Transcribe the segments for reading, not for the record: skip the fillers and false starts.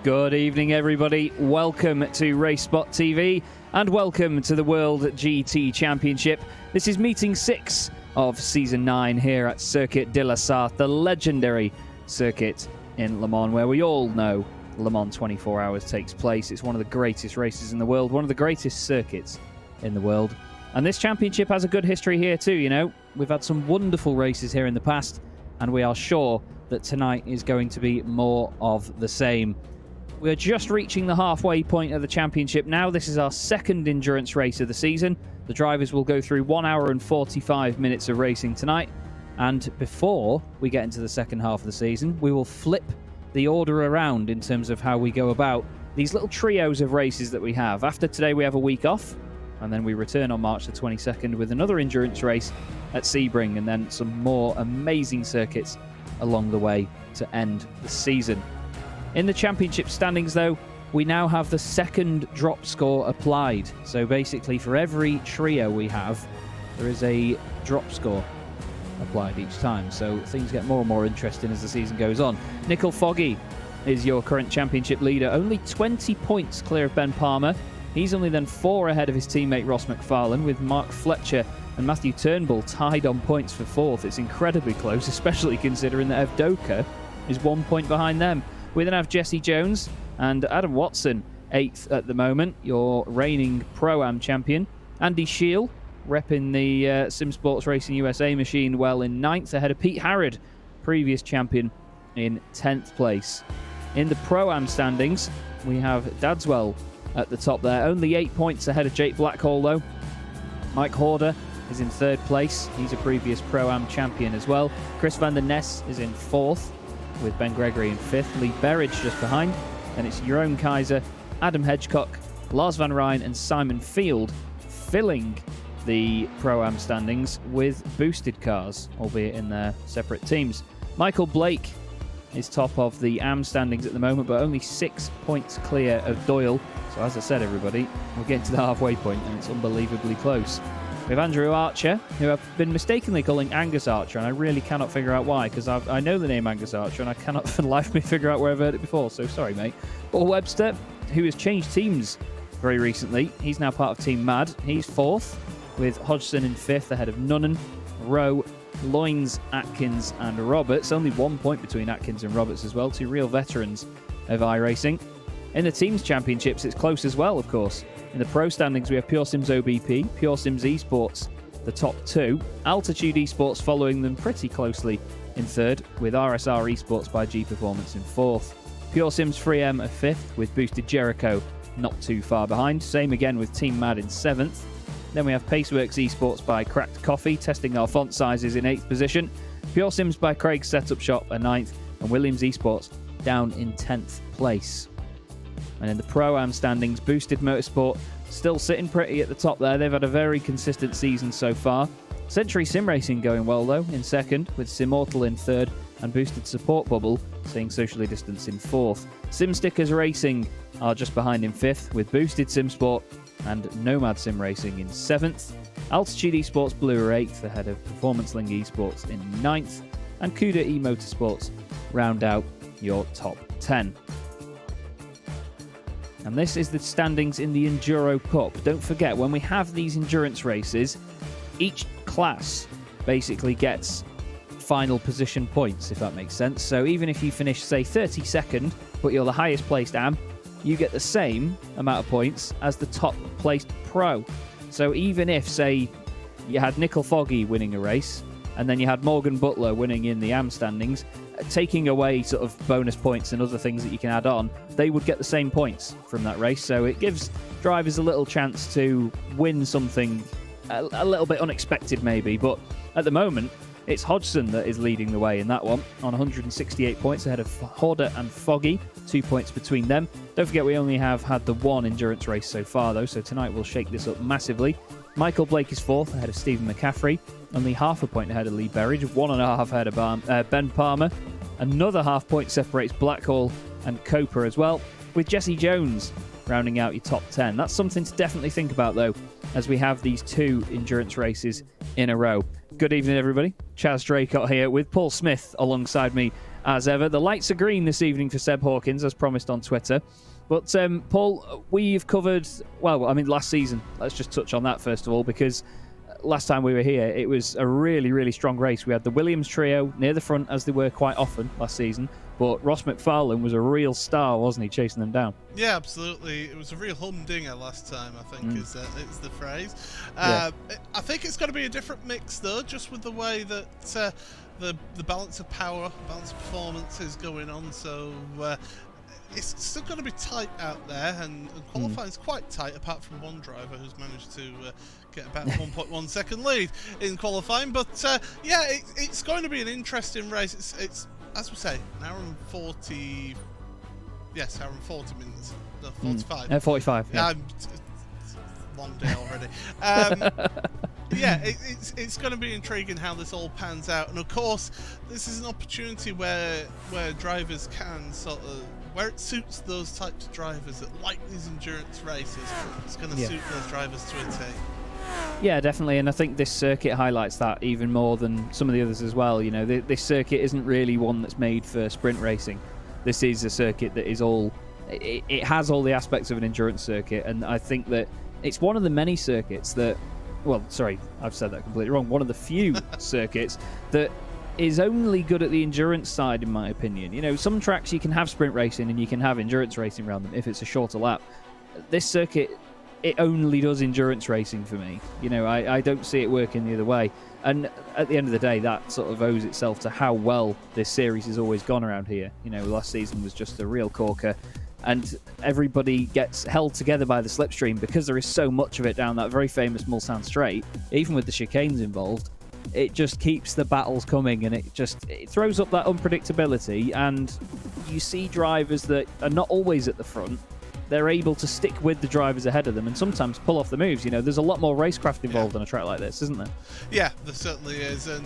Good evening, everybody. Welcome to RaceSpotTV and welcome to the World GT Championship. This is meeting 6 of Season 9 here at Circuit de la Sarthe, the legendary circuit in Le Mans, where we all know Le Mans 24 Hours takes place. It's one of the greatest races in the world, one of the greatest circuits in the world. And this championship has a good history here too, you know. We've had some wonderful races here in the past, and we are sure that tonight is going to be more of the same. We're just reaching the halfway point of the championship now. This is our second endurance race of the season. The drivers will go through 1 hour and 45 minutes of racing tonight. And before we get into the second half of the season, we will flip the order around in terms of how we go about these little trios of races that we have. After today, we have a week off, and then we return on March the 22nd with another endurance race at Sebring, and then some more amazing circuits along the way to end the season. In the championship standings, though, we now have the second drop score applied. So basically, for every trio we have, there is a drop score applied each time. So things get more and more interesting as the season goes on. Nickel Foggy is your current championship leader, only 20 points clear of Ben Palmer. He's only then 4 ahead of his teammate Ross McFarlane, with Mark Fletcher and Matthew Turnbull tied on points for 4th. It's incredibly close, especially considering that Evdoka is 1 point behind them. We then have Jesse Jones and Adam Watson 8th at the moment, your reigning Pro-Am champion. Andy Scheel repping the Sim Sports Racing USA machine well in 9th, ahead of Pete Harrod, previous champion, in 10th place. In the Pro-Am standings, we have Dadswell at the top there, only 8 points ahead of Jake Blackhall though. Mike Horder is in 3rd place, he's a previous Pro-Am champion as well. Chris van der Ness is in 4th, with Ben Gregory in 5th, Lee Berridge just behind. Then it's Jeroen Kaiser, Adam Hedgecock, Lars van Rijn and Simon Field filling the Pro-Am standings with boosted cars, albeit in their separate teams. Michael Blake is top of the AM standings at the moment, but only 6 points clear of Doyle. So as I said, everybody, we're getting to the halfway point and it's unbelievably close. We have Andrew Archer, who I've been mistakenly calling Angus Archer, and I really cannot figure out why, because I know the name Angus Archer, and I cannot for the life of me figure out where I've heard it before, so sorry, mate. Paul Webster, who has changed teams very recently. He's now part of Team Mad. He's 4th, with Hodgson in 5th, ahead of Nunnan, Rowe, Loynes, Atkins, and Roberts. Only 1 point between Atkins and Roberts as well, 2 real veterans of iRacing. In the Teams Championships, it's close as well, of course. In the Pro standings, we have Pure Sims OBP, Pure Sims Esports, the top 2. Altitude Esports following them pretty closely in 3rd, with RSR Esports by G Performance in 4th. Pure Sims 3M are 5th, with Boosted Jericho not too far behind. Same again with Team Mad in 7th. Then we have Paceworks Esports by Cracked Coffee, testing our font sizes in 8th position. Pure Sims by Craig's Setup Shop are 9th, and Williams Esports down in 10th place. And in the Pro-Am standings, Boosted Motorsport still sitting pretty at the top there. They've had a very consistent season so far. Century Sim Racing going well, though, in 2nd, with Simmortal in 3rd, and Boosted Support Bubble staying socially distanced in 4th. Sim Stickers Racing are just behind in 5th, with Boosted Sim Sport and Nomad Sim Racing in 7th. Altitude Esports Blue are 8th, ahead of Performance Link Esports in 9th, and Cuda E-Motorsports round out your top 10. And this is the standings in the Enduro Cup. Don't forget, when we have these endurance races, each class basically gets final position points, if that makes sense. So even if you finish, say, 32nd, but you're the highest placed AM, you get the same amount of points as the top placed pro. So even if, say, you had Nickel Foggy winning a race, and then you had Morgan Butler winning in the AM standings, taking away sort of bonus points and other things that you can add on, they would get the same points from that race. So it gives drivers a little chance to win something a little bit unexpected maybe. But at the moment, it's Hodgson that is leading the way in that one on 168 points ahead of Horder and Foggy, 2 points between them. Don't forget, we only have had the one endurance race so far though, so tonight we'll shake this up massively. Michael Blake is 4th ahead of Stephen McCaffrey, only half a point ahead of Lee Berridge, 1.5 ahead of Ben Palmer. Another half point separates Blackhall and Coper as well, with Jesse Jones rounding out your top 10. That's something to definitely think about though, as we have these 2 endurance races in a row. Good evening everybody, Chaz Draycott here with Paul Smith alongside me as ever. The lights are green this evening for Seb Hawkins, as promised on Twitter. But, Paul, we've covered, well, I mean, last season. Let's just touch on that first of all, because last time we were here, it was a really, really strong race. We had the Williams trio near the front, as they were quite often last season. But Ross McFarlane was a real star, wasn't he, chasing them down? Yeah, absolutely. It was a real humdinger last time, I think, is the phrase. I think it's going to be a different mix, though, just with the way that the balance of power, balance of performance is going on. So it's still going to be tight out there, and qualifying's quite tight, apart from one driver who's managed to get about 1.1 second lead in qualifying. But yeah, it's going to be an interesting race. It's as we say, an hour and 40. Yes, hour and 40 minutes. No, 45. 45. Yeah. Long day already. Yeah, it's going to be intriguing how this all pans out, and of course, this is an opportunity where drivers can sort of, where it suits those types of drivers that like these endurance races. It's going to suit those drivers to a T. Yeah, definitely, and I think this circuit highlights that even more than some of the others as well. You know, this circuit isn't really one that's made for sprint racing. This is a circuit that is all, it has all the aspects of an endurance circuit, and I think that it's one of the many circuits that, well, sorry, I've said that completely wrong, one of the few circuits that is only good at the endurance side, in my opinion. You know, some tracks you can have sprint racing and you can have endurance racing around them if it's a shorter lap. This circuit, it only does endurance racing for me. You know, I don't see it working the other way. And at the end of the day, that sort of owes itself to how well this series has always gone around here. You know, last season was just a real corker, and everybody gets held together by the slipstream because there is so much of it down that very famous Mulsanne straight. Even with the chicanes involved, it just keeps the battles coming, and it throws up that unpredictability, and you see drivers that are not always at the front. They're able to stick with the drivers ahead of them and sometimes pull off the moves. You know, there's a lot more racecraft involved on a track like this, isn't there? Yeah, there certainly is. And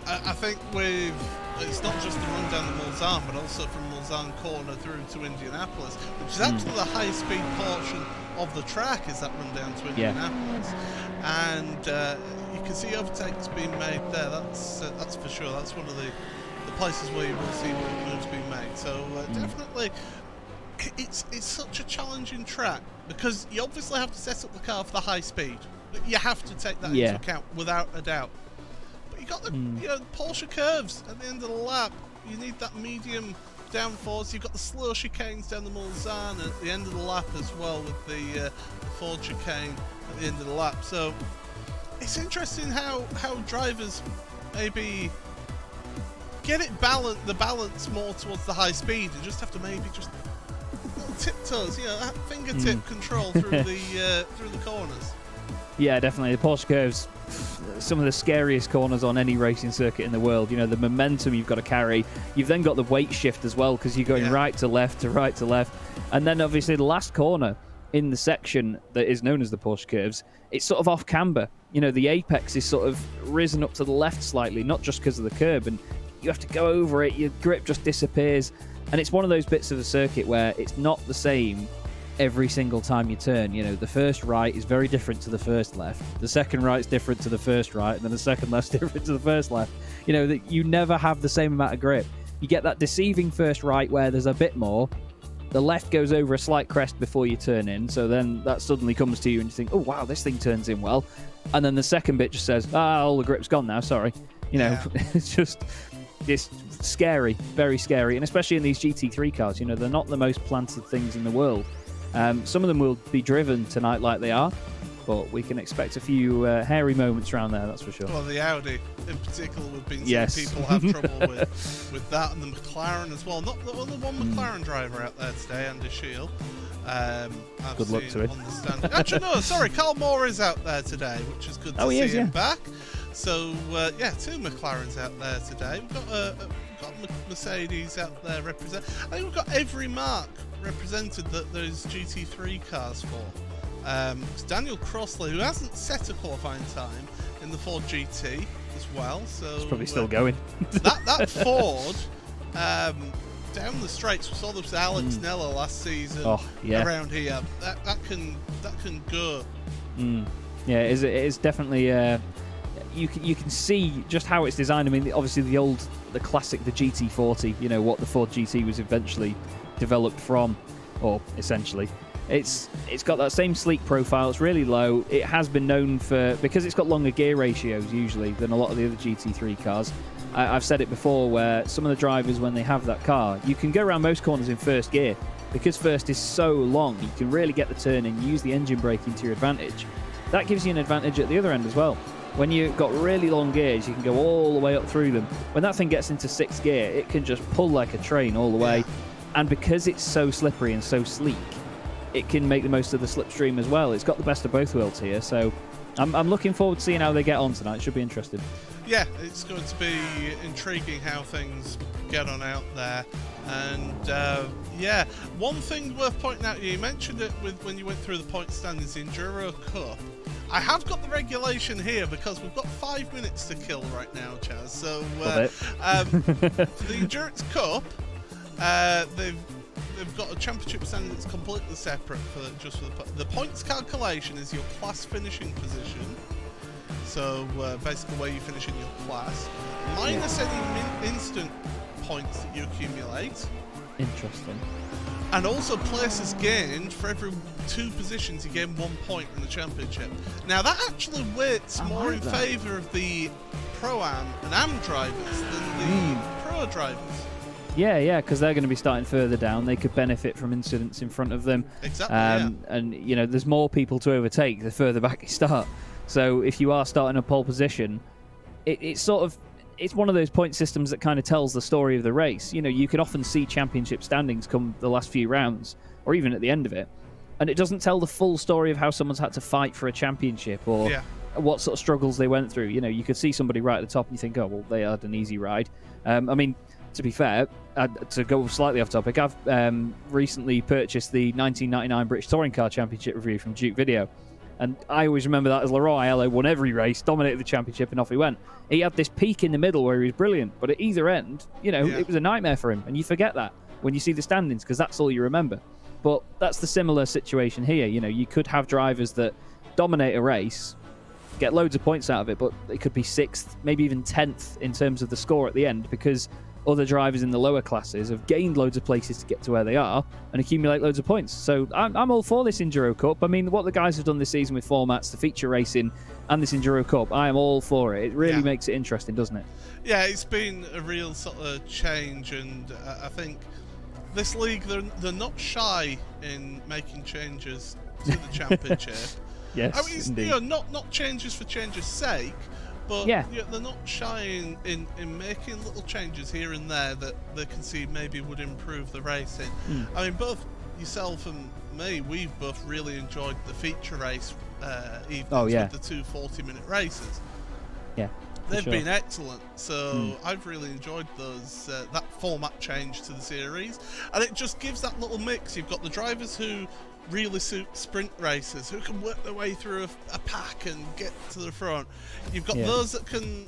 I think it's not just the run down the Mulsanne, but also from Mulsanne corner through to Indianapolis, which is actually the high-speed portion of the track, is that run down to Indianapolis. And you can see overtakes being made there. That's for sure. That's one of the places where you will see moves being made. So definitely, it's such a challenging track because you obviously have to set up the car for the high speed. You have to take that into account without a doubt. But you got the Porsche curves at the end of the lap. You need that medium downforce. You've got the slow chicanes down the Mulsanne at the end of the lap as well, with the Ford chicane at the end of the lap. So it's interesting how drivers maybe get it the balance more towards the high speed, and just have to maybe just little tiptoes, that fingertip control through the corners. Yeah, definitely. The Porsche curves, some of the scariest corners on any racing circuit in the world. You know, the momentum you've got to carry. You've then got the weight shift as well, because you're going right to left to right to left. And then obviously the last corner in the section that is known as the Porsche curves, it's sort of off camber. You know, the apex is sort of risen up to the left slightly, not just because of the curb, and you have to go over it, your grip just disappears. And it's one of those bits of the circuit where it's not the same every single time you turn. You know, the first right is very different to the first left. The second right is different to the first right, and then the second left's different to the first left. You know, that you never have the same amount of grip. You get that deceiving first right where there's a bit more. The left goes over a slight crest before you turn in, so then that suddenly comes to you and you think, oh wow, this thing turns in well. And then the second bit just says, all the grip's gone now, sorry. You know, it's scary, very scary, and especially in these GT3 cars, you know, they're not the most planted things in the world. Some of them will be driven tonight like they are, but we can expect a few hairy moments around there, that's for sure. Well, the Audi in particular, we've been seeing people have trouble with that, and the McLaren as well. Not the one McLaren driver out there today, Andy Shield. Good luck to him. Actually, no, sorry, Carl Moore is out there today, which is good to see him back. So, two McLarens out there today. We've got Mercedes out there represent. I think we've got every mark represented that those GT3 cars for. It's Daniel Crossley, who hasn't set a qualifying time in the Ford GT as well. So it's probably still going. that Ford down the straights. We saw this with Alex Nella last season around here. That can go. Yeah, it is definitely. You can see just how it's designed. I mean, obviously the old the classic, the GT40, you know, what the Ford GT was eventually developed from, or essentially. It's got that same sleek profile. It's really low. It has been known for, because it's got longer gear ratios usually than a lot of the other GT3 cars. I've said it before, where some of the drivers, when they have that car, you can go around most corners in first gear. Because first is so long, you can really get the turn and use the engine braking to your advantage. That gives you an advantage at the other end as well. When you've got really long gears, you can go all the way up through them. When that thing gets into 6th gear, it can just pull like a train all the way. And because it's so slippery and so sleek, it can make the most of the slipstream as well. It's got the best of both worlds here, so I'm looking forward to seeing how they get on tonight. It should be interesting. Yeah, it's going to be intriguing how things get on out there. And yeah, one thing worth pointing out, you mentioned it when you went through the point standings, the Enduro Cup. I have got the regulation here because we've got 5 minutes to kill right now, Chaz. So for the Endurance Cup, they've got a championship standing that's completely separate for the points calculation is your class finishing position. So basically where you finish in your class, minus any instant points that you accumulate. Interesting. And also places gained. For every 2 positions, you gain 1 point in the championship. Now that actually weights more in favour of the Pro-Am and Am drivers than the Pro drivers. Yeah, because they're going to be starting further down. They could benefit from incidents in front of them. Exactly. And you know, there's more people to overtake the further back you start. So if you are starting a pole position, it's one of those point systems that kind of tells the story of the race. You know, you can often see championship standings come the last few rounds, or even at the end of it, and it doesn't tell the full story of how someone's had to fight for a championship or what sort of struggles they went through. You know, you could see somebody right at the top and you think, oh, well, they had an easy ride. I mean, to be fair, to go slightly off topic, I've recently purchased the 1999 British Touring Car Championship review from Duke Video. And I always remember that as Leroy Aiello won every race, dominated the championship, and off he went. He had this peak in the middle where he was brilliant, but at either end, you know, it was a nightmare for him. And you forget that when you see the standings, because that's all you remember. But that's the similar situation here. You know, you could have drivers that dominate a race, get loads of points out of it, but it could be 6th, maybe even 10th in terms of the score at the end, because other drivers in the lower classes have gained loads of places to get to where they are and accumulate loads of points. So I'm all for this Enduro Cup. I mean, what the guys have done this season with formats, the feature racing, and this Enduro Cup, I am all for it. It really makes it interesting, doesn't it? Yeah, it's been a real sort of change, and I think this league, they're not shy in making changes to the championship. Yes, I mean, it's, indeed. you know, not changes for change's sake, but they're not shy in making little changes here and there that they can see maybe would improve the racing. I mean, both yourself and me, we've both really enjoyed the feature race evenings with the 2 40-minute races. Yeah, they've been excellent. So I've really enjoyed those that format change to the series, and it just gives that little mix. You've got the drivers who really suit sprint races, who can work their way through a pack and get to the front. You've got those that can,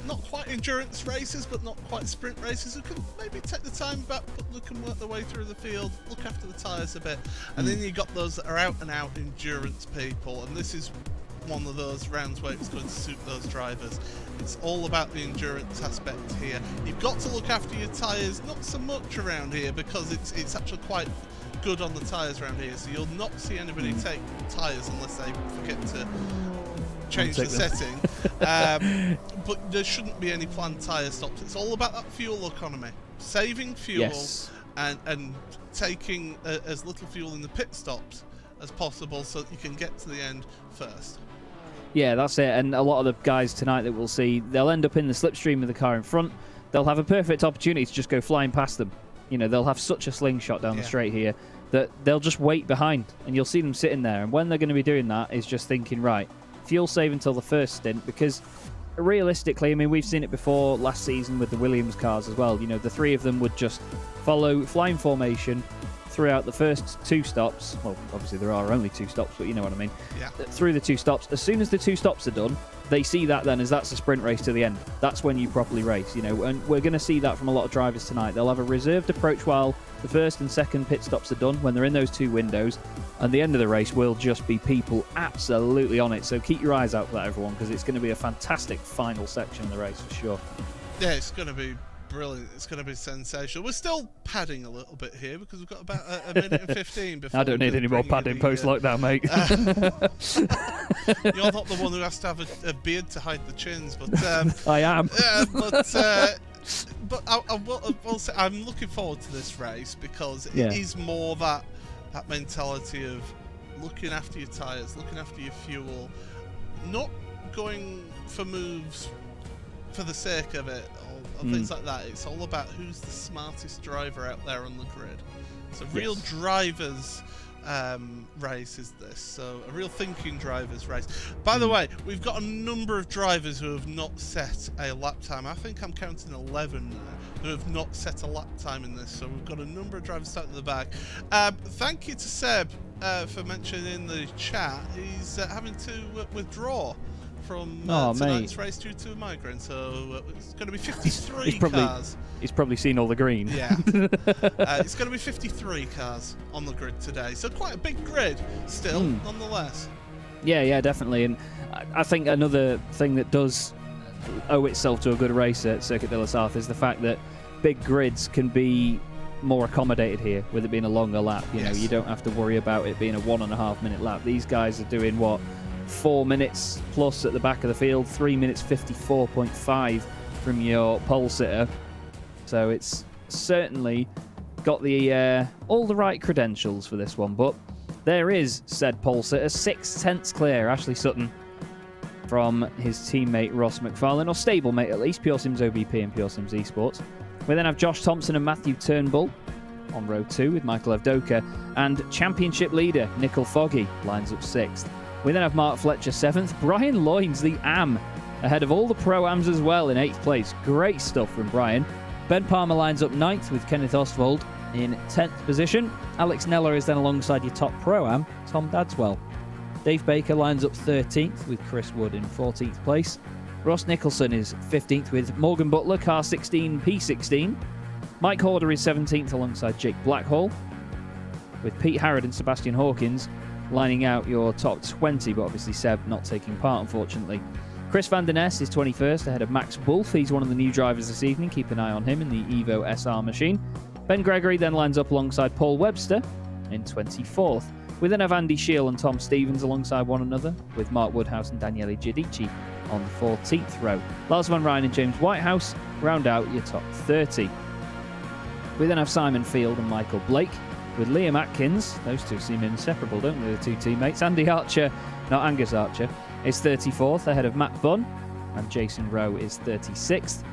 not quite endurance races, but not quite sprint races, who can maybe take the time back, but they can work their way through the field, look after the tyres a bit. And then you've got those that are out and out endurance people, and this is one of those rounds where it's going to suit those drivers. It's all about the endurance aspect here. You've got to look after your tyres, not so much around here, because it's actually quite good on the tyres around here, so you'll not see anybody take tyres unless they forget to change the setting. But there shouldn't be any planned tyre stops. It's all about that fuel economy, saving fuel and taking as little fuel in the pit stops as possible so that you can get to the end first. Yeah, that's it. And a lot of the guys tonight that we'll see, they'll end up in the slipstream of the car in front. They'll have a perfect opportunity to just go flying past them. You know, they'll have such a slingshot down the straight here that they'll just wait behind, and you'll see them sitting there. And when they're going to be doing that is just thinking, right, fuel save until the first stint, because realistically, I mean, we've seen it before last season with the Williams cars as well. You know, the 3 of them would just follow flying formation throughout the first 2 stops. Well, obviously there are only 2 stops, but you know what I mean. Through the 2 stops. As soon as the 2 stops are done, they see that then as that's a sprint race to the end. That's when you properly race, you know, and we're going to see that from a lot of drivers tonight. They'll have a reserved approach while the first and second pit stops are done, when they're in those 2 windows, and the end of the race will just be people absolutely on it. So keep your eyes out for that, everyone, because it's going to be a fantastic final section of the race for sure. Yeah, it's going to be brilliant. It's going to be sensational. We're still padding a little bit here because we've got about a minute and 15 before. I don't need any more padding posts like that, mate. You're not the one who has to have a beard to hide the chins, but I am. But I will say I'm looking forward to this race because it is more that mentality of looking after your tyres, looking after your fuel, not going for moves for the sake of it or things like that. It's all about who's the smartest driver out there on the grid. It's a real drivers race is this, so a real thinking drivers race. By the way, we've got a number of drivers who have not set a lap time. I think I'm counting 11 now who have not set a lap time in this, so we've got a number of drivers starting at the back. Thank you to Seb for mentioning in the chat he's having to withdraw from tonight's race due to a migraine, so it's going to be 53 cars. He's probably seen all the green. Yeah. It's going to be 53 cars on the grid today, so quite a big grid still, nonetheless. Yeah, definitely. And I think another thing that does owe itself to a good race at Circuit de la Sarthe is the fact that big grids can be more accommodated here, with it being a longer lap. You know, you don't have to worry about it being a 1.5 minute lap. These guys are doing, 4 minutes plus at the back of the field, 3 minutes 54.5 from your pole sitter. So it's certainly got the all the right credentials for this one. But there is said pole sitter 6/10 clear, Ashley Sutton, from his teammate Ross McFarlane, or stablemate at least, Pure Sims OBP and Pure Sims Esports. We then have Josh Thompson and Matthew Turnbull on row 2 with Michael Evdoka, and championship leader Nickel Foggy lines up 6th. We then have Mark Fletcher 7th, Brian Loynes, the AM, ahead of all the Pro-Ams as well in 8th place. Great stuff from Brian. Ben Palmer lines up 9th with Kenneth Ostwald in 10th position. Alex Neller is then alongside your top Pro-Am, Tom Dadswell. Dave Baker lines up 13th with Chris Wood in 14th place. Ross Nicholson is 15th with Morgan Butler, car 16, P16. Mike Horder is 17th alongside Jake Blackhall, with Pete Harrod and Sebastian Hawkins lining out your top 20, but obviously Seb not taking part, unfortunately. Chris van der Ness is 21st ahead of Max Wolf. He's one of the new drivers this evening. Keep an eye on him in the Evo SR machine. Ben Gregory then lines up alongside Paul Webster in 24th. We then have Andy Scheel and Tom Stevens alongside one another, with Mark Woodhouse and Daniele Giudici on the 14th row. Lars Van Rijn and James Whitehouse round out your top 30. We then have Simon Field and Michael Blake, with Liam Atkins. Those two seem inseparable, don't they, the two teammates? Andy Archer, not Angus Archer, is 34th ahead of Matt Bunn, and Jason Rowe is 36th.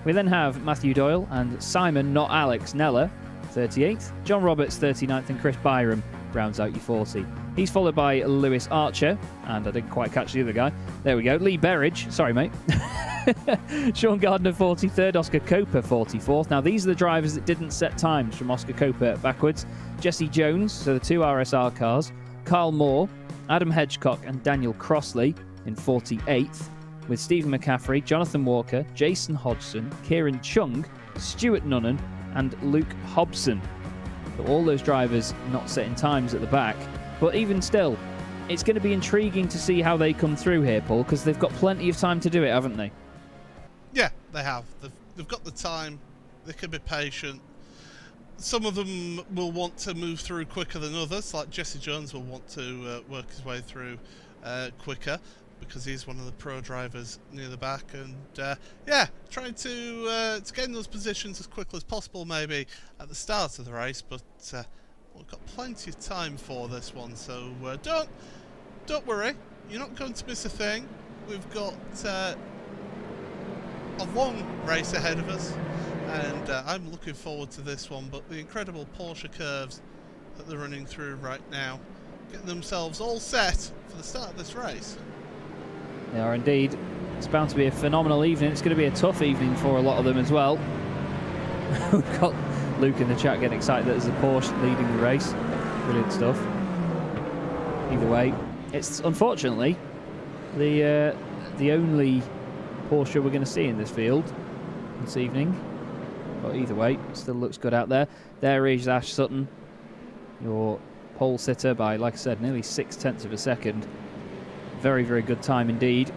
We then have Matthew Doyle and Simon, not Alex, Neller, 38th. John Roberts, 39th, and Chris Byram rounds out your 40. He's followed by Lewis Archer, and I didn't quite catch the other guy. There we go. Lee Berridge. Sorry, mate. Sean Gardner, 43rd. Oscar Coper, 44th. Now, these are the drivers that didn't set times from Oscar Coper backwards. Jesse Jones, so the 2 RSR cars. Carl Moore, Adam Hedgecock, and Daniel Crossley in 48th, with Stephen McCaffrey, Jonathan Walker, Jason Hodgson, Kieran Chung, Stuart Nunnan, and Luke Hobson. So all those drivers not setting times at the back. But even still, it's going to be intriguing to see how they come through here, Paul, because they've got plenty of time to do it, haven't they? Yeah, they have. They've got the time. They can be patient. Some of them will want to move through quicker than others, like Jesse Jones will want to work his way through quicker, because he's one of the pro drivers near the back, and trying to get in those positions as quickly as possible maybe at the start of the race, but we've got plenty of time for this one, so don't worry, you're not going to miss a thing. We've got a long race ahead of us, and I'm looking forward to this one, but the incredible Porsche curves that they're running through right now, getting themselves all set for the start of this race. They are indeed. It's bound to be a phenomenal evening. It's going to be a tough evening for a lot of them as well. We've got Luke in the chat getting excited that there's a Porsche leading the race. Brilliant stuff. Either way, it's unfortunately the only Porsche we're going to see in this field this evening. But either way, it still looks good out there. There is Ash Sutton, your pole sitter by, like I said, nearly 0.6 of a second. Very, very good time indeed.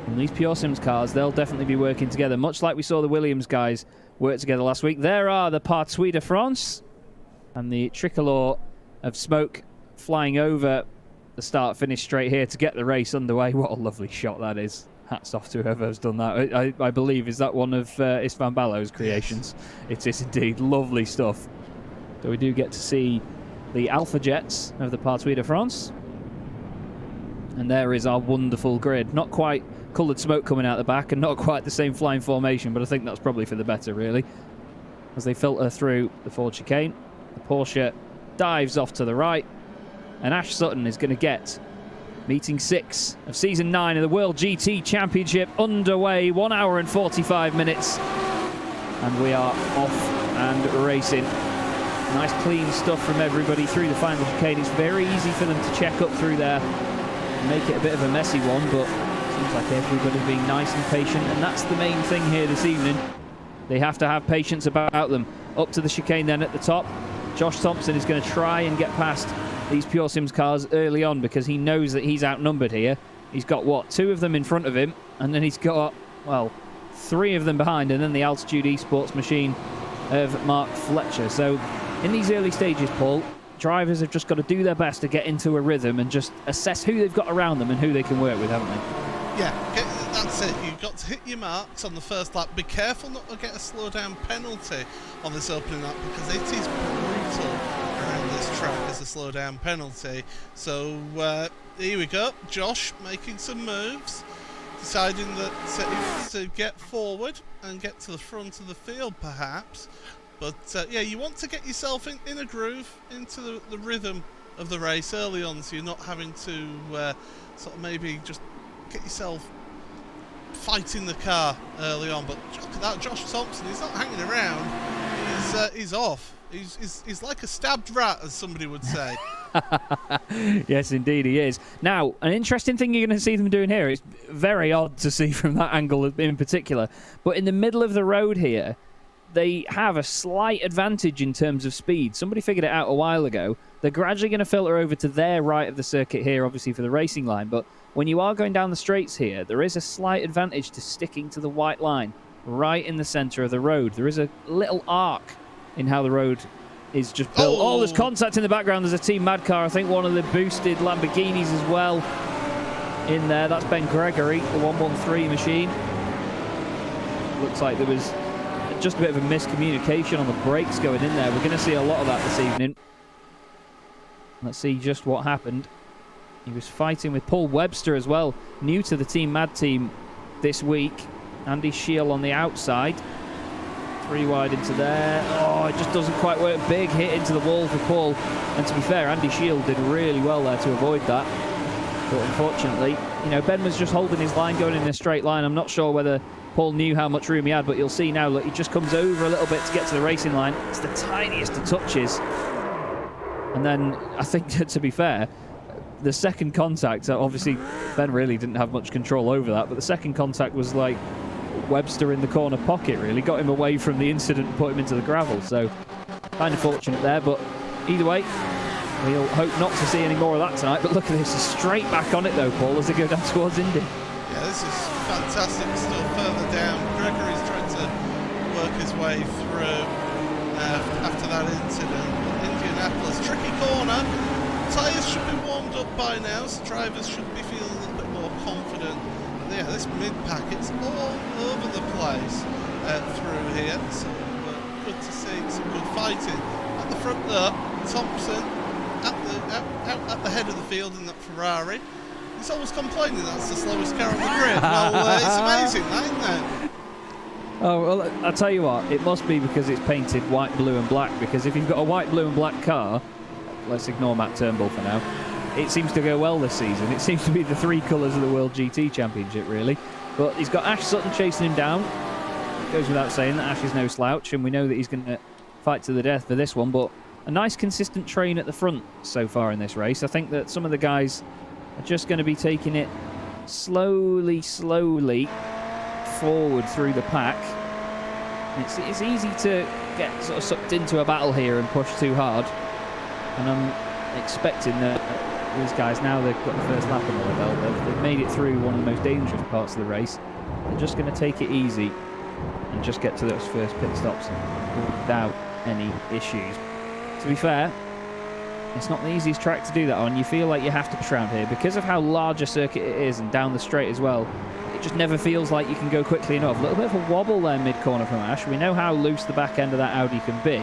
And these Pure Sims cars, they'll definitely be working together, much like we saw the Williams guys work together last week. There are the Partout de France and the tricolor of smoke flying over the start-finish straight here to get the race underway. What a lovely shot that is. Hats off to whoever's done that. I believe, is that one of Istvan Balog's creations? Yes. It is indeed. Lovely stuff. So we do get to see the Alpha Jets of the Partout de France. And there is our wonderful grid. Not quite coloured smoke coming out the back and not quite the same flying formation, but I think that's probably for the better, really. As they filter through the Ford chicane, the Porsche dives off to the right, and Ash Sutton is going to get meeting 6 of Season 9 of the World GT Championship underway. 1 hour and 45 minutes, and we are off and racing. Nice clean stuff from everybody through the final chicane. It's very easy for them to check up through there and make it a bit of a messy one, but seems like everybody's being nice and patient, and that's the main thing here this evening. They have to have patience about them. Up to the chicane then at the top. Josh Thompson is going to try and get past these Pure Sims cars early on because he knows that he's outnumbered here. He's got, what, 2 of them in front of him, and then he's got, well, 3 of them behind, and then the Altitude Esports machine of Mark Fletcher. So in these early stages, Paul, drivers have just got to do their best to get into a rhythm and just assess who they've got around them and who they can work with, haven't they? Yeah, that's it. You've got to hit your marks on the first lap. Be careful not to get a slow down penalty on this opening lap because it is brutal around this track as a slow down penalty. So here we go. Josh making some moves, deciding that he wants to get forward and get to the front of the field perhaps. But yeah, you want to get yourself in a groove, into the rhythm of the race early on, so you're not having to sort of maybe just get yourself fighting the car early on. But look at that, Josh Thompson, he's not hanging around. He's off. He's like a stabbed rat, as somebody would say. Yes, indeed he is. Now, an interesting thing you're going to see them doing here, it's very odd to see from that angle in particular, but in the middle of the road here, they have a slight advantage in terms of speed. Somebody figured it out a while ago. They're gradually going to filter over to their right of the circuit here, obviously for the racing line, but when you are going down the straights here, there is a slight advantage to sticking to the white line right in the centre of the road. There is a little arc in how the road is just built. Oh, there's contact in the background. There's a Team Mad car. I think one of the boosted Lamborghinis as well in there. That's Ben Gregory, the 113 machine. Looks like there was just a bit of a miscommunication on the brakes going in there. We're going to see a lot of that this evening. Let's see just what happened. He was fighting with Paul Webster as well, new to the Team Mad team this week. Andy Scheel on the outside. 3 wide into there. Oh, it just doesn't quite work. Big hit into the wall for Paul. And to be fair, Andy Scheel did really well there to avoid that. But unfortunately, you know, Ben was just holding his line going in a straight line. I'm not sure whether Paul knew how much room he had, but you'll see now, look, he just comes over a little bit to get to the racing line. It's the tiniest of touches. And then, I think, to be fair, the second contact, obviously, Ben really didn't have much control over that, but the second contact was like Webster in the corner pocket, really. Got him away from the incident and put him into the gravel. So, kind of fortunate there, but either way, we'll hope not to see any more of that tonight. But look at this, straight back on it though, Paul, as they go down towards Indy. Yeah, this is fantastic stuff. Further down, Gregory's trying to work his way through after that incident. Indianapolis, tricky corner. Tyres should be warmed up by now, so drivers should be feeling a little bit more confident. And yeah, this mid-pack, it's all over the place through here, so good to see some good fighting. At the front there, Thompson at the head of the field in that Ferrari. He's always complaining that's the slowest car on the grid. Well, it's amazing, that, isn't it? Oh, well, I'll tell you what, it must be because it's painted white, blue and black, because if you've got a white, blue and black car, let's ignore Matt Turnbull for now, it seems to go well this season. It seems to be the 3 colours of the World GT Championship, really. But he's got Ash Sutton chasing him down. It goes without saying that Ash is no slouch, and we know that he's going to fight to the death for this one, but a nice consistent train at the front so far in this race. I think that some of the guys are just going to be taking it slowly forward through the pack. It's easy to get sort of sucked into a battle here and push too hard, and I'm expecting that these guys, now they've got the first lap under their belt, they've made it through one of the most dangerous parts of the race. They're just going to take it easy and just get to those first pit stops without any issues. To be fair, it's not the easiest track to do that on. You feel like you have to push around here because of how large a circuit it is and down the straight as well. It just never feels like you can go quickly enough. A little bit of a wobble there mid-corner from Ash. We know how loose the back end of that Audi can be.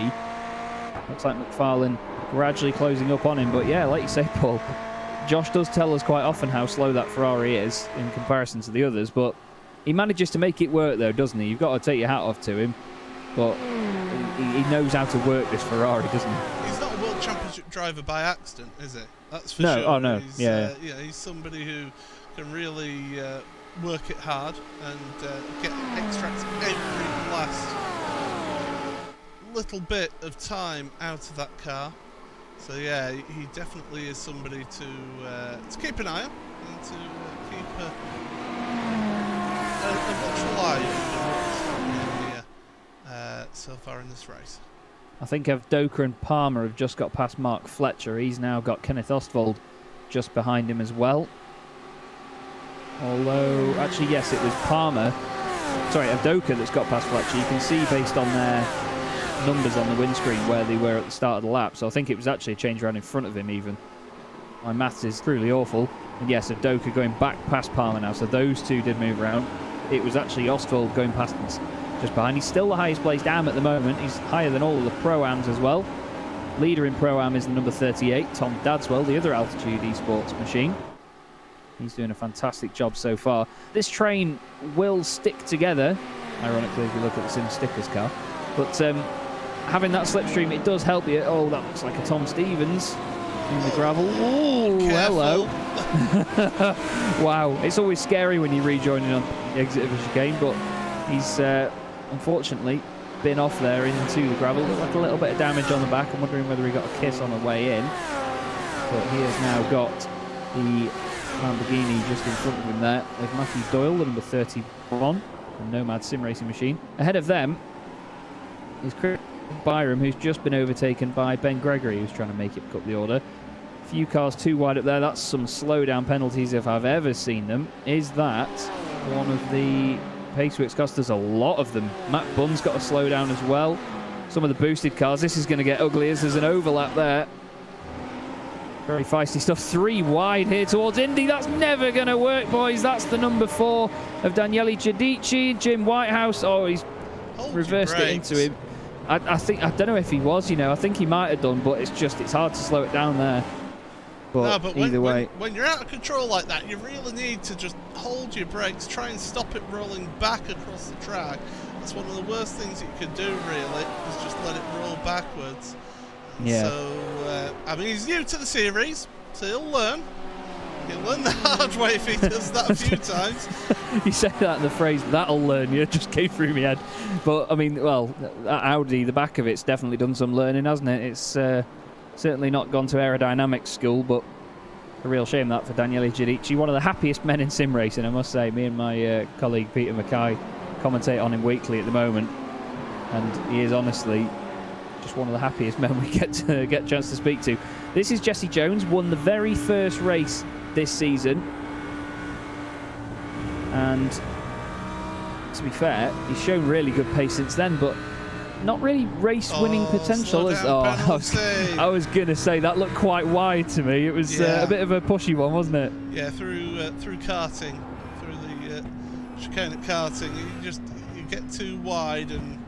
Looks like McFarlane gradually closing up on him. But yeah, like you say, Paul, Josh does tell us quite often how slow that Ferrari is in comparison to the others. But he manages to make it work, though, doesn't he? You've got to take your hat off to him. But he knows how to work this Ferrari, doesn't he? He's not a World Championship driver by accident, is he? That's for no, sure. Oh, no. He's, yeah. He's somebody who can really work it hard and extract every last little bit of time out of that car. So yeah, he definitely is somebody to keep an eye on and to keep a watchful eye on what's happening here so far in this race. I think Doka and Palmer have just got past Mark Fletcher. He's now got Kenneth Ostwald just behind him as well. Although, actually, yes, it was Palmer. Sorry, Doka that's got past Fletcher. You can see based on their numbers on the windscreen where they were at the start of the lap. So I think it was actually a change around in front of him even. My maths is truly awful. And yes, Doka going back past Palmer now. So those two did move around. It was actually Ostwald going past him just behind. He's still the highest placed AM at the moment. He's higher than all of the Pro-Ams as well. Leader in Pro-Am is the number 38, Tom Dadswell, the other Altitude Esports machine. He's doing a fantastic job so far. This train will stick together, ironically, if you look at the Sim Stickers car. But having that slipstream, it does help you. Oh, that looks like a Tom Stevens in the gravel. Oh, hello. Wow, it's always scary when you're rejoining on the exit of a chicane, but he's unfortunately been off there into the gravel. Looked like a little bit of damage on the back. I'm wondering whether he got a kiss on the way in. But he has now got the Lamborghini just in front of him there. There's Matthew Doyle, the number 31, the Nomad Sim Racing machine. Ahead of them is Chris Byram, who's just been overtaken by Ben Gregory, who's trying to make it up the order. A few cars too wide up there. That's some slowdown penalties if I've ever seen them. Is that one of the Paceworks cars? There's a lot of them. Matt Bunn's got a slowdown as well. Some of the boosted cars. This is going to get ugly as there's an overlap there. Very feisty stuff. 3 wide here towards Indy. That's never going to work, boys. That's the number 4 of Daniele Giudici. Jim Whitehouse. Oh, he's reversed it into him. I don't know if he was, I think he might have done, but it's hard to slow it down there. But either way. When you're out of control like that, you really need to just hold your brakes, try and stop it rolling back across the track. That's one of the worst things you could do, really, is just let it roll backwards. Yeah. So, I mean, he's new to the series, so he'll learn. He'll learn the hard way if he does that a few times. You say that and the phrase, that'll learn you, just came through my head. But, I mean, well, that Audi, the back of it's definitely done some learning, hasn't it? It's certainly not gone to aerodynamics school, but a real shame that for Daniele Giudici. One of the happiest men in sim racing, I must say. Me and my colleague Peter Mackay commentate on him weekly at the moment. And he is honestly just one of the happiest men we get a chance to speak to. This is Jesse Jones, won the very first race this season. And to be fair, he's shown really good pace since then, but not really race-winning potential. I was going to say, that looked quite wide to me. It was a bit of a pushy one, wasn't it? Yeah, through karting, through the chicane at karting, you get too wide and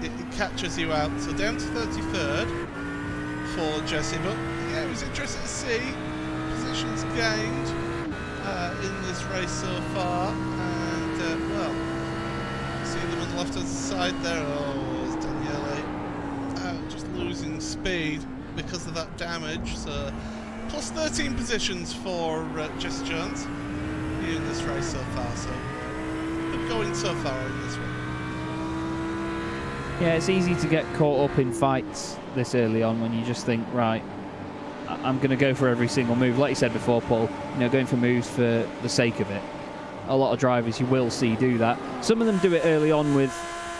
it catches you out. So down to 33rd for Jesse, but yeah, it was interesting to see positions gained in this race so far, and well, see them on the left hand side there. Oh, it's Daniele just losing speed because of that damage. So plus 13 positions for Jesse Jones in this race so far. So good going so far in this one. Yeah, it's easy to get caught up in fights this early on when you just think, right, I'm going to go for every single move. Like you said before, Paul, going for moves for the sake of it. A lot of drivers you will see do that. Some of them do it early on with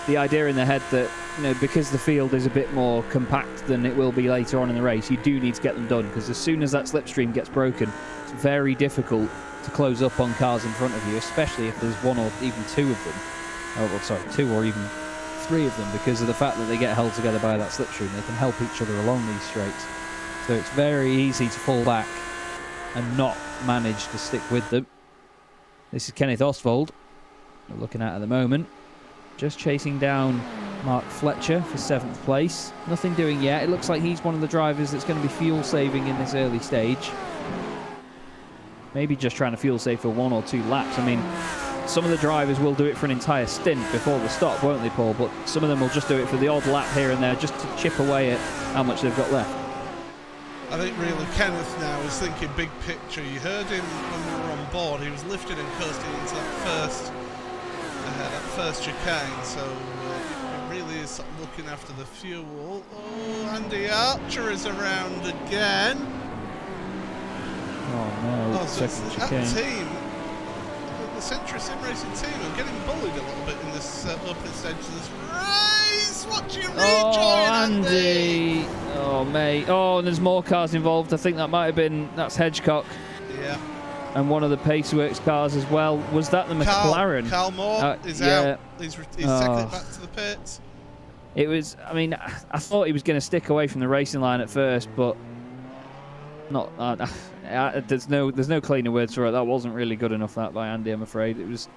the idea in their head that you know, because the field is a bit more compact than it will be later on in the race, you do need to get them done, because as soon as that slipstream gets broken, it's very difficult to close up on cars in front of you, especially if there's one or even two of them. Oh, well, sorry, two or even three of them, because of the fact that they get held together by that slipstream. They can help each other along these straights. So it's very easy to fall back and not manage to stick with them. This is Kenneth Ostwald we're looking at the moment. Just chasing down Mark Fletcher for 7th place. Nothing doing yet. It looks like he's one of the drivers that's going to be fuel saving in this early stage. Maybe just trying to fuel save for 1 or 2 laps. I mean, some of the drivers will do it for an entire stint before the stop, won't they, Paul? But some of them will just do it for the odd lap here and there, just to chip away at how much they've got left. I think really Kenneth now is thinking big picture. You heard him when we were on board. He was lifting and coasting into that first chicane. So it really is sort of looking after the fuel. Oh, Andy Archer is around again. Oh no! Oh, so second that chicane. team, the Century Sim Racing team, are getting bullied a little bit in this opening stage of this race. Watch you rejoin, Andy. Oh, mate. Oh, and there's more cars involved. I think that might have been... That's Hedgecock. Yeah. And one of the Paceworks cars as well. Was that the McLaren? Carl Moore is out. He's taking it back to the pits. It was... I mean, I thought he was going to stick away from the racing line at first, but... Not... there's no cleaner words for it. That wasn't really good enough, that, by Andy, I'm afraid. It was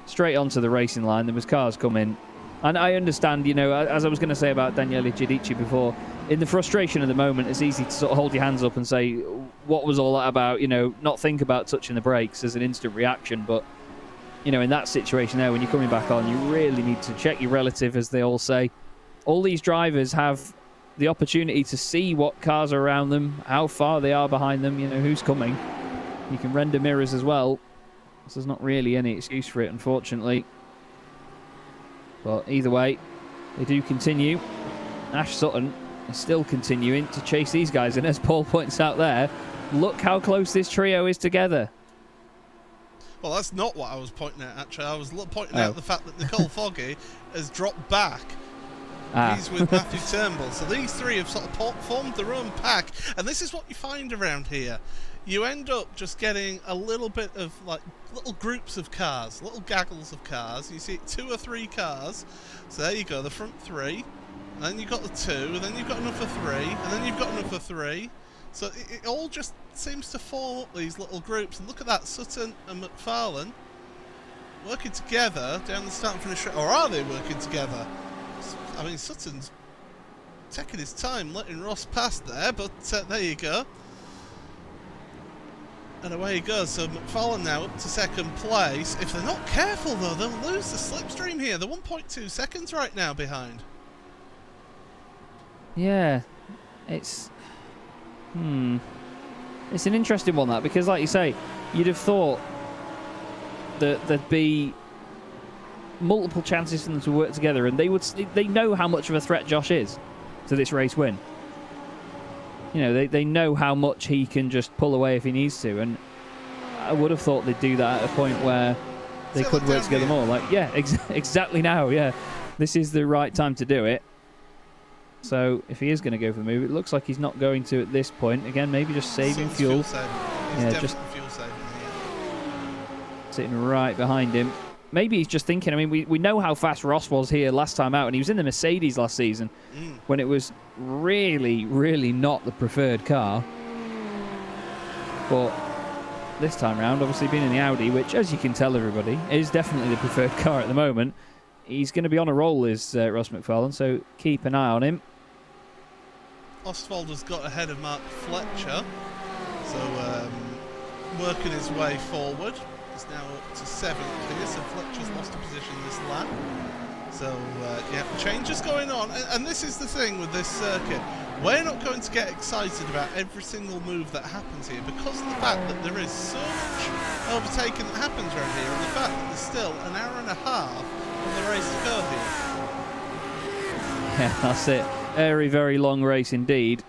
straight onto the racing line. There was cars coming. And I understand, you know, as I was going to say about Daniele Giudici before, in the frustration of the moment, it's easy to sort of hold your hands up and say, what was all that about? You know, not think about touching the brakes as an instant reaction. But, you know, in that situation there, when you're coming back on, you really need to check your relative, as they all say. All these drivers have the opportunity to see what cars are around them, how far they are behind them, you know, who's coming. You can render mirrors as well. So there's not really any excuse for it, unfortunately. But either way, they do continue. Ash Sutton is still continuing to chase these guys. And as Paul points out there, look how close this trio is together. Well, that's not what I was pointing at, actually. I was pointing out the fact that Nicole Foggy has dropped back. He's with Matthew Turnbull. So these three have sort of formed their own pack. And this is what you find around here. You end up just getting a little bit of, like, little groups of cars, little gaggles of cars. You see 2 or 3 cars. So there you go, the front 3. And then you've got the 2, and then you've got another 3, and then you've got another 3. So it all just seems to fall up, these little groups. And look at that, Sutton and McFarlane working together down the start and finish straight. Or are they working together? I mean, Sutton's taking his time letting Ross pass there, but there you go. And away he goes. So McFarlane now up to 2nd place. If they're not careful, though, they'll lose the slipstream here. They're 1.2 seconds right now behind. Yeah, it's... It's an interesting one, that, because like you say, you'd have thought that there'd be multiple chances for them to work together, and they know how much of a threat Josh is to this race win. You know, they know how much he can just pull away if he needs to, and I would have thought they'd do that at a point where they could work together more. Like, yeah, exactly now, yeah. This is the right time to do it. So if he is going to go for the move, it looks like he's not going to at this point. Again, maybe just saving fuel. Yeah, just fuel saving. Sitting right behind him. Maybe he's just thinking, I mean, we know how fast Ross was here last time out, and he was in the Mercedes last season when it was really, really not the preferred car. But this time round, obviously being in the Audi, which, as you can tell everybody, is definitely the preferred car at the moment, he's going to be on a roll, is Ross McFarlane, so keep an eye on him. Ostwald has got ahead of Mark Fletcher, so working his way forward. He's now up to 7th here, so Fletcher's lost a position this lap. So, yeah, changes going on. And this is the thing with this circuit. We're not going to get excited about every single move that happens here because of the fact that there is so much overtaking that happens around here, and the fact that there's still an hour and a half of the race to go here. Yeah, that's it. Very, very long race indeed.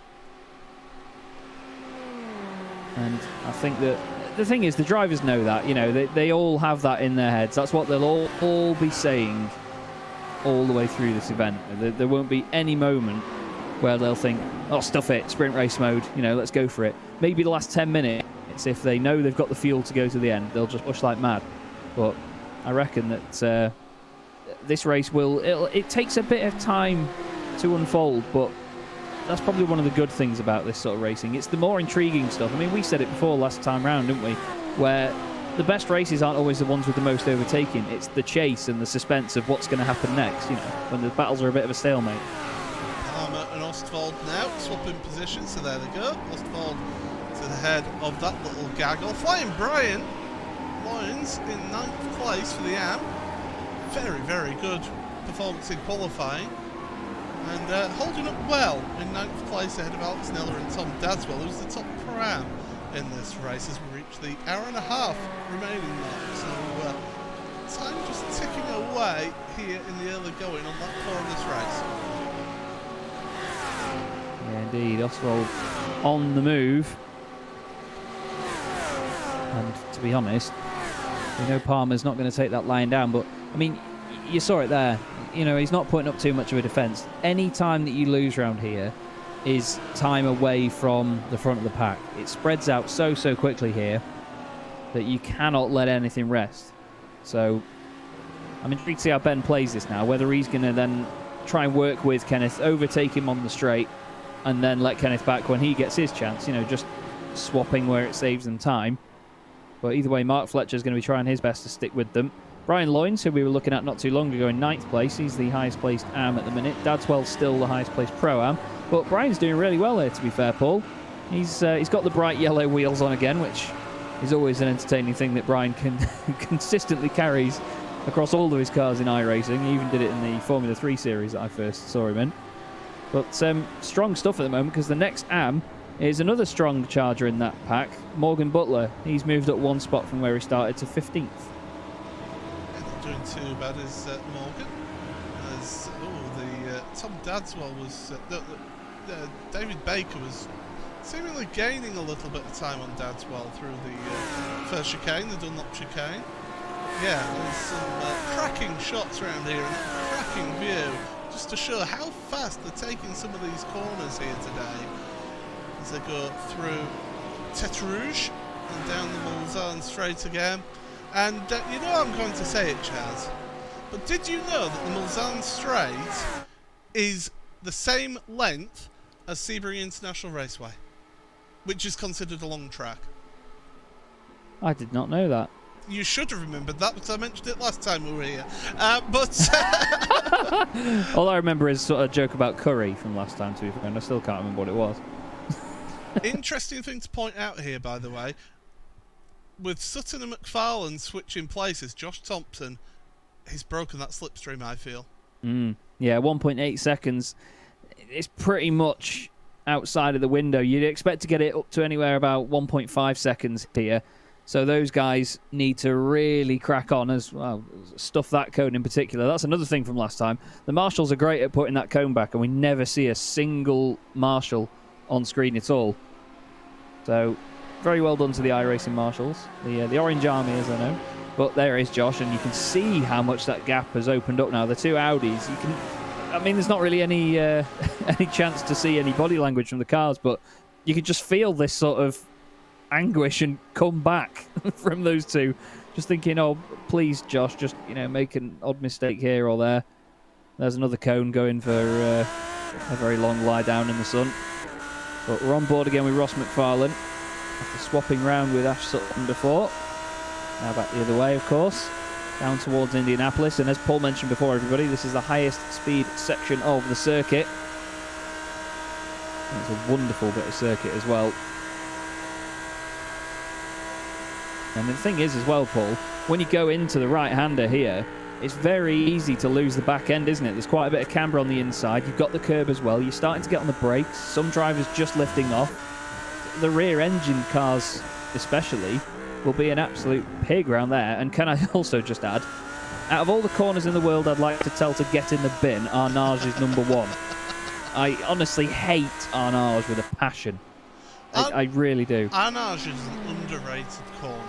And I think that the thing is, the drivers know that, you know, they all have that in their heads. That's what they'll all be saying all the way through this event. There won't be any moment where they'll think, oh, stuff it, sprint race mode, you know, let's go for it. Maybe the last 10 minutes, if they know they've got the fuel to go to the end, they'll just push like mad. But I reckon that this race it takes a bit of time to unfold, but that's probably one of the good things about this sort of racing. It's the more intriguing stuff. I mean, we said it before last time round, didn't we? Where the best races aren't always the ones with the most overtaking. It's the chase and the suspense of what's going to happen next, you know, when the battles are a bit of a stalemate. Palmer and Ostwald now swapping positions, so there they go. Ostwald to the head of that little gaggle. Flying Brian Lyons in 9th place for the AM. Very, very good performance in qualifying. And holding up well in 9th place ahead of Alex Neller and Tom Dadswell, who's the top pro-am in this race as we reach the hour and a half remaining mark. So time just ticking away here in the early going on that core of this race. Yeah, indeed. Ostwald on the move. And to be honest, we know Palmer's not going to take that line down, but I mean, you saw it there. You know, he's not putting up too much of a defence. Any time that you lose round here is time away from the front of the pack. It spreads out so quickly here that you cannot let anything rest. So I'm intrigued to see how Ben plays this now, whether he's going to then try and work with Kenneth, overtake him on the straight, and then let Kenneth back when he gets his chance, you know, just swapping where it saves them time. But either way, Mark Fletcher's going to be trying his best to stick with them. Brian Loynes, who we were looking at not too long ago, in 9th place. He's the highest placed AM at the minute. Dadswell's still the highest placed pro-am. But Brian's doing really well here, to be fair, Paul. He's got the bright yellow wheels on again, which is always an entertaining thing that Brian can consistently carries across all of his cars in iRacing. He even did it in the Formula 3 series that I first saw him in. But strong stuff at the moment, because the next AM is another strong charger in that pack, Morgan Butler. He's moved up one spot from where he started to 15th. Doing too bad as Morgan, as Tom Dadswell was David Baker was seemingly gaining a little bit of time on Dadswell through the first chicane, the Dunlop chicane. Yeah, there's some cracking shots around here and a cracking view, just to show how fast they're taking some of these corners here today as they go through Tete Rouge and down the Mulsanne straight again. And you know I'm going to say it, Chaz, but did you know that the Mulsanne Straight is the same length as Sebring International Raceway, which is considered a long track? I did not know that. You should have remembered that, because I mentioned it last time we were here. All I remember is sort of a joke about curry from last time, to be fair, and I still can't remember what it was. Interesting thing to point out here, by the way. With Sutton and McFarlane switching places, Josh Thompson, he's broken that slipstream, I feel. Yeah, 1.8 seconds. It's pretty much outside of the window. You'd expect to get it up to anywhere about 1.5 seconds here. So those guys need to really crack on as well, stuff that cone in particular. That's another thing from last time. The marshals are great at putting that cone back, and we never see a single marshal on screen at all. So very well done to the iRacing marshals, the Orange Army, as I know. But there is Josh, and you can see how much that gap has opened up now. The two Audis, I mean, there's not really any any chance to see any body language from the cars, but you could just feel this sort of anguish and come back from those two. Just thinking, oh, please, Josh, just make an odd mistake here or there. There's another cone going for a very long lie down in the sun. But we're on board again with Ross McFarlane after swapping round with Ash Sutton before. Now back the other way, of course, down towards Indianapolis. And as Paul mentioned before, everybody, this is the highest speed section of the circuit. And it's a wonderful bit of circuit as well. And the thing is as well, Paul, when you go into the right-hander here, it's very easy to lose the back end, isn't it? There's quite a bit of camber on the inside. You've got the curb as well. You're starting to get on the brakes. Some drivers just lifting off. The rear engine cars especially will be an absolute pig around there. And can I also just add, out of all the corners in the world I'd like to tell to get in the bin, Arnage is number one. I honestly hate Arnage with a passion. I really do. Arnage is an underrated corner.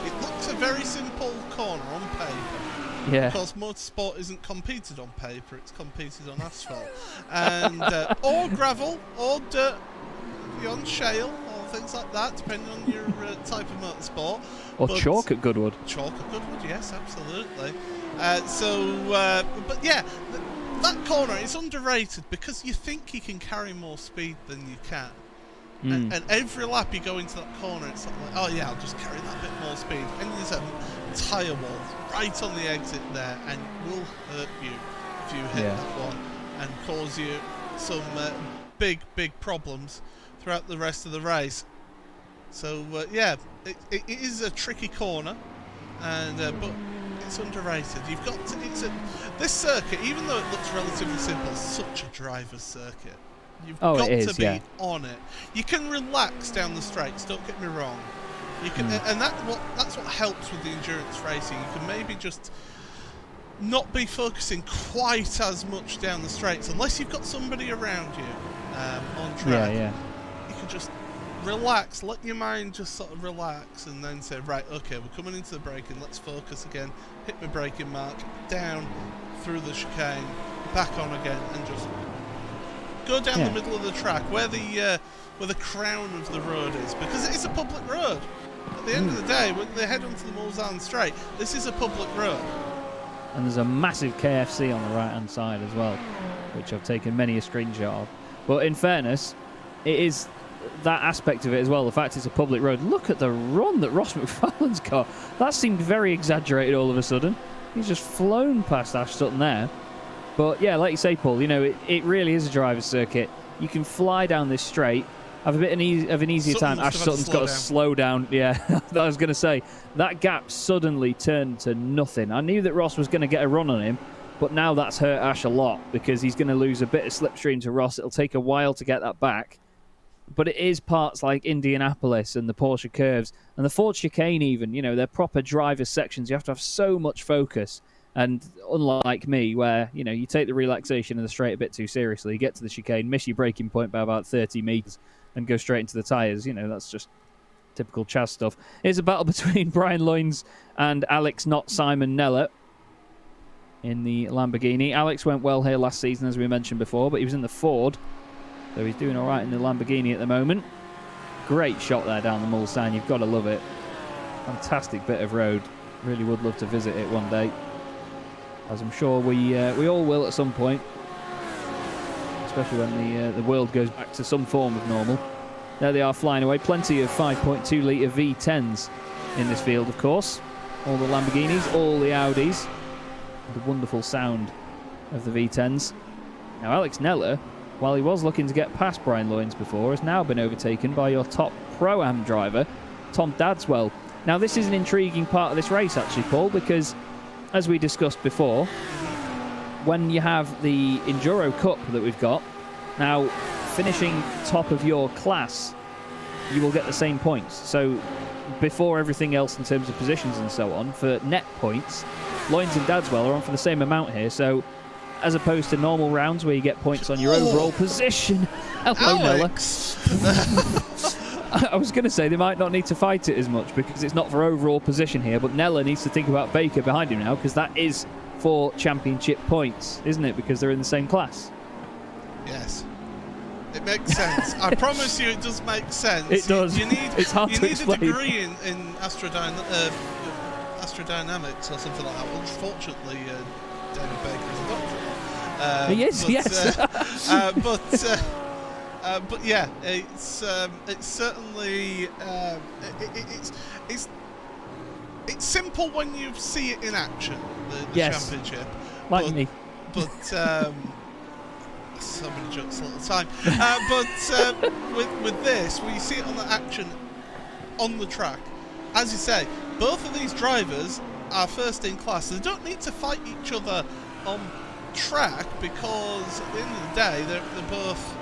It looks a very simple corner on paper, Yeah. Of course, motorsport isn't competed on paper; it's competed on asphalt, and or gravel, or dirt, on shale, or things like that, depending on your type of motorsport. Or chalk at Goodwood. Chalk at Goodwood, yes, absolutely. But yeah, that corner is underrated because you think you can carry more speed than you can. And every lap you go into that corner, it's like, oh yeah, I'll just carry that bit more speed. And there's a tyre wall right on the exit there, and it will hurt you if you hit that one and cause you some big problems throughout the rest of the race. So yeah, it is a tricky corner, and but it's underrated. You've got to, this circuit, even though it looks relatively simple, is such a driver's circuit. You've got to be on it. You can relax down the straights, don't get me wrong. You can, and that's what helps with the endurance racing. You can maybe just not be focusing quite as much down the straights, unless you've got somebody around you on track. You can just relax, let your mind just sort of relax, and then say, right, okay, we're coming into the braking, let's focus again, hit my braking mark, down, through the chicane, back on again, and just go down the middle of the track where the crown of the road is, because it is a public road. At the end of the day, when they head onto the Mulsanne Straight, this is a public road. And there's a massive KFC on the right-hand side as well, which I've taken many a screenshot of. But in fairness, it is that aspect of it as well, the fact it's a public road. Look at the run that Ross McFarlane's got. That seemed very exaggerated all of a sudden. He's just flown past Ash Sutton there. But yeah, like you say, Paul, you know, it really is a driver's circuit. You can fly down this straight, have a bit of an easier time. Ash Sutton's got to slow down. Yeah, I was going to say, that gap suddenly turned to nothing. I knew that Ross was going to get a run on him, but now that's hurt Ash a lot because he's going to lose a bit of slipstream to Ross. It'll take a while to get that back. But it is parts like Indianapolis and the Porsche curves and the Ford chicane even, you know, they're proper driver sections. You have to have so much focus. And unlike me, where, you know, you take the relaxation of the straight a bit too seriously, you get to the chicane, miss your braking point by about 30 metres and go straight into the tyres. You know, that's just typical Chaz stuff. Here's a battle between Brian Loynes and Alex, not Simon Neller, in the Lamborghini. Alex went well here last season, as we mentioned before, but he was in the Ford. So he's doing all right in the Lamborghini at the moment. Great shot there down the Mulsanne. You've got to love it. Fantastic bit of road. Really would love to visit it one day, as I'm sure we all will at some point. Especially when the world goes back to some form of normal. There they are flying away. Plenty of 5.2 litre V10s in this field, of course. All the Lamborghinis, all the Audis. The wonderful sound of the V10s. Now, Alex Neller, while he was looking to get past Brian Loynes before, has now been overtaken by your top Pro-Am driver, Tom Dadswell. Now, this is an intriguing part of this race, actually, Paul, because, as we discussed before, when you have the Enduro Cup that we've got, now, finishing top of your class, you will get the same points. So, before everything else in terms of positions and so on, for net points, Loynes and Dadswell are on for the same amount here, so as opposed to normal rounds where you get points on your overall position. Hello, Alex. Neller. I was going to say they might not need to fight it as much because it's not for overall position here, but Neller needs to think about Baker behind him now because that is for championship points, isn't it? Because they're in the same class. Yes. It makes sense. I promise you it does make sense. It does. It's hard to explain. You need a degree in astrodynamics or something like that. Well, fortunately, David Baker is a doctor. He is, yes. But yeah, it's certainly it's simple when you see it in action. The championship, like me. But so many jokes all the time. But with this, when you see it on the action on the track, as you say, both of these drivers are first in class. They don't need to fight each other on track because at the end of the day they're both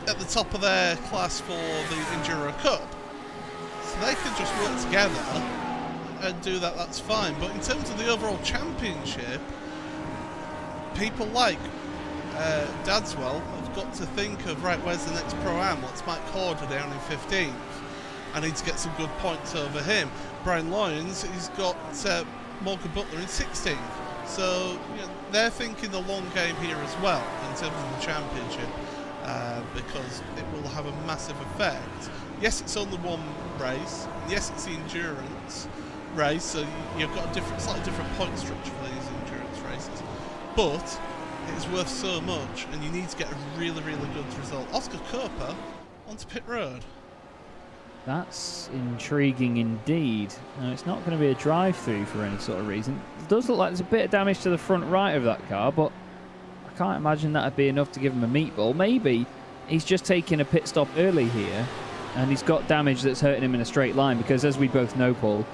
at the top of their class for the Enduro Cup, so they can just work together and do that. That's fine. But in terms of the overall championship, people like Dadswell have got to think of, right, where's the next Pro-Am? Well, it's Mike Corder down in 15th. I need to get some good points over him. Brian Loynes, he's got Morgan Butler in 16th. So they're thinking the long game here as well in terms of the championship, because it will have a massive effect. Yes, it's only one race. Yes, it's the endurance race, so you've got a slightly different point structure for these endurance races. But it is worth so much, and you need to get a really, really good result. Oscar Cooper onto pit road. That's intriguing indeed. Now, it's not going to be a drive-through for any sort of reason. It does look like there's a bit of damage to the front right of that car, but I can't imagine that would be enough to give him a meatball. Maybe he's just taking a pit stop early here, and he's got damage that's hurting him in a straight line, because as we both know, Paul,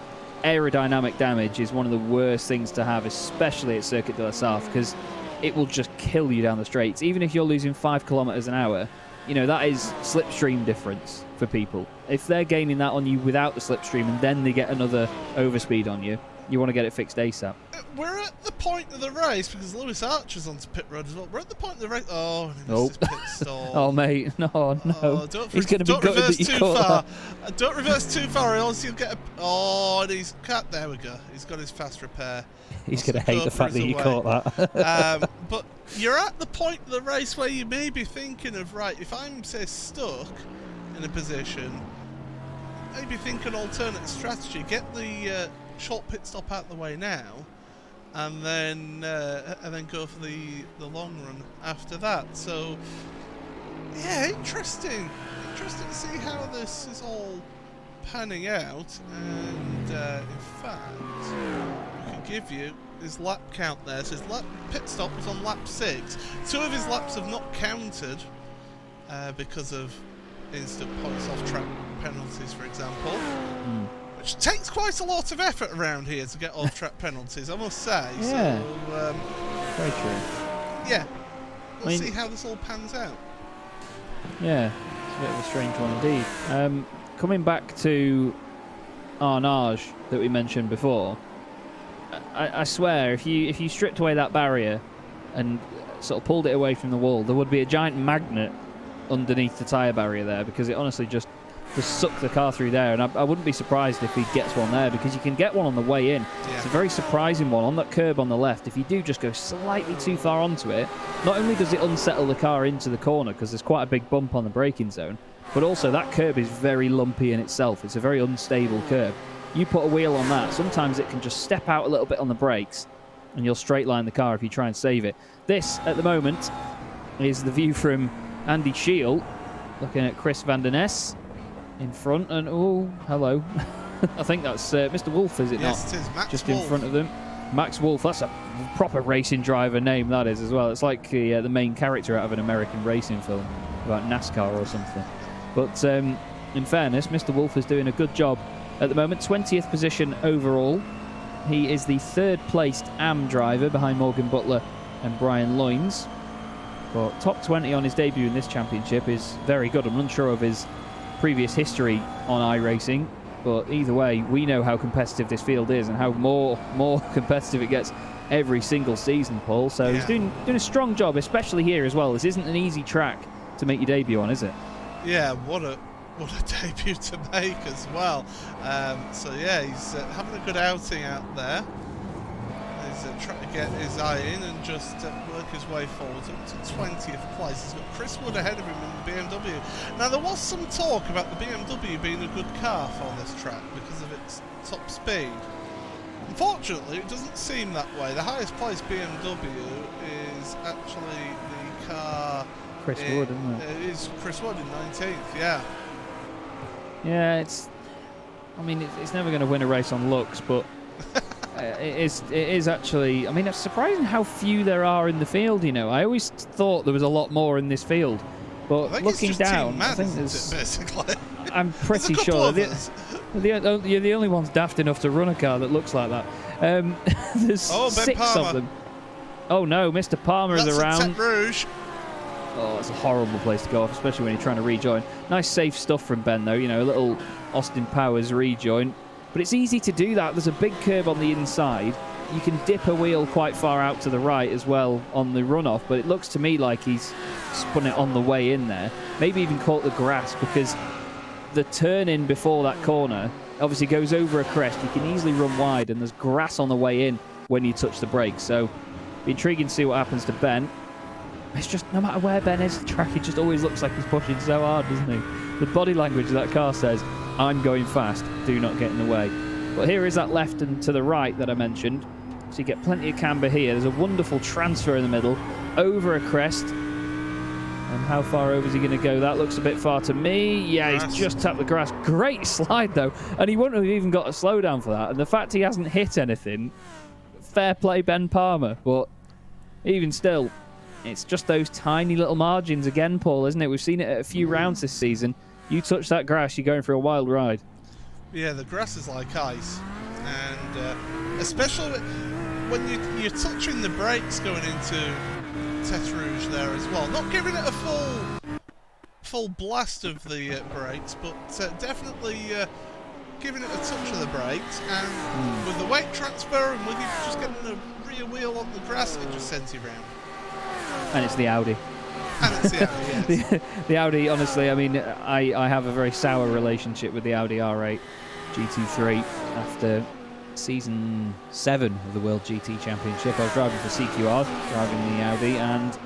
aerodynamic damage is one of the worst things to have, especially at Circuit de la Sarthe, because it will just kill you down the straights. Even if you're losing 5 kilometers an hour, that is slipstream difference for people. If they're gaining that on you without the slipstream and then they get another overspeed on you, you want to get it fixed ASAP. We're at the point of the race, because Lewis Archer's onto pit road as well. We're at the point of the race. Oh, and he missed his pit stall. Oh, mate. No. He's going to be gutted that you caught that. Don't reverse too far, or else you'll get a... Oh, and he's cut. There we go. He's got his fast repair. He's going to hate the fact that you caught that. But you're at the point of the race where you may be thinking of, right, if I'm, say, stuck in a position, maybe think an alternate strategy. Get the short pit stop out the way now, and then go for the long run after that. So, yeah, interesting to see how this is all panning out. And in fact, I can give you his lap count there. So his pit stop was on lap 6. 2 of his laps have not counted because of instant points off track penalties, for example. Which takes quite a lot of effort around here to get off track penalties, I must say. Yeah. So, very true. Yeah. We'll see how this all pans out. Yeah, it's a bit of a strange one indeed. Coming back to Arnage that we mentioned before, I swear, if you stripped away that barrier and sort of pulled it away from the wall, there would be a giant magnet underneath the tyre barrier there, because it honestly just suck the car through there. And I wouldn't be surprised if he gets one there, because you can get one on the way in. Yeah. It's a very surprising one on that curb on the left. If you do just go slightly too far onto it, not only does it unsettle the car into the corner, because there's quite a big bump on the braking zone, but also that curb is very lumpy in itself. It's a very unstable curb. You put a wheel on that, sometimes it can just step out a little bit on the brakes, and you'll straight line the car if you try and save it. This, at the moment, is the view from Andy Scheel, looking at Chris van der Ness in front, and oh, hello. I think that's Mr. Wolf, is it not? Yes, it is. Max just Wolf. In front of them. Max Wolf, that's a proper racing driver name, that is, as well. It's like the main character out of an American racing film about NASCAR or something. But in fairness, Mr. Wolf is doing a good job at the moment. 20th position overall. He is the third-placed AM driver behind Morgan Butler and Brian Loynes. But top 20 on his debut in this championship is very good. I'm unsure of his previous history on iRacing, but either way, we know how competitive this field is and how more competitive it gets every single season, Paul. So yeah, he's doing a strong job, especially here as well. This isn't an easy track to make your debut on, is it? Yeah, what a debut to make as well. So yeah, he's having a good outing out there. He's trying to get his eye in and just work his way forward up to 20th place. He's got Chris Wood ahead of him in the BMW. Now, there was some talk about the BMW being a good car for this track because of its top speed. Unfortunately, it doesn't seem that way. The highest placed BMW is actually the car... Chris Wood, isn't it? It is Chris Wood in 19th, yeah. Yeah, it's never going to win a race on looks, but it is actually. I mean, it's surprising how few there are in the field. I always thought there was a lot more in this field, but looking down, I think there's. Basically, I'm pretty sure you're the only ones daft enough to run a car that looks like that. There's 6 of them. Oh no, Mr. Palmer is around. Rouge. Oh, it's a horrible place to go off, especially when you're trying to rejoin. Nice safe stuff from Ben, though. A little Austin Powers rejoin. But it's easy to do that. There's a big curb on the inside. You can dip a wheel quite far out to the right as well on the runoff, but it looks to me like he's spun it on the way in there. Maybe even caught the grass, because the turn in before that corner, obviously goes over a crest. You can easily run wide, and there's grass on the way in when you touch the brakes. So, be intriguing to see what happens to Ben. It's just, no matter where Ben is, the track, he just always looks like he's pushing so hard, doesn't he? The body language of that car says, I'm going fast, do not get in the way. But here is that left and to the right that I mentioned. So you get plenty of camber here. There's a wonderful transfer in the middle, over a crest. And how far over is he going to go? That looks a bit far to me. Yeah, he's just tapped the grass. Great slide, though. And he wouldn't have even got a slowdown for that. And the fact he hasn't hit anything, fair play Ben Palmer. But even still, it's just those tiny little margins again, Paul, isn't it? We've seen it at a few rounds this season. You touch that grass, you're going for a wild ride. Yeah, the grass is like ice. And especially when you're touching the brakes going into Tete Rouge there as well. Not giving it a full blast of the brakes, but definitely giving it a touch of the brakes. And with the weight transfer and with you just getting the rear wheel on the grass, it just sends you round. And it's the Audi. And it's the Audi, yes. the Audi, honestly, I mean, I have a very sour relationship with the Audi R8 GT3 after Season 7 of the World GT Championship. I was driving for CQR, driving the Audi, and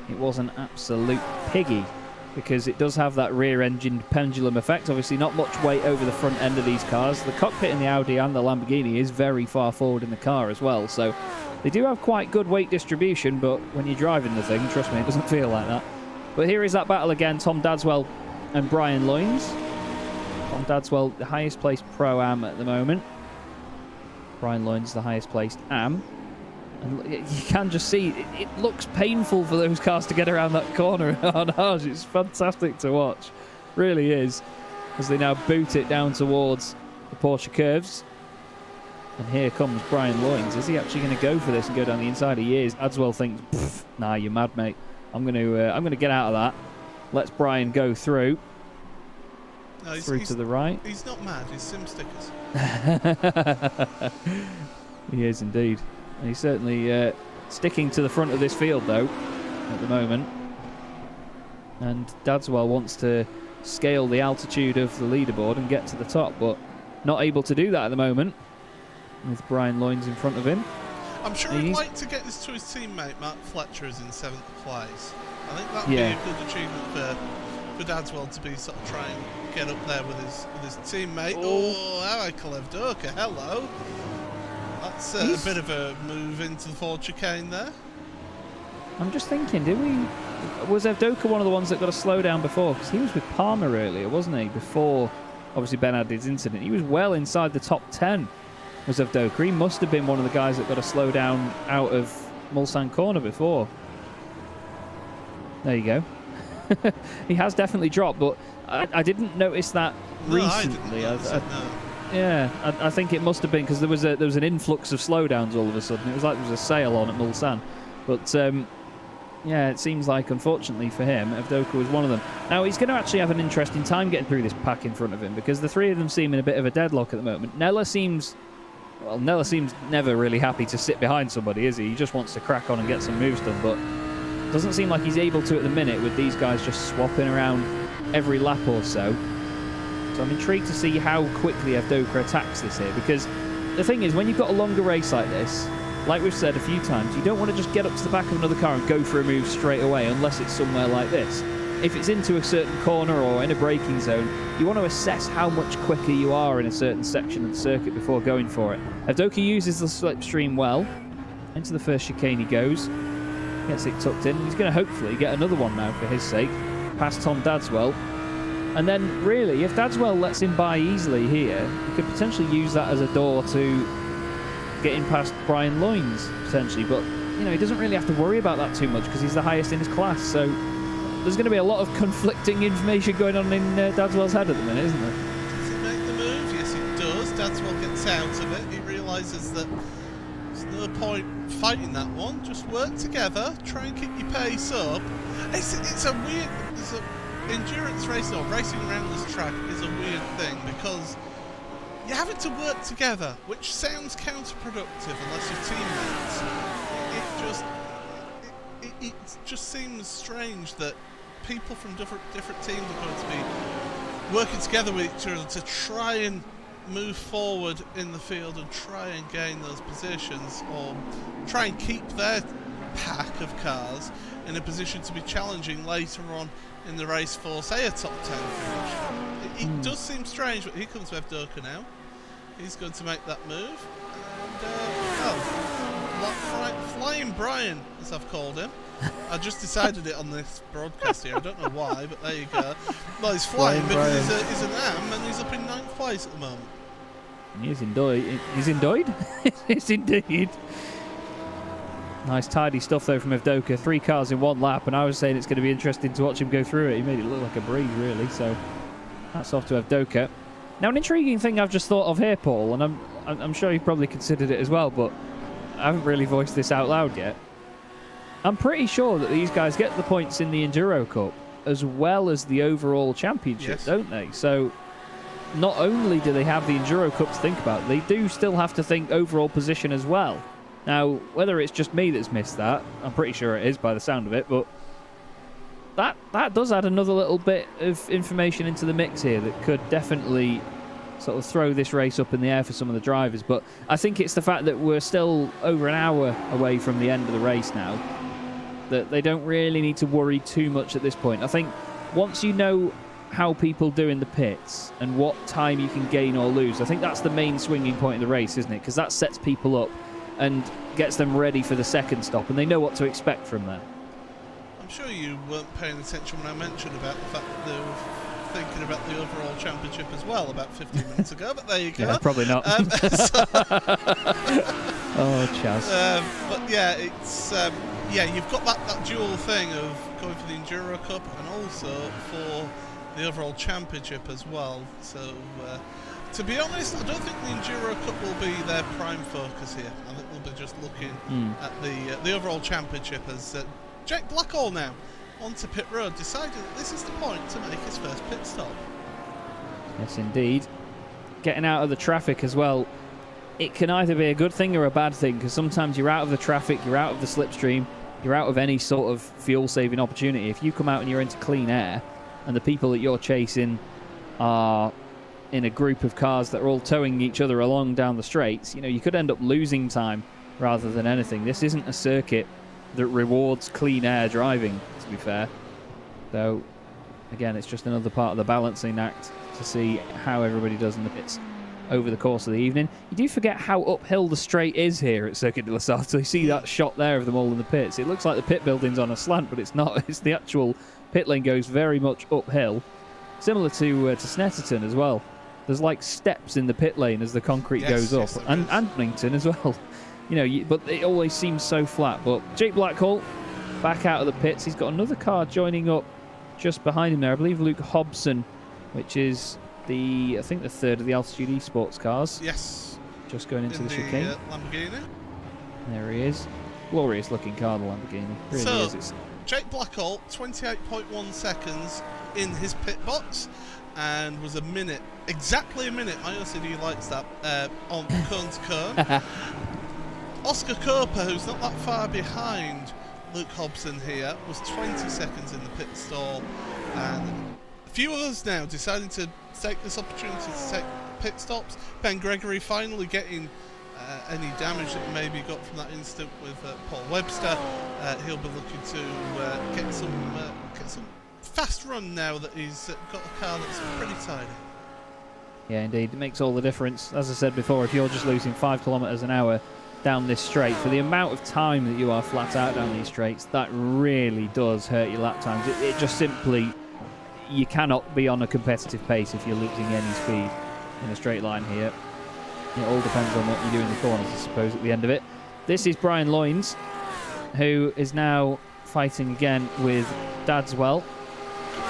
it was an absolute piggy because it does have that rear-engined pendulum effect. Obviously, not much weight over the front end of these cars. The cockpit in the Audi and the Lamborghini is very far forward in the car as well, so they do have quite good weight distribution, but when you're driving the thing, trust me, it doesn't feel like that. But here is that battle again, Tom Dadswell and Brian Loynes. Tom Dadswell, the highest placed Pro-Am at the moment. Brian Loynes, the highest placed Am. And you can just see, it looks painful for those cars to get around that corner on ours. It's fantastic to watch. Really is. As they now boot it down towards the Porsche curves. And here comes Brian Loynes. Is he actually going to go for this and go down the inside? He is. Adswell thinks, nah, you're mad, mate. I'm going to get out of that. Let's Brian go through. No, through to the right. He's not mad. He's sim stickers. He is indeed. And he's certainly sticking to the front of this field, though, at the moment. And Dadswell wants to scale the altitude of the leaderboard and get to the top, but not able to do that at the moment, with Brian Loynes in front of him. I'm sure he'd like to get this to his teammate, Mark Fletcher, who's in 7th place. I think that would be a good achievement for Dadswell to be sort of trying to get up there with his teammate. Oh, Michael Evdoka, hello. That's a bit of a move into the Ford chicane there. I'm just thinking, was Evdoka one of the ones that got a slowdown before? Because he was with Palmer earlier, wasn't he? Before, obviously, Ben had his incident. He was well inside the top 10, was Evdoka. He must have been one of the guys that got a slowdown out of Mulsanne Corner before. There you go. He has definitely dropped, but I didn't notice that recently. Yeah, I think it must have been because there was an influx of slowdowns all of a sudden. It was like there was a sale on at Mulsanne. But yeah, it seems like, unfortunately for him, Evdoka was one of them. Now, he's going to actually have an interesting time getting through this pack in front of him because the three of them seem in a bit of a deadlock at the moment. Nella seems never really happy to sit behind somebody, is he? He just wants to crack on and get some moves done, but doesn't seem like he's able to at the minute with these guys just swapping around every lap or so. So I'm intrigued to see how quickly Evdoka attacks this here, because the thing is, when you've got a longer race like this, like we've said a few times, you don't want to just get up to the back of another car and go for a move straight away unless it's somewhere like this. If it's into a certain corner or in a braking zone, you want to assess how much quicker you are in a certain section of the circuit before going for it. Evdoka uses the slipstream well. Into the first chicane he goes. Gets it tucked in. He's going to hopefully get another one now for his sake. Past Tom Dadswell. And then, really, if Dadswell lets him by easily here, he could potentially use that as a door to getting past Brian Loynes, potentially. But, you know, he doesn't really have to worry about that too much because he's the highest in his class. So there's going to be a lot of conflicting information going on in Dadswell's head at the minute, isn't there? Does he make the move? Yes, it does. Dadswell gets out of it. He realises that there's no point fighting that one. Just work together. Try and keep your pace up. It's a weird... endurance racing or racing around this track is a weird thing because you're having to work together, which sounds counterproductive unless you're teammates. It just seems strange that people from different teams are going to be working together with each other to try and move forward in the field and try and gain those positions, or try and keep their pack of cars in a position to be challenging later on in the race for, say, a top 10 finish. It does seem strange, but here comes Evdoka now. He's going to make that move. And, Flying Brian, as I've called him. I just decided it on this broadcast here. I don't know why, but there you go. Well, he's flying because he's an AM and he's up in 9th place at the moment. He's indeed. He's indeed. Nice tidy stuff though from Evdoka. 3 cars in 1 lap, and I was saying it's going to be interesting to watch him go through it. He made it look like a breeze, really. So that's off to Evdoka. Now, an intriguing thing I've just thought of here, Paul, and I'm sure you've probably considered it as well, but I haven't really voiced this out loud yet. I'm pretty sure that these guys get the points in the Enduro Cup as well as the overall championship, yes, don't they? So not only do they have the Enduro Cup to think about, they do still have to think overall position as well. Now, whether it's just me that's missed that, I'm pretty sure it is by the sound of it, but that does add another little bit of information into the mix here that could definitely sort of throw this race up in the air for some of the drivers. But I think it's the fact that we're still over an hour away from the end of the race now, that they don't really need to worry too much at this point. I think once you know how people do in the pits and what time you can gain or lose, I think that's the main swinging point of the race, isn't it? Because that sets people up and gets them ready for the second stop, and they know what to expect from there. I'm sure you weren't paying attention when I mentioned about the fact that they were thinking about the overall championship as well about 15 minutes ago, but there you go. Yeah, probably not. Oh, Chaz. But yeah, it's you've got that dual thing of going for the Enduro Cup and also for the overall championship as well. So to be honest, I don't think the Enduro Cup will be their prime focus here. I think they'll be just looking at the overall championship as Jake Blackhall now onto pit road decided that this is the point to make his first pit stop. Yes, indeed. Getting out of the traffic as well, it can either be a good thing or a bad thing, because sometimes you're out of the traffic, you're out of the slipstream, you're out of any sort of fuel-saving opportunity. If you come out and you're into clean air, and the people that you're chasing are in a group of cars that are all towing each other along down the straights, you could end up losing time rather than anything. This isn't a circuit that rewards clean air driving, to be fair. So, again, it's just another part of the balancing act to see how everybody does in the pits over the course of the evening. You do forget how uphill the straight is here at Circuit de la Sarthe. So you see that shot there of them all in the pits. It looks like the pit building's on a slant, but it's not. It's the actual pit lane goes very much uphill, similar to Snetterton as well. There's like steps in the pit lane as the concrete goes up, and Andnington as well. But it always seems so flat. But Jake Blackhall back out of the pits. He's got another car joining up just behind him there. I believe Luke Hobson, which is I think the third of the Altitude Esports cars. Yes. Just going into the chicane. Lamborghini. There he is. Glorious looking car, the Lamborghini. Really is. It's Jake Blackhall, 28.1 seconds in his pit box, and was exactly a minute, my OCD likes that, on cone to cone. Oscar Coper, who's not that far behind Luke Hobson here, was 20 seconds in the pit stall, and a few others now deciding to take this opportunity to take pit stops. Ben Gregory finally getting any damage that maybe got from that incident with Paul Webster. He'll be looking to get some fast run now that he's got a car that's pretty tidy. Yeah, indeed. It makes all the difference. As I said before, if you're just losing 5 kilometres an hour down this straight, for the amount of time that you are flat out down these straights, that really does hurt your lap times. It just simply, you cannot be on a competitive pace if you're losing any speed in a straight line here. It all depends on what you do in the corners, I suppose, at the end of it. This is Brian Loynes, who is now fighting again with Dadswell.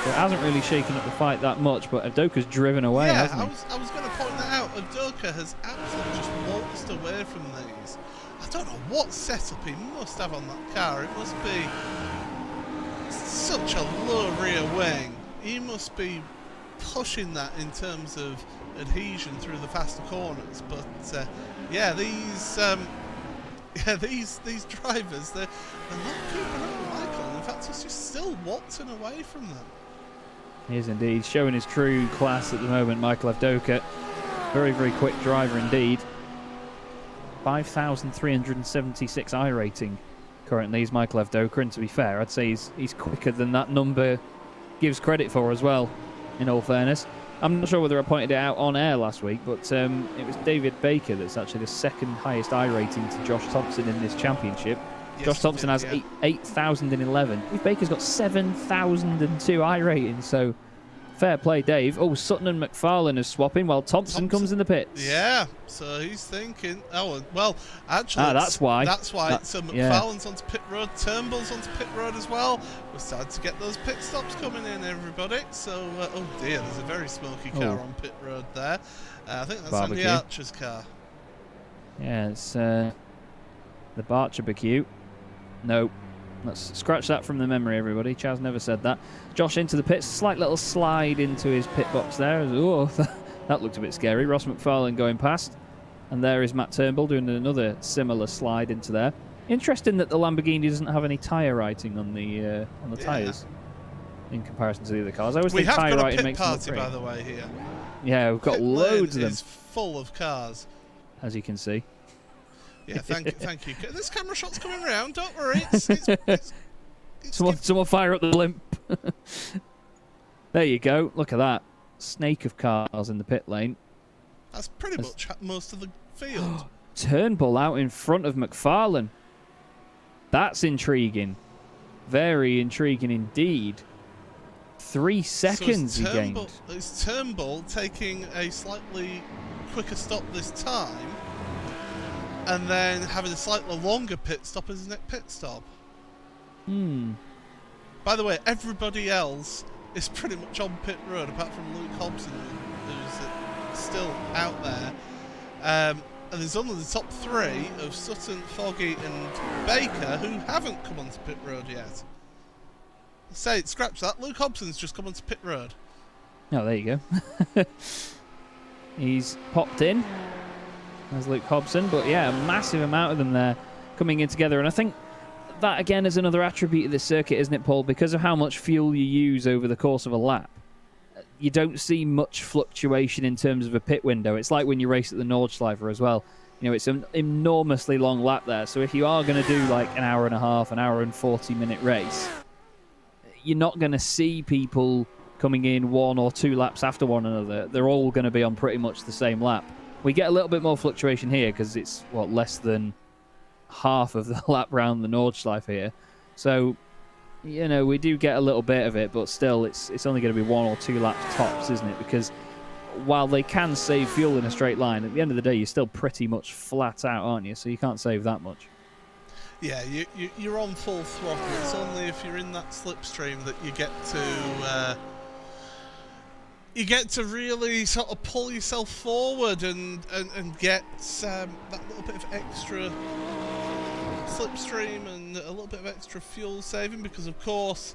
So it hasn't really shaken up the fight that much, but Evdoka's driven away, hasn't he? I was going to point that out. Evdoka has absolutely just waltzed away from these. I don't know what setup he must have on that car. It must be such a low rear wing. He must be pushing that in terms of adhesion through the faster corners. But these drivers, they're not keeping up with Michael. In fact, he's just still waltzing away from them. He is indeed showing his true class at the moment, Michael Evdoka. Very, very quick driver indeed. 5,376 I rating currently is Michael Avdoka, and to be fair, I'd say he's quicker than that number gives credit for as well, in all fairness. I'm not sure whether I pointed it out on air last week, but it was David Baker that's actually the second highest I rating to Josh Thompson in this championship. Yes, Josh Thompson has 8,011. Dave Baker's got 7,002 I ratings, so fair play, Dave. Oh, Sutton and McFarlane are swapping while Thompson comes in the pits. Yeah, so he's thinking, oh, well, actually... that's why. That's why. So McFarlane's onto pit road, Turnbull's onto pit road as well. We're starting to get those pit stops coming in, everybody. So, oh dear, there's a very smoky car on pit road there. I think that's Andy Archer's car. Yeah, it's the Barcher-barbecue. No. Let's scratch that from the memory, everybody. Chaz never said that. Josh into the pits. Slight little slide into his pit box there. Oh, that looked a bit scary. Ross McFarlane going past. And there is Matt Turnbull doing another similar slide into there. Interesting that the Lamborghini doesn't have any tyre writing on the tyres in comparison to the other cars. I always think tyre writing makes them look great. We have got a pit party, by the way, here. Yeah, we've got loads of them. It's full of cars. As you can see. Yeah, thank you. This camera shot's coming around, don't worry. Someone fire up the blimp. There you go. Look at that. Snake of cars in the pit lane. That's pretty much most of the field. Turnbull out in front of McFarlane. That's intriguing. Very intriguing indeed. 3 seconds he gained. It's Turnbull taking a slightly quicker stop this time, and then having a slightly longer pit stop as his next pit stop. By the way, everybody else is pretty much on pit road, apart from Luke Hobson, who's still out there. And there's only the top 3 of Sutton, Foggy and Baker who haven't come onto pit road yet. Scratch that. Luke Hobson's just come onto pit road. Oh, there you go. He's popped in. There's Luke Hobson, but yeah, a massive amount of them there coming in together. And I think that, again, is another attribute of this circuit, isn't it, Paul? Because of how much fuel you use over the course of a lap, you don't see much fluctuation in terms of a pit window. It's like when you race at the Nordschleife as well. You know, it's an enormously long lap there. So if you are going to do like an hour and a half, an hour and 40-minute race, you're not going to see people coming in 1 or 2 laps after one another. They're all going to be on pretty much the same lap. We get a little bit more fluctuation here because it's, less than half of the lap round the Nordschleife here. So, you know, we do get a little bit of it, but still, it's only going to be 1 or 2 laps tops, isn't it? Because while they can save fuel in a straight line, at the end of the day, you're still pretty much flat out, aren't you? So you can't save that much. Yeah, you're on full throttle. It's only if you're in that slipstream that you get to really sort of pull yourself forward and get that little bit of extra slipstream and a little bit of extra fuel saving, because of course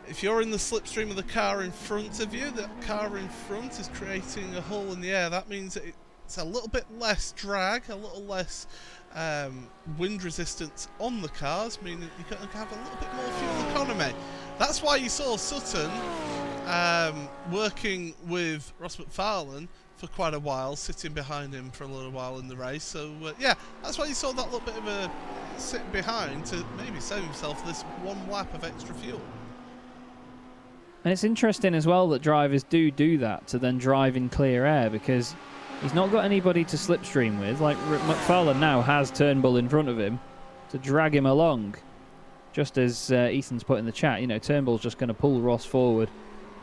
if you're in the slipstream of the car in front of you, that car in front is creating a hole in the air. That means that it's a little bit less drag, a little less wind resistance on the cars, meaning you can have a little bit more fuel economy. That's why you saw Sutton working with Ross McFarlane for quite a while, sitting behind him for a little while in the race. So yeah, that's why you saw that little bit of a sit behind to maybe save himself this 1 lap of extra fuel. And it's interesting as well that drivers do that to then drive in clear air, because he's not got anybody to slipstream with. Like McFarlane now has Turnbull in front of him to drag him along. Just as Ethan's put in the chat, you know, Turnbull's just going to pull Ross forward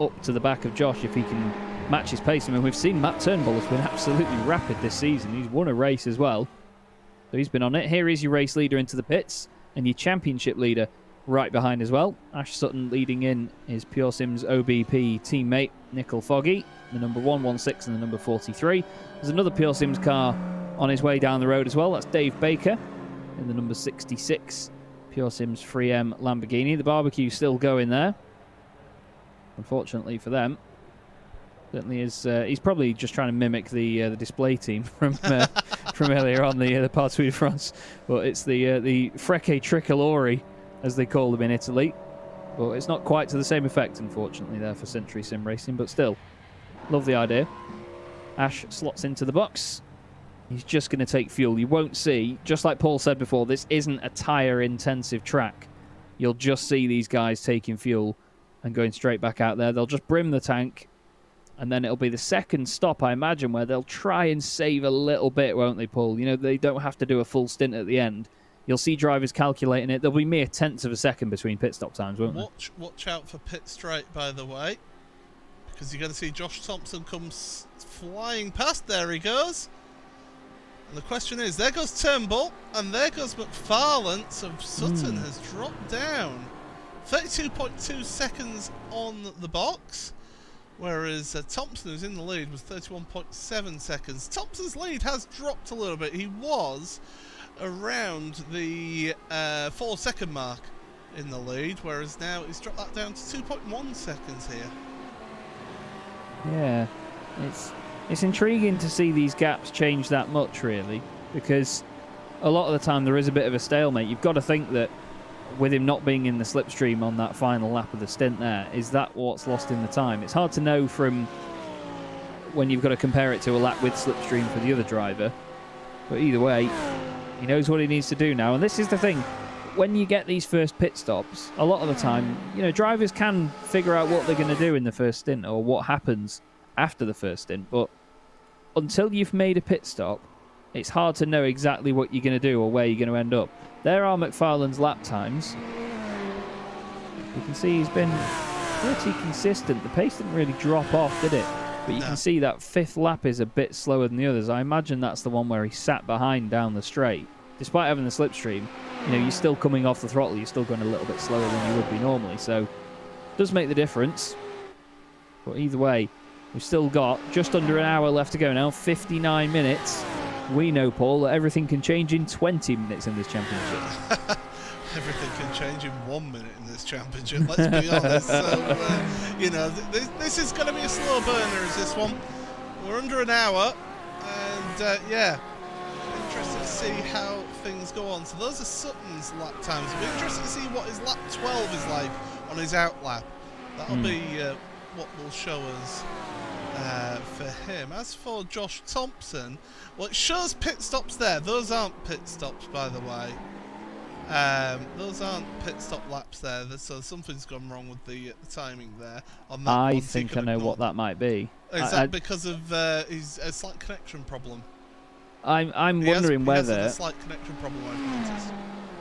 up to the back of Josh if he can match his pace. I mean, we've seen Matt Turnbull has been absolutely rapid this season. He's won a race as well. So he's been on it. Here is your race leader into the pits and your championship leader right behind as well. Ash Sutton leading in his Pure Sims OBP teammate, Nickel Foggy, the number 116 and the number 43. There's another Pure Sims car on his way down the road as well. That's Dave Baker in the number 66 Pure Sims 3M Lamborghini. The barbecue's still going there, unfortunately for them. Certainly is. He's probably just trying to mimic the display team from earlier on, the Partout de France. But it's the Frecce Tricolori, as they call them in Italy. But it's not quite to the same effect, unfortunately, there for Century Sim Racing. But still, love the idea. Ash slots into the box. He's just going to take fuel. You won't see, just like Paul said before, this isn't a tyre-intensive track. You'll just see these guys taking fuel and going straight back out there. They'll just brim the tank, and then it'll be the second stop, I imagine, where they'll try and save a little bit, won't they, Paul? You know, they don't have to do a full stint at the end. You'll see drivers calculating it. There'll be mere tenths of a second between pit stop times, won't there? Watch out for pit straight, by the way, because you're going to see Josh Thompson comes flying past. There he goes. And the question is, there goes Turnbull, and there goes McFarlane. So Sutton has dropped down 32.2 seconds on the box, whereas Thompson, who's in the lead, was 31.7 seconds. Thompson's lead has dropped a little bit. He was around the 4-second mark in the lead, whereas now he's dropped that down to 2.1 seconds here. Yeah, it's intriguing to see these gaps change that much, really, because a lot of the time there is a bit of a stalemate. You've got to think that with him not being in the slipstream on that final lap of the stint there, is that what's lost in the time? It's hard to know from when you've got to compare it to a lap with slipstream for the other driver, but either way, he knows what he needs to do now. And this is the thing, when you get these first pit stops, a lot of the time, you know, drivers can figure out what they're going to do in the first stint or what happens after the first stint, but until you've made a pit stop, it's hard to know exactly what you're going to do or where you're going to end up. There are McFarlane's lap times. You can see he's been pretty consistent. The pace didn't really drop off, did it? But you can see that fifth lap is a bit slower than the others. I imagine that's the one where he sat behind down the straight. Despite having the slipstream, you know, you're still coming off the throttle. You're still going a little bit slower than you would be normally. So it does make the difference. But either way, we've still got just under an hour left to go now. 59 minutes. We know, Paul, that everything can change in 20 minutes in this championship. Everything can change in 1 minute in this championship, let's be honest. So, you know, this is going to be a slow burner, is this one. We're under an hour, and yeah, interested to see how things go on. So those are Sutton's lap times. It'll be interesting to see what his lap 12 is like on his out lap. That'll be what will show us for him. As for Josh Thompson, well, it shows pit stops there. Those aren't pit stops, by the way. Those aren't pit stop laps there, so something's gone wrong with the timing there. On that I think I know what that might be. Is that because of his a slight connection problem? I'm wondering whether... He has a slight connection problem, I've noticed.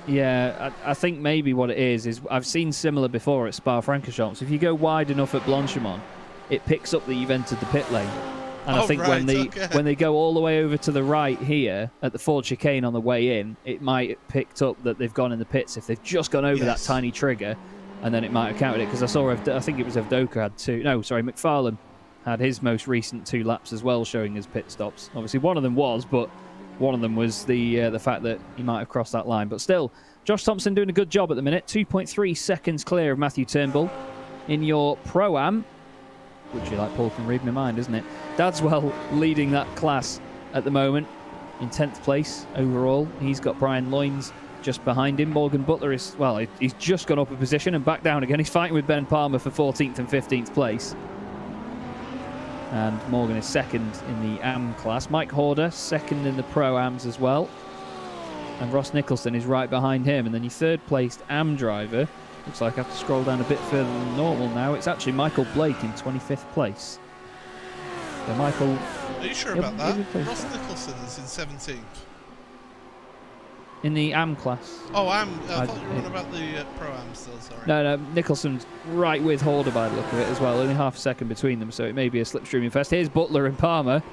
Yeah, I think maybe what it is I've seen similar before at Spa-Francorchamps. If you go wide enough at Blanchimont, it picks up that you've entered the pit lane. And I think when they go all the way over to the right here at the Ford chicane on the way in, it might have picked up that they've gone in the pits. If they've just gone over that tiny trigger, and then it might have counted it. Because I saw, I think it was Evdoka had two. No, sorry, McFarlane had his most recent 2 laps as well, showing his pit stops. Obviously, one of them was, but one of them was the fact that he might have crossed that line. But still, Josh Thompson doing a good job at the minute. 2.3 seconds clear of Matthew Turnbull in your Pro-Am. Which, like Paul can read my mind, isn't it? Dadswell leading that class at the moment in 10th place overall. He's got Brian Loynes just behind him. Morgan Butler is, well, he's just gone up a position and back down again. He's fighting with Ben Palmer for 14th and 15th place. And Morgan is second in the AM class. Mike Horder, second in the Pro-Ams as well. And Ross Nicholson is right behind him. And then your third placed AM driver, looks like I have to scroll down a bit further than normal now. It's actually Michael Blake in 25th place. So Michael... Are you sure about that? Ross Nicholson is in 17th. In the AM class. Oh, I thought you were on about the Pro-Am still, sorry. No, Nicholson's right with Horder by the look of it as well. Only half a second between them, so it may be a slipstreaming fest. Here's Butler and Palmer.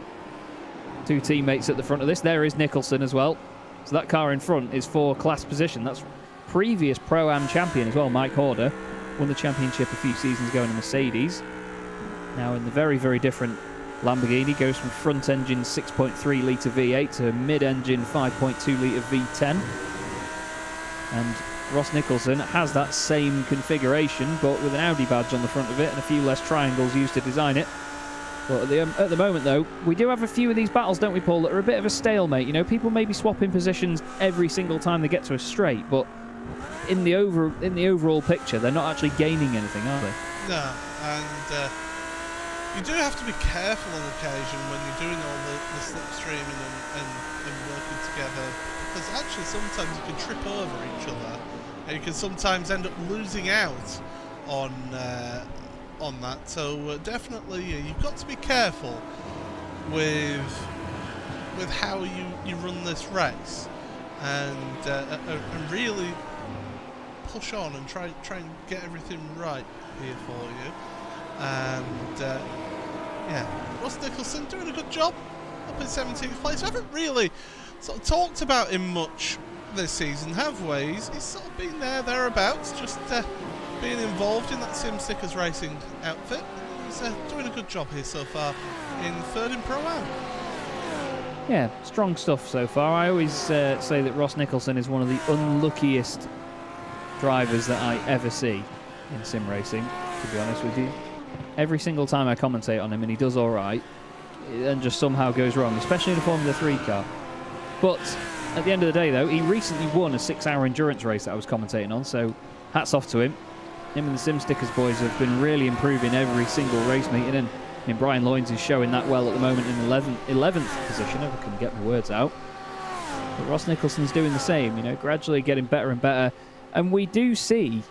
2 teammates at the front of this. There is Nicholson as well. So that car in front is for class position. That's previous Pro-Am champion as well, Mike Horder. Won the championship a few seasons ago in a Mercedes. Now in the very, very different Lamborghini. Goes from front engine 6.3 litre V8 to mid-engine 5.2 litre V10. And Ross Nicholson has that same configuration, but with an Audi badge on the front of it and a few less triangles used to design it. But at the moment, though, we do have a few of these battles, don't we, Paul, that are a bit of a stalemate. You know, people may be swapping positions every single time they get to a straight, but in the overall picture, they're not actually gaining anything, are they? No, and You do have to be careful on occasion when you're doing all the slipstreaming and working together, because actually sometimes you can trip over each other, and you can sometimes end up losing out on that. So definitely you've got to be careful with how you run this race, and really push on and try and get everything right here for you. And yeah, Ross Nicholson doing a good job up in 17th place. We haven't really sort of talked about him much this season, have we? He's sort of been thereabouts, just being involved in that Sim Stickers Racing outfit. He's doing a good job here so far in 3rd in Pro-Am. Yeah, strong stuff so far. I always say that Ross Nicholson is one of the unluckiest drivers that I ever see in sim racing, to be honest with you. Every single time I commentate on him and he does alright, and just somehow goes wrong, especially in a Formula 3 car. But at the end of the day though, he recently won a 6-hour endurance race that I was commentating on, so hats off to him. Him and the Sim Stickers boys have been really improving every single race meeting, and Brian Loynes is showing that well at the moment in 11th position, if I can get my words out. But Ross Nicholson's doing the same, you know, gradually getting better and better. And we do see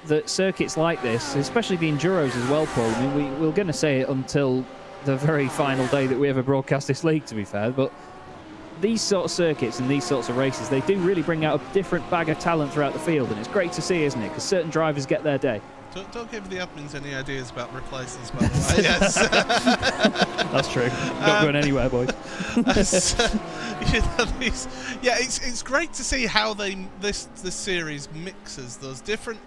that circuits like this, especially the Enduros as well, Paul, I mean, we're going to say it until the very final day that we ever broadcast this league, to be fair, but these sort of circuits and these sorts of races, they do really bring out a different bag of talent throughout the field, and it's great to see, isn't it? Because certain drivers get their day. Don't give the admins any ideas about replacements, by the way. Yes. That's true. Not going anywhere, boys. You know, it's great to see how this series mixes those different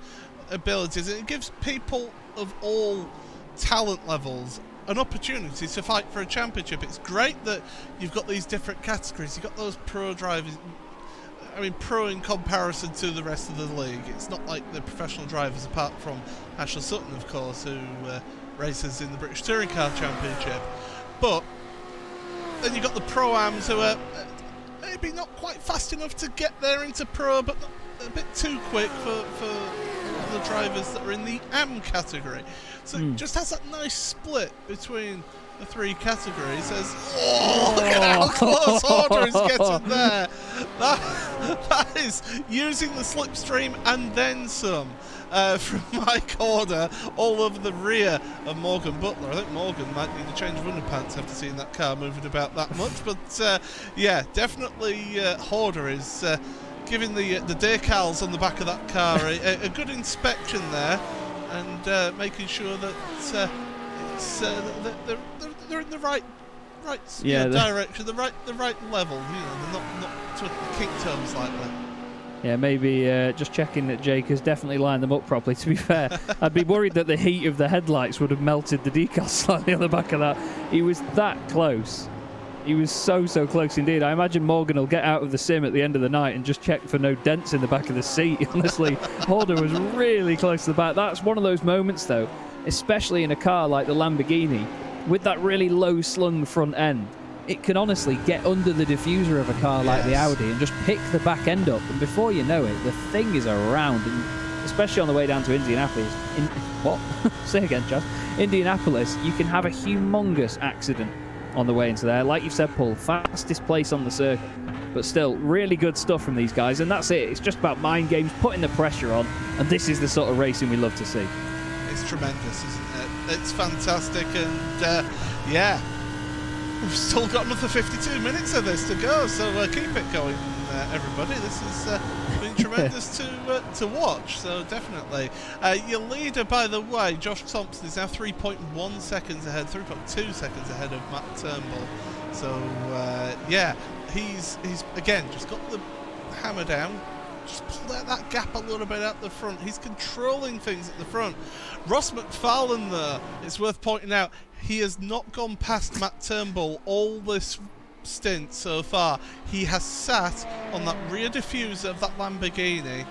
abilities, and it gives people of all talent levels an opportunity to fight for a championship. It's great that you've got these different categories. You've got those pro drivers. I mean, pro in comparison to the rest of the league. It's not like the professional drivers, apart from Ashley Sutton, of course, who races in the British Touring Car Championship. But then you've got the Pro-Ams who are maybe not quite fast enough to get there into Pro, but a bit too quick for the drivers that are in the Am category. So it just has that nice split between the 3 categories. Look at how close Order is getting there. That is using the slipstream and then some from Mike Order all over the rear of Morgan Butler. I think Morgan might need a change of underpants after seeing that car moving about that much. But yeah, definitely Order is giving the decals on the back of that car a good inspection there, and making sure that they're in the right direction, the right level. You know, they're not sort of kink toes like that. Yeah, maybe just checking that Jake has definitely lined them up properly, to be fair. I'd be worried that the heat of the headlights would have melted the decals slightly on the back of that. He was that close. He was so close indeed. I imagine Morgan will get out of the sim at the end of the night and just check for no dents in the back of the seat. Honestly, Horder was really close to the back. That's one of those moments, though, especially in a car like the Lamborghini, with that really low-slung front end. It can honestly get under the diffuser of a car like the Audi and just pick the back end up, and before you know it, the thing is around. And especially on the way down to Indianapolis. Say again, Chaz. Indianapolis, you can have a humongous accident on the way into there. Like you've said, Paul, fastest place on the circuit. But still, really good stuff from these guys, and that's it. It's just about mind games, putting the pressure on, and this is the sort of racing we love to see. It's tremendous, isn't it? It's fantastic, and yeah, we've still got another 52 minutes of this to go, so keep it going, everybody. This has been tremendous to watch, so definitely. Your leader, by the way, Josh Thompson, is now 3.1 seconds ahead, 3.2 seconds ahead of Matt Turnbull. So yeah, he's again just got the hammer down. Just pull out that gap a little bit at the front. He's controlling things at the front. Ross McFarlane, though, it's worth pointing out, he has not gone past Matt Turnbull all this stint so far. He has sat on that rear diffuser of that Lamborghini,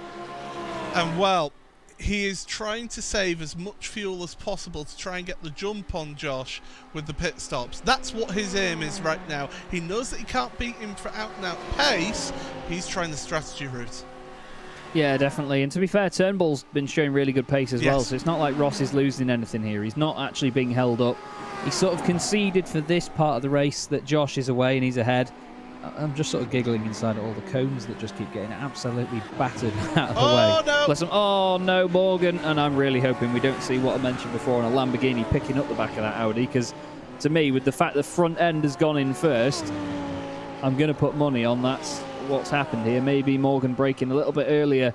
and well, he is trying to save as much fuel as possible to try and get the jump on Josh with the pit stops. That's what his aim is right now. He knows that he can't beat him for out-and-out pace. He's trying the strategy route. Yeah, definitely. And to be fair, Turnbull's been showing really good pace as well, so it's not like Ross is losing anything here. He's not actually being held up. He sort of conceded for this part of the race that Josh is away and he's ahead. I'm just sort of giggling inside at all the cones that just keep getting absolutely battered out of the way. No. Bless him. Oh, no, Morgan. And I'm really hoping we don't see what I mentioned before on a Lamborghini picking up the back of that Audi, because to me, with the fact the front end has gone in first, I'm going to put money on that's what's happened here. Maybe Morgan braking a little bit earlier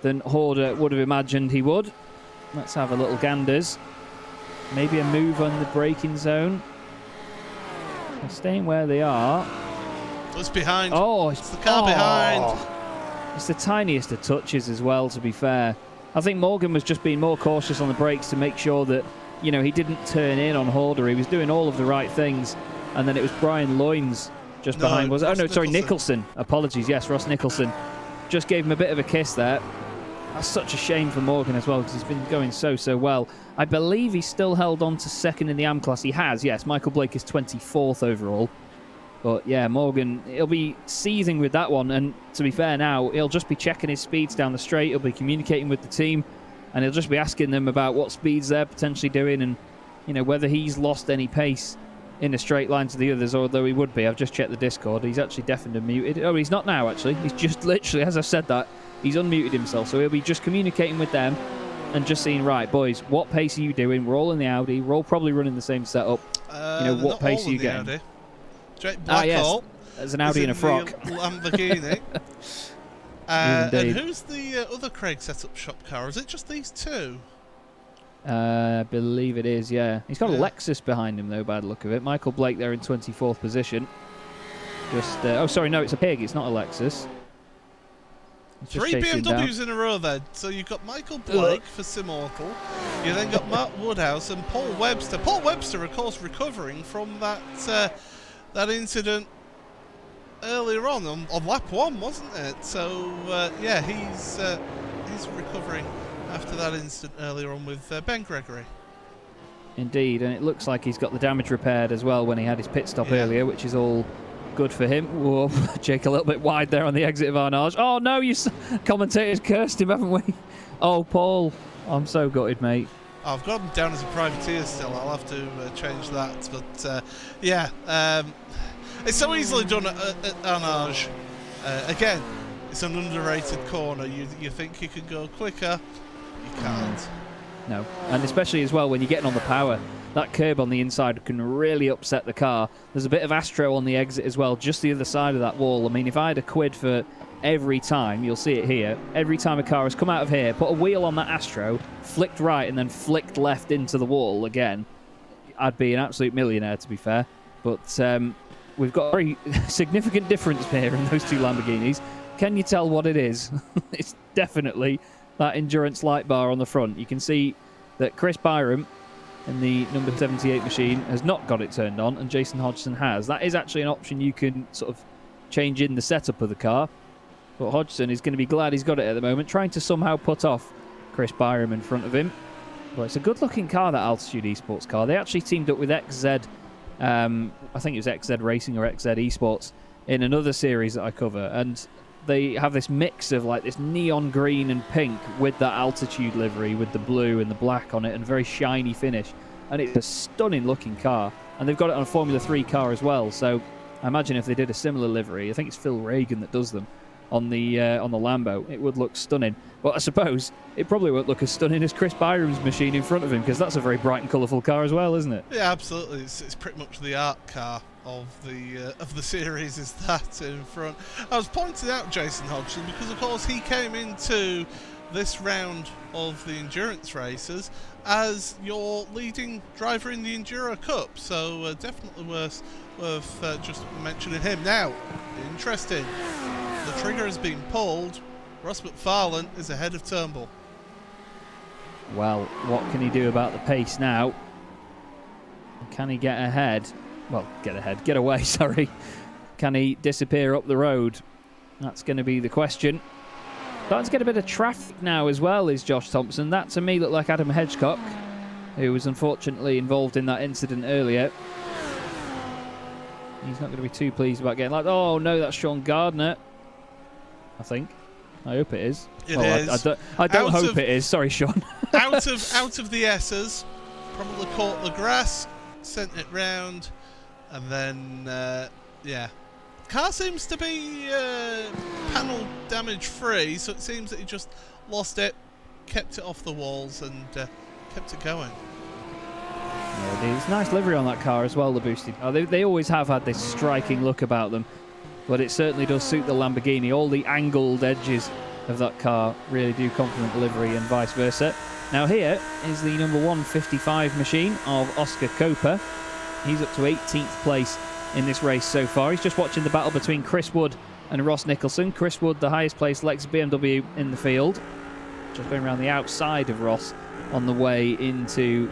than Horder would have imagined he would. Let's have a little ganders. Maybe a move on the braking zone. They're staying where they are. It's behind. Oh, it's the car behind. It's the tiniest of touches as well, to be fair. I think Morgan was just being more cautious on the brakes to make sure that, you know, he didn't turn in on Horder. He was doing all of the right things. And then it was Brian Loynes just behind. Was it? Oh, no, sorry, Nicholson. Apologies. Yes, Ross Nicholson. Just gave him a bit of a kiss there. That's such a shame for Morgan as well, because he's been going so well. I believe he's still held on to second in the AM class. He has, yes. Michael Blake is 24th overall. But yeah, Morgan, he'll be seething with that one. And to be fair now, he'll just be checking his speeds down the straight. He'll be communicating with the team. And he'll just be asking them about what speeds they're potentially doing and, you know, whether he's lost any pace in a straight line to the others, although he would be. I've just checked the Discord. He's actually deafened and muted. Oh, he's not now, actually. He's just literally, as I've said that, he's unmuted himself. So he'll be just communicating with them and just saying, right, boys, what pace are you doing? We're all in the Audi. We're all probably running the same setup. You know, what pace are you getting? Audi. Black yes. There's an Audi and a frock. Lamborghini. And who's the other Craig setup shop car? Is it just these two? I believe it is, yeah. He's got a Lexus behind him, though, by the look of it. Michael Blake there in 24th position. Just, oh, sorry, no, it's a Pig. It's not a Lexus. 3 BMWs in a row then. So you've got Michael Blake for Simmortal. You then got Mark Woodhouse and Paul Webster. Paul Webster, of course, recovering from that incident earlier on lap 1, wasn't it? So yeah, he's recovering after that incident earlier on with Ben Gregory. Indeed, and it looks like he's got the damage repaired as well when he had his pit stop earlier, which is all good for him. Whoa, Jake a little bit wide there on the exit of Arnage. Oh no, you commentators cursed him, haven't we? Oh, Paul, I'm so gutted, mate. I've got him down as a privateer still. I'll have to change that. But yeah, it's so easily done at Arnage. Again, it's an underrated corner. You think you could go quicker, you can't. No, and especially as well when you're getting on the power. That curb on the inside can really upset the car. There's a bit of Astro on the exit as well, just the other side of that wall. I mean, if I had a quid for every time, you'll see it here, every time a car has come out of here, put a wheel on that Astro, flicked right and then flicked left into the wall again, I'd be an absolute millionaire, to be fair. But we've got a very significant difference here in those two Lamborghinis. Can you tell what it is? It's definitely that endurance light bar on the front. You can see that Chris Byram in the number 78 machine has not got it turned on, and Jason Hodgson has. That is actually an option you can sort of change in the setup of the car. But Hodgson is going to be glad he's got it at the moment, trying to somehow put off Chris Byram in front of him. But it's a good-looking car, that Altitude Esports car. They actually teamed up with XZ, I think it was XZ Racing or XZ Esports, in another series that I cover. And they have this mix of like this neon green and pink with that Altitude livery, with the blue and the black on it, and very shiny finish. And it's a stunning looking car. And they've got it on a Formula 3 car as well. So I imagine if they did a similar livery, I think it's Phil Reagan that does them, on the Lambo, it would look stunning. But I suppose it probably won't look as stunning as Chris Byram's machine in front of him, because that's a very bright and colourful car as well, isn't it? Yeah, absolutely. It's pretty much the art car of the series, is that in front. I was pointing out Jason Hodgson because, of course, he came into this round of the endurance races as your leading driver in the Enduro Cup, so definitely worth just mentioning him. Now, interesting, the trigger has been pulled. Ross McFarlane is ahead of Turnbull. Well, what can he do about the pace now? Can he get ahead? Well, get away, sorry. Can he disappear up the road? That's going to be the question. Starting to get a bit of traffic now as well, is Josh Thompson. That, to me, looked like Adam Hedgecock, who was unfortunately involved in that incident earlier. He's not going to be too pleased about getting like, oh no, that's Sean Gardner, I think. I hope it is. It is. I don't hope it is. Sorry, Sean. out of the S's, probably caught the grass, sent it round, and then yeah. Car seems to be panel damage free, so it seems that he just lost it, kept it off the walls, and kept it going. Yeah, it's a nice livery on that car as well, the boosted car. They always have had this striking look about them, but it certainly does suit the Lamborghini. All the angled edges of that car really do complement the livery and vice versa. Now here is the number 155 machine of Oscar Coper. He's up to 18th place in this race so far. He's just watching the battle between Chris Wood and Ross Nicholson. Chris Wood, the highest placed Lexus BMW in the field, just going around the outside of Ross on the way into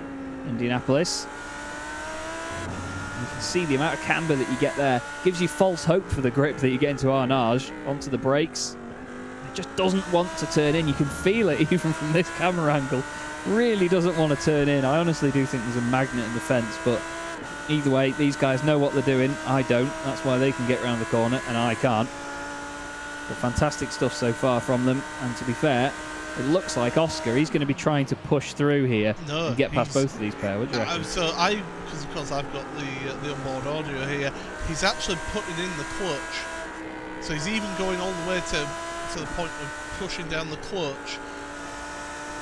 Indianapolis. You can see the amount of camber that you get there. Gives you false hope for the grip that you get into Arnage. Onto the brakes. It just doesn't want to turn in. You can feel it even from this camera angle. Really doesn't want to turn in. I honestly do think there's a magnet in the fence, but either way, these guys know what they're doing. I don't. That's why they can get around the corner and I can't. But fantastic stuff so far from them. And to be fair, it looks like Oscar, he's going to be trying to push through here and get past both of these pair. What do you reckon? Because of course I've got the onboard audio here, he's actually putting in the clutch. So he's even going all the way to the point of pushing down the clutch,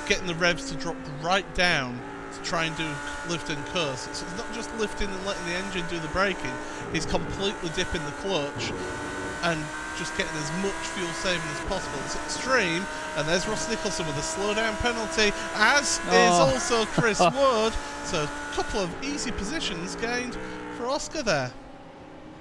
getting the revs to drop right down to try and do lift and curse. So it's not just lifting and letting the engine do the braking, he's completely dipping the clutch and just getting as much fuel saving as possible. It's extreme, and there's Ross Nicholson with a slowdown penalty, as is also Chris Wood. So a couple of easy positions gained for Oscar there.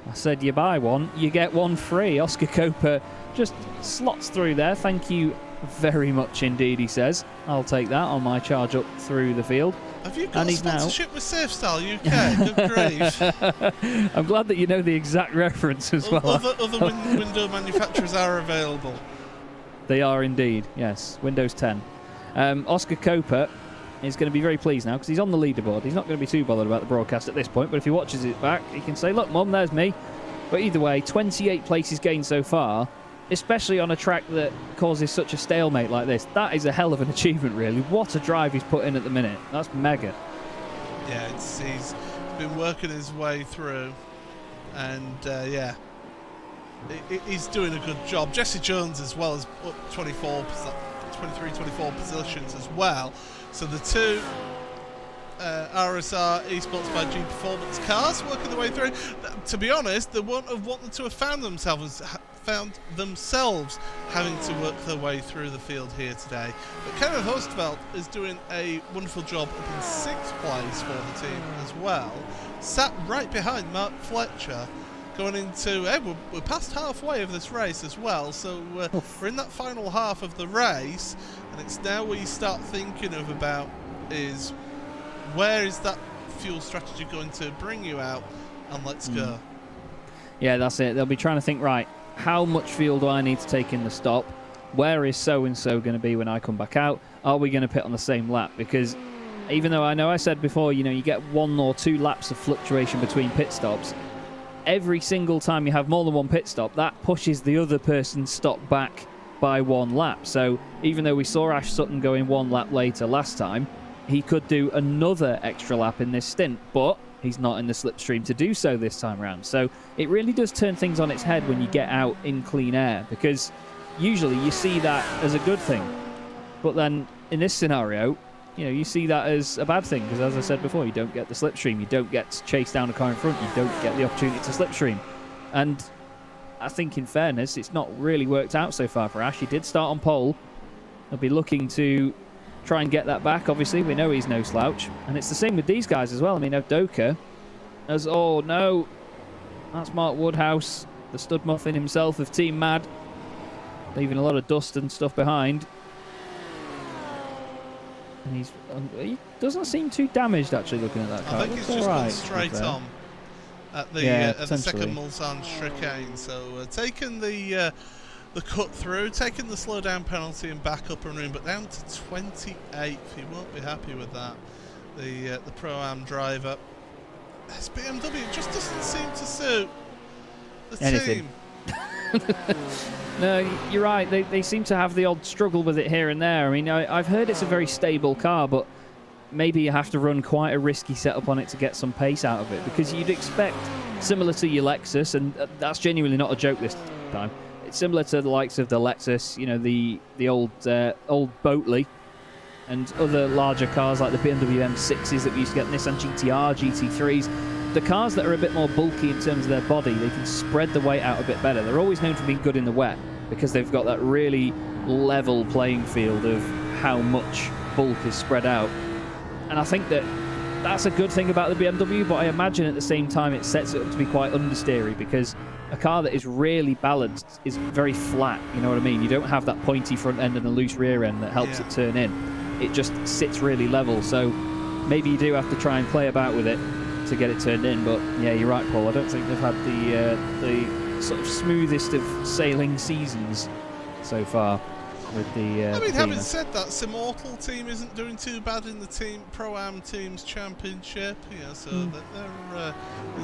I said you buy one, you get one free. Oscar Coper just slots through there. Thank you very much indeed, he says. I'll take that on my charge up through the field. Have you got a sponsorship with SafeStyle UK? Good grief. I'm glad that you know the exact reference as well. Other window manufacturers are available. They are indeed, yes. Windows 10. Oscar Coper is going to be very pleased now because he's on the leaderboard. He's not going to be too bothered about the broadcast at this point, but if he watches it back, he can say, look, Mum, there's me. But either way, 28 places gained so far, especially on a track that causes such a stalemate like this. That is a hell of an achievement, really. What a drive he's put in at the minute. That's mega. Yeah, he's been working his way through, and yeah, he's doing a good job. Jesse Jones as well as 23, 24 positions as well. So the two RSR Esports by G Performance cars working their way through. To be honest, they wouldn't have wanted to have found themselves having to work their way through the field here today. But Kenneth Hostveld is doing a wonderful job up in 6th place for the team as well. Sat right behind Mark Fletcher, going into, we're past halfway of this race as well, so we're in that final half of the race, and it's now where you start thinking about is, where is that fuel strategy going to bring you out, and let's go. Yeah, that's it. They'll be trying to think, right, how much fuel do I need to take in the stop? Where is so-and-so going to be when I come back out? Are we going to pit on the same lap? Because even though I know I said before, you get 1 or 2 laps of fluctuation between pit stops, every single time you have more than one pit stop, that pushes the other person's stop back by 1 lap. So even though we saw Ash Sutton going 1 lap later last time, he could do another extra lap in this stint, but he's not in the slipstream to do so this time around. So it really does turn things on its head when you get out in clean air, because usually you see that as a good thing. But then in this scenario, you see that as a bad thing, because as I said before, you don't get the slipstream, you don't get to chase down a car in front, you don't get the opportunity to slipstream. And I think in fairness, it's not really worked out so far for Ash. He did start on pole. He'll be looking to try and get that back. Obviously, we know he's no slouch. And it's the same with these guys as well. I mean, Ovdoka as, oh no, that's Mark Woodhouse, the stud muffin himself of Team Mad, leaving a lot of dust and stuff behind. And he doesn't seem too damaged, actually, looking at that car. I think he's just gone straight on at the second Mulsanne chicane. So taking the cut through, taking the slowdown penalty and back up and room, but down to 28th. He won't be happy with that. The Pro-Am driver. This BMW just doesn't seem to suit the team. No, you're right. They seem to have the odd struggle with it here and there. I mean, I've heard it's a very stable car, but maybe you have to run quite a risky setup on it to get some pace out of it, because you'd expect, similar to your Lexus, and that's genuinely not a joke this time, it's similar to the likes of the Lexus, you know, the old Boatley, and other larger cars like the BMW M6s that we used to get, Nissan GTR, GT3s. The cars that are a bit more bulky in terms of their body, they can spread the weight out a bit better. They're always known for being good in the wet because they've got that really level playing field of how much bulk is spread out. And I think that that's a good thing about the BMW, but I imagine at the same time it sets it up to be quite understeery, because a car that is really balanced is very flat, you know what I mean? You don't have that pointy front end and a loose rear end that helps it turn in. It just sits really level, so maybe you do have to try and play about with it to get it turned in. But yeah, you're right, Paul, I don't think they've had the sort of smoothest of sailing seasons so far. With the, I mean, having said that, Immortal team isn't doing too bad in the team Pro-Am Teams Championship. Yeah, so they're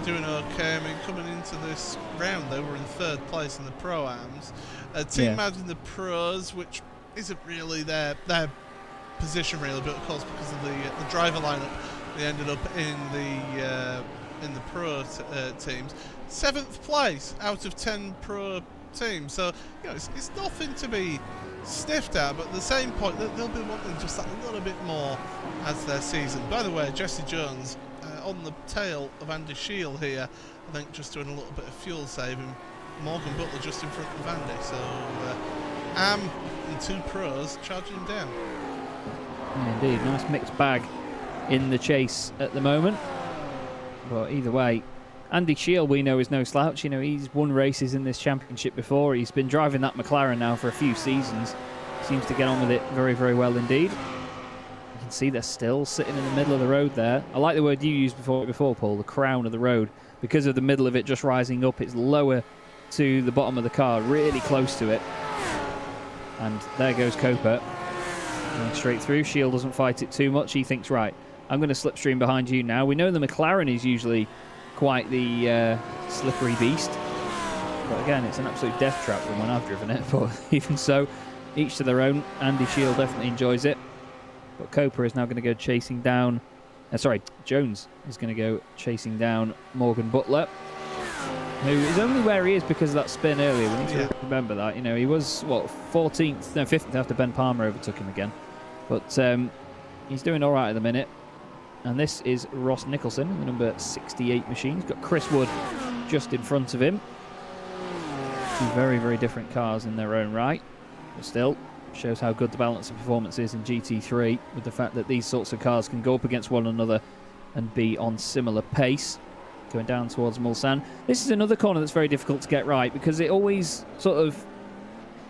doing okay. I mean, coming into this round, they were in 3rd place in the Pro-Ams. Team Mad in the Pros, which isn't really their position really, but of course because of the driver lineup, they ended up in the Pro teams. 7th place out of 10 Pro teams. So you know, it's nothing to be sniffed at, but at the same point they'll be wanting just that a little bit more as their season. By the way, Jesse Jones on the tail of Andy Shield here, I think just doing a little bit of fuel saving. Morgan Butler just in front of Andy, so Am and 2 pros charging him down. Yeah, indeed, nice mixed bag in the chase at the moment, but either way, Andy Shield, we know, is no slouch. You know, he's won races in this championship before. He's been driving that McLaren now for a few seasons. Seems to get on with it very, very well indeed. You can see they're still sitting in the middle of the road there. I like the word you used before, Paul, the crown of the road. Because of the middle of it just rising up, it's lower to the bottom of the car, really close to it. And there goes Coper. Going straight through. Shield doesn't fight it too much. He thinks, right, I'm going to slipstream behind you now. We know the McLaren is usually quite the slippery beast, but again, it's an absolute death trap from when I've driven it. But even so, each to their own. Andy Shield definitely enjoys it, but Coper is now going to go chasing down Jones is going to go chasing down Morgan Butler, who is only where he is because of that spin earlier. We need to remember that. You know, he was what, 15th after Ben Palmer overtook him again, but he's doing all right at the minute. And this is Ross Nicholson, the number 68 machine. He's got Chris Wood just in front of him. 2 very, very different cars in their own right. But still, shows how good the balance of performance is in GT3, with the fact that these sorts of cars can go up against one another and be on similar pace. Going down towards Mulsanne. This is another corner that's very difficult to get right, because it always sort of...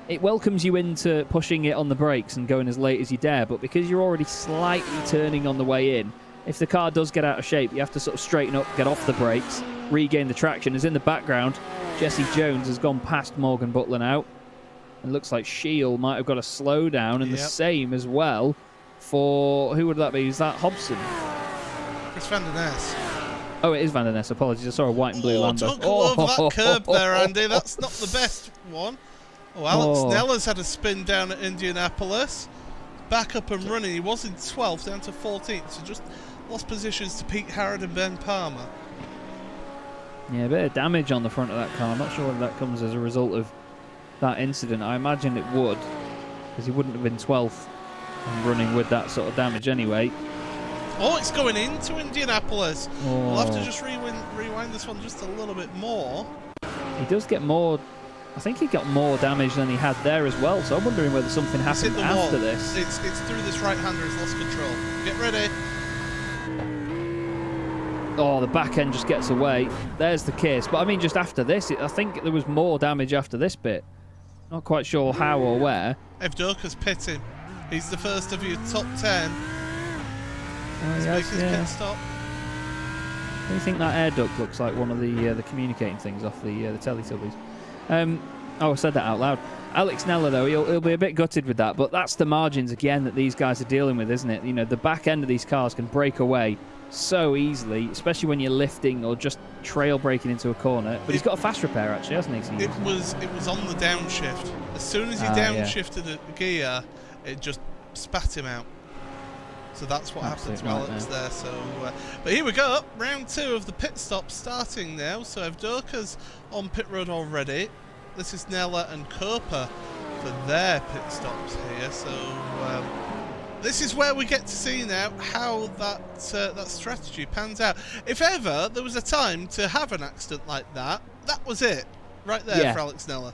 it welcomes you into pushing it on the brakes and going as late as you dare, but because you're already slightly turning on the way in, if the car does get out of shape, you have to sort of straighten up, get off the brakes, regain the traction. As in the background, Jesse Jones has gone past Morgan Butler now. It looks like Shield might have got a slowdown, and the same as well for... who would that be? Is that Hobson? It's Van der Ness. Oh, it is Van der Ness. Apologies. I saw a white and blue Lambo. Don't go over that curb there, Andy. That's not the best one. Oh, Alex Nella's had a spin down at Indianapolis. Back up and running. He was in 12th, down to 14th. So just lost positions to Pete Harrod and Ben Palmer. Yeah, a bit of damage on the front of that car. I'm not sure whether that comes as a result of that incident. I imagine it would, because he wouldn't have been 12th and running with that sort of damage anyway. Oh, it's going into Indianapolis. We'll have to just rewind this one just a little bit more. He does get more... I think he got more damage than he had there as well, so I'm wondering whether something happened after this. It's through this right-hander, he's lost control. Get ready. Oh, the back end just gets away. There's the kiss. But I mean, just after this, I think there was more damage after this bit. Not quite sure how or where. Evdoka's pitting. He's the first of your top 10. Pit stop. Do you think that air duct looks like one of the communicating things off the Teletubbies? I said that out loud. Alex Nella, though, he'll be a bit gutted with that, but that's the margins, again, that these guys are dealing with, isn't it? You know, the back end of these cars can break away so easily, especially when you're lifting or just trail braking into a corner. But he's got a fast repair, actually, hasn't he? It was on the downshift. As soon as he downshifted a gear, it just spat him out. So that's what happened to Alex there. So, but here we go, round 2 of the pit stop starting now. So Evdoka's on pit road already. This is Nella and Koper for their pit stops here. So this is where we get to see now how that strategy pans out. If ever there was a time to have an accident like that, that was it, right there for Alex Nella.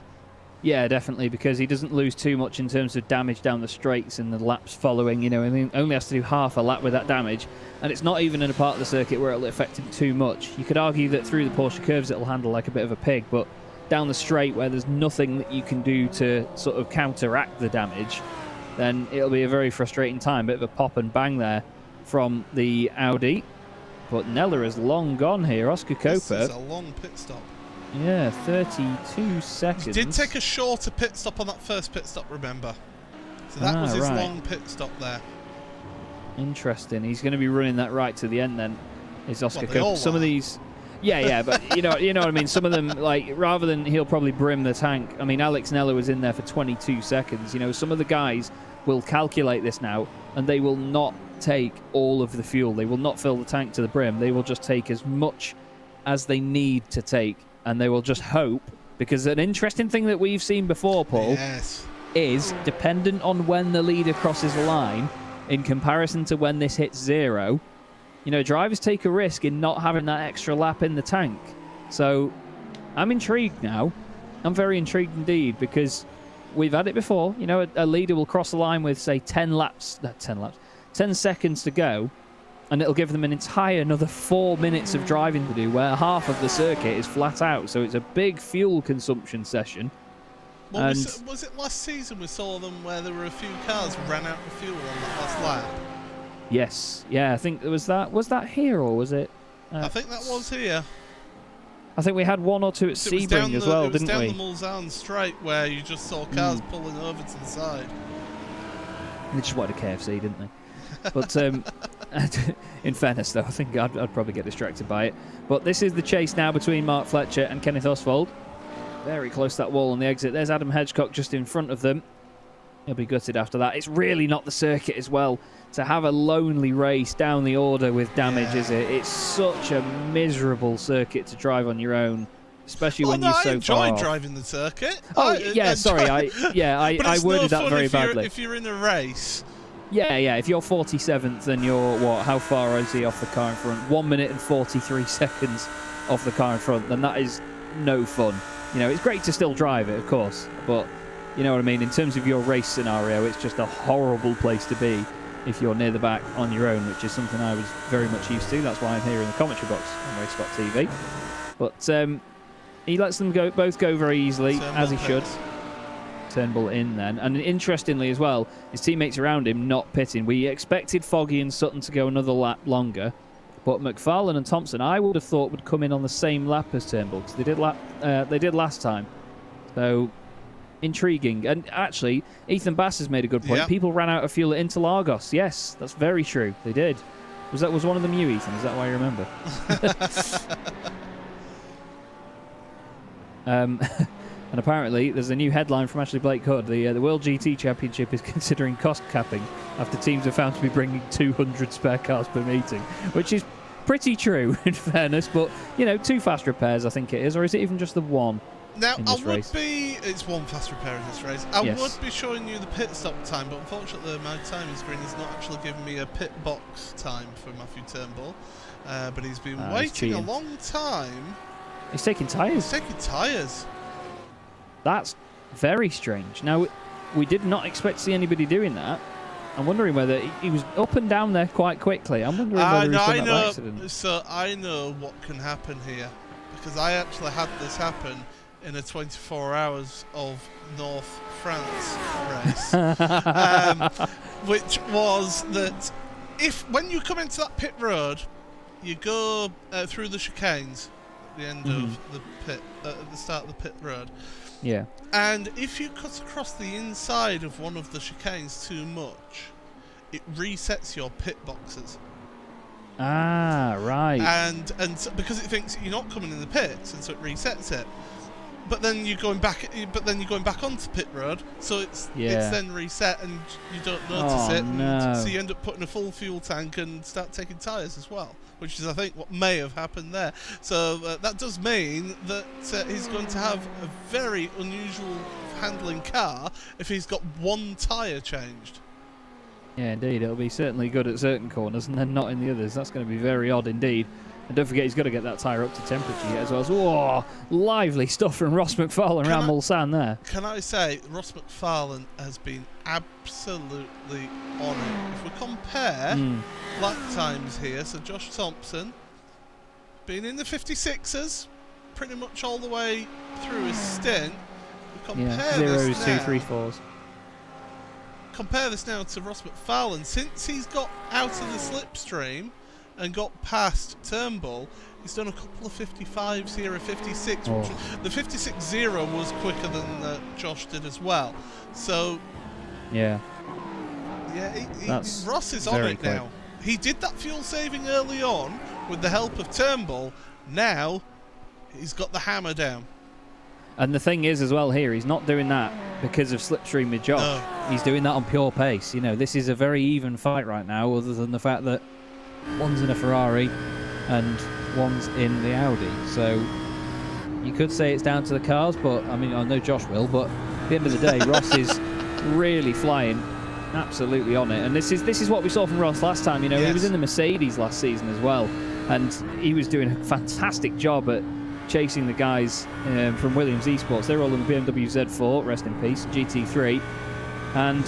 Yeah, definitely, because he doesn't lose too much in terms of damage down the straights in the laps following. You know, I mean, only has to do half a lap with that damage, and it's not even in a part of the circuit where it'll affect him too much. You could argue that through the Porsche curves it'll handle like a bit of a pig, but down the straight where there's nothing that you can do to sort of counteract the damage, then it'll be a very frustrating time. Bit of a pop and bang there from the Audi, but Nella is long gone here. Oscar Koper. This is a long pit stop. Yeah, 32 seconds. He did take a shorter pit stop on that first pit stop, remember? So that was his long pit stop there. Interesting. He's going to be running that right to the end then, is Oscar Koper. Some are. of these... Yeah, but you know what I mean? Some of them, like, rather than he'll probably brim the tank, I mean, Alex Nella was in there for 22 seconds. You know, some of the guys will calculate this now, and they will not take all of the fuel. They will not fill the tank to the brim. They will just take as much as they need to take. And they will just hope, because an interesting thing that we've seen before, Paul, is dependent on when the leader crosses the line, in comparison to when this hits 0, you know, drivers take a risk in not having that extra lap in the tank. So I'm intrigued now. I'm very intrigued indeed, because we've had it before. You know, a leader will cross the line with, say, 10 seconds to go, and it'll give them an entire another 4 minutes of driving to do, where half of the circuit is flat out. So it's a big fuel consumption session. Well, was it last season we saw them where there were a few cars ran out of fuel on that last lap? Yes. Yeah, I think it was that. Was that here, or was it? I think that was here. I think we had 1 or 2 at Sebring as well, didn't we? It was down the Mulsanne straight where you just saw cars pulling over to the side. They just wanted a KFC, didn't they? But in fairness, though, I think I'd probably get distracted by it. But this is the chase now between Mark Fletcher and Kenneth Oswald. Very close to that wall on the exit. There's Adam Hedgecock just in front of them. He'll be gutted after that. It's really not the circuit as well to have a lonely race down the order with damage, is it? It's such a miserable circuit to drive on your own, especially when you're so far I enjoy off. driving the circuit. Oh, I worded that very badly. If you're in a race... Yeah, if you're 47th and you're, how far is he off the car in front? 1 minute and 43 seconds off the car in front, then that is no fun. You know, it's great to still drive it, of course, but you know what I mean? In terms of your race scenario, it's just a horrible place to be if you're near the back on your own, which is something I was very much used to. That's why I'm here in the commentary box on RaceSpotTV. But he lets them both go very easily, as he should. Turnbull in then, and interestingly as well, his teammates around him not pitting. We expected Foggy and Sutton to go another lap longer, but McFarlane and Thompson I would have thought would come in on the same lap as Turnbull, because they did last time. So intriguing. And actually, Ethan Bass has made a good point. Yep. People ran out of fuel at Interlagos. Yes, that's very true. They did. Was one of them you, Ethan? Is that why you remember? And apparently, there's a new headline from Ashley Blake Hood. The World GT Championship is considering cost capping after teams are found to be bringing 200 spare cars per meeting, which is pretty true, in fairness. But, you know, 2 fast repairs, I think it is. Or is it even just the 1? Now, it's 1 fast repair in this race. I would be showing you the pit stop time, but unfortunately my timing screen is not actually giving me a pit box time for Matthew Turnbull. But he's been waiting a long time. He's taking tyres. He's taking tyres. That's very strange. Now, we did not expect to see anybody doing that. I'm wondering whether he was up and down there quite quickly. I'm wondering whether he was done that by accident. So I know what can happen here, because I actually had this happen in a 24 hours of North France race, which was that when you come into that pit road, you go through the chicanes at the end of the pit, at the start of the pit road. Yeah. And if you cut across the inside of one of the chicanes too much, it resets your pit boxes. Ah, right. And so, because it thinks you're not coming in the pits, and so it resets it. But then you're going back. Onto pit road, so it's then reset, and you don't notice it. No. So you end up putting a full fuel tank and start taking tyres as well, which is, I think, what may have happened there. So that does mean that he's going to have a very unusual handling car if he's got one tyre changed. Yeah, indeed. It'll be certainly good at certain corners and then not in the others. That's going to be very odd indeed. And don't forget, he's got to get that tyre up to temperature yet as well. So, lively stuff from Ross McFarlane around Mulsanne there. Can I say, Ross McFarlane has been absolutely on it. If we compare lap times here, so Josh Thompson, been in the 56ers pretty much all the way through his stint. We compare zeros, this 2, 3, 4s. Compare this now to Ross McFarlane. Since he's got out of the slipstream and got past Turnbull, he's done a couple of 55s here, a 56. Which the 56-0 was quicker than Josh did as well. So, Ross is on it now. He did that fuel saving early on with the help of Turnbull. Now, he's got the hammer down. And the thing is as well here, he's not doing that because of slipstream with Josh. No. He's doing that on pure pace. You know, this is a very even fight right now, other than the fact that one's in a Ferrari and one's in the Audi. So you could say it's down to the cars, but I mean, I know Josh will, but at the end of the day, Ross is really flying, absolutely on it. And this is what we saw from Ross last time. You know, he was in the Mercedes last season as well, and he was doing a fantastic job at chasing the guys from Williams Esports. They're all in the BMW Z4, rest in peace, GT3. And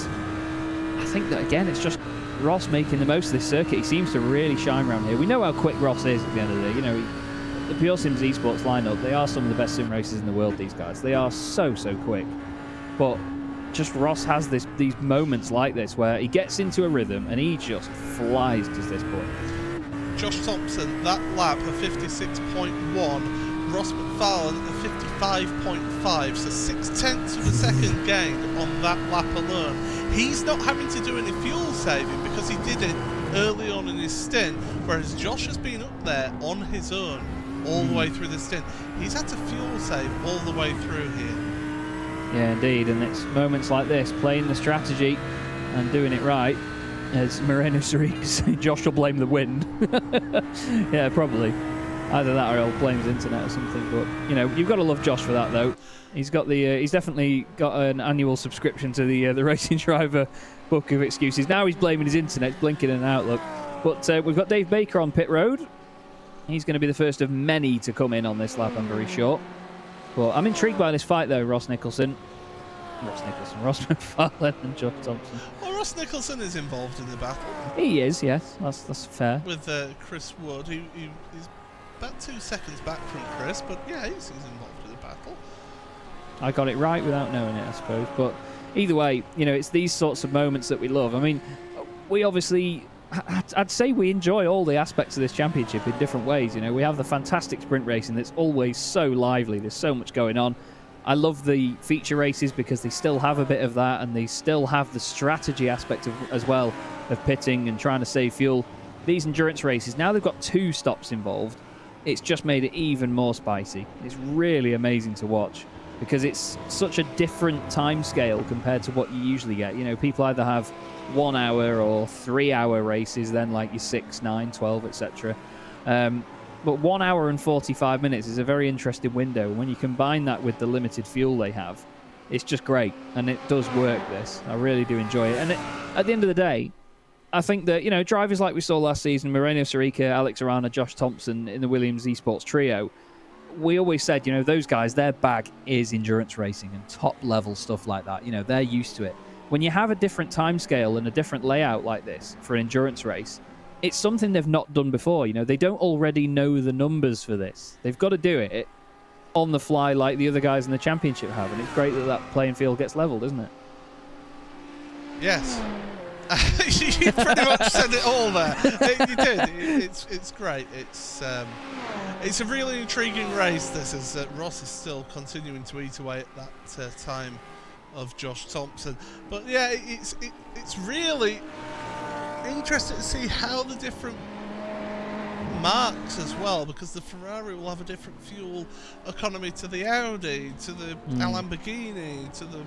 I think that, again, it's just Ross making the most of this circuit. He seems to really shine around here. We know how quick Ross is at the end of the day. You know, the Pure Sims Esports lineup, they are some of the best sim racers in the world, these guys. They are so quick. But just Ross has these moments like this where he gets into a rhythm and he just flies to this point. Josh Thompson, that lap, a 56.1. Ross McFarlane, a 55.5, so 0.6 of a second gained on that lap alone. He's not having to do any fuel saving because he did it early on in his stint, whereas Josh has been up there on his own all the way through the stint. He's had to fuel save all the way through here. Yeah, indeed, and it's moments like this, playing the strategy and doing it right, as Moreno Saric saying Josh will blame the wind. Yeah, probably. Either that or he'll blame his internet or something. But, you know, you've got to love Josh for that, though. He's got he's definitely got an annual subscription to the Racing Driver book of excuses. Now he's blaming his internet, blinking in and out, look. But we've got Dave Baker on pit road. He's going to be the first of many to come in on this lap, I'm very sure. But I'm intrigued by this fight, though, Ross McFarlane and Josh Thompson. Well, Ross Nicholson is involved in the battle. He is, yes. That's fair. With Chris Wood, he's about 2 seconds back from Chris, but yeah, he's involved in the battle. I got it right without knowing it, I suppose. But either way, you know, it's these sorts of moments that we love. I mean, we obviously, I'd say we enjoy all the aspects of this championship in different ways. You know, we have the fantastic sprint racing that's always so lively. There's so much going on. I love the feature races because they still have a bit of that, and they still have the strategy aspect as well of pitting and trying to save fuel. These endurance races, now they've got 2 stops involved. It's just made it even more spicy. It's really amazing to watch because it's such a different time scale compared to what you usually get. You know, people either have 1 hour or 3 hour races, then like your 6, 9, 12, etc. But 1 hour and 45 minutes is a very interesting window. And when you combine that with the limited fuel they have, it's just great. And it does work, this. I really do enjoy it. And at the end of the day, I think that, you know, drivers like we saw last season, Moreno Saric, Alex Arana, Josh Thompson in the Williams Esports trio, we always said, you know, those guys, their bag is endurance racing and top-level stuff like that. You know, they're used to it. When you have a different time scale and a different layout like this for an endurance race, it's something they've not done before. You know, they don't already know the numbers for this. They've got to do it on the fly like the other guys in the championship have, and it's great that that playing field gets leveled, isn't it? Yes. You pretty much said it all there. You did. It's great. It's a really intriguing race. This is Ross is still continuing to eat away at that time of Josh Thompson. But yeah, it's really interesting to see how the different marks as well, because the Ferrari will have a different fuel economy to the Audi, to the Lamborghini, to the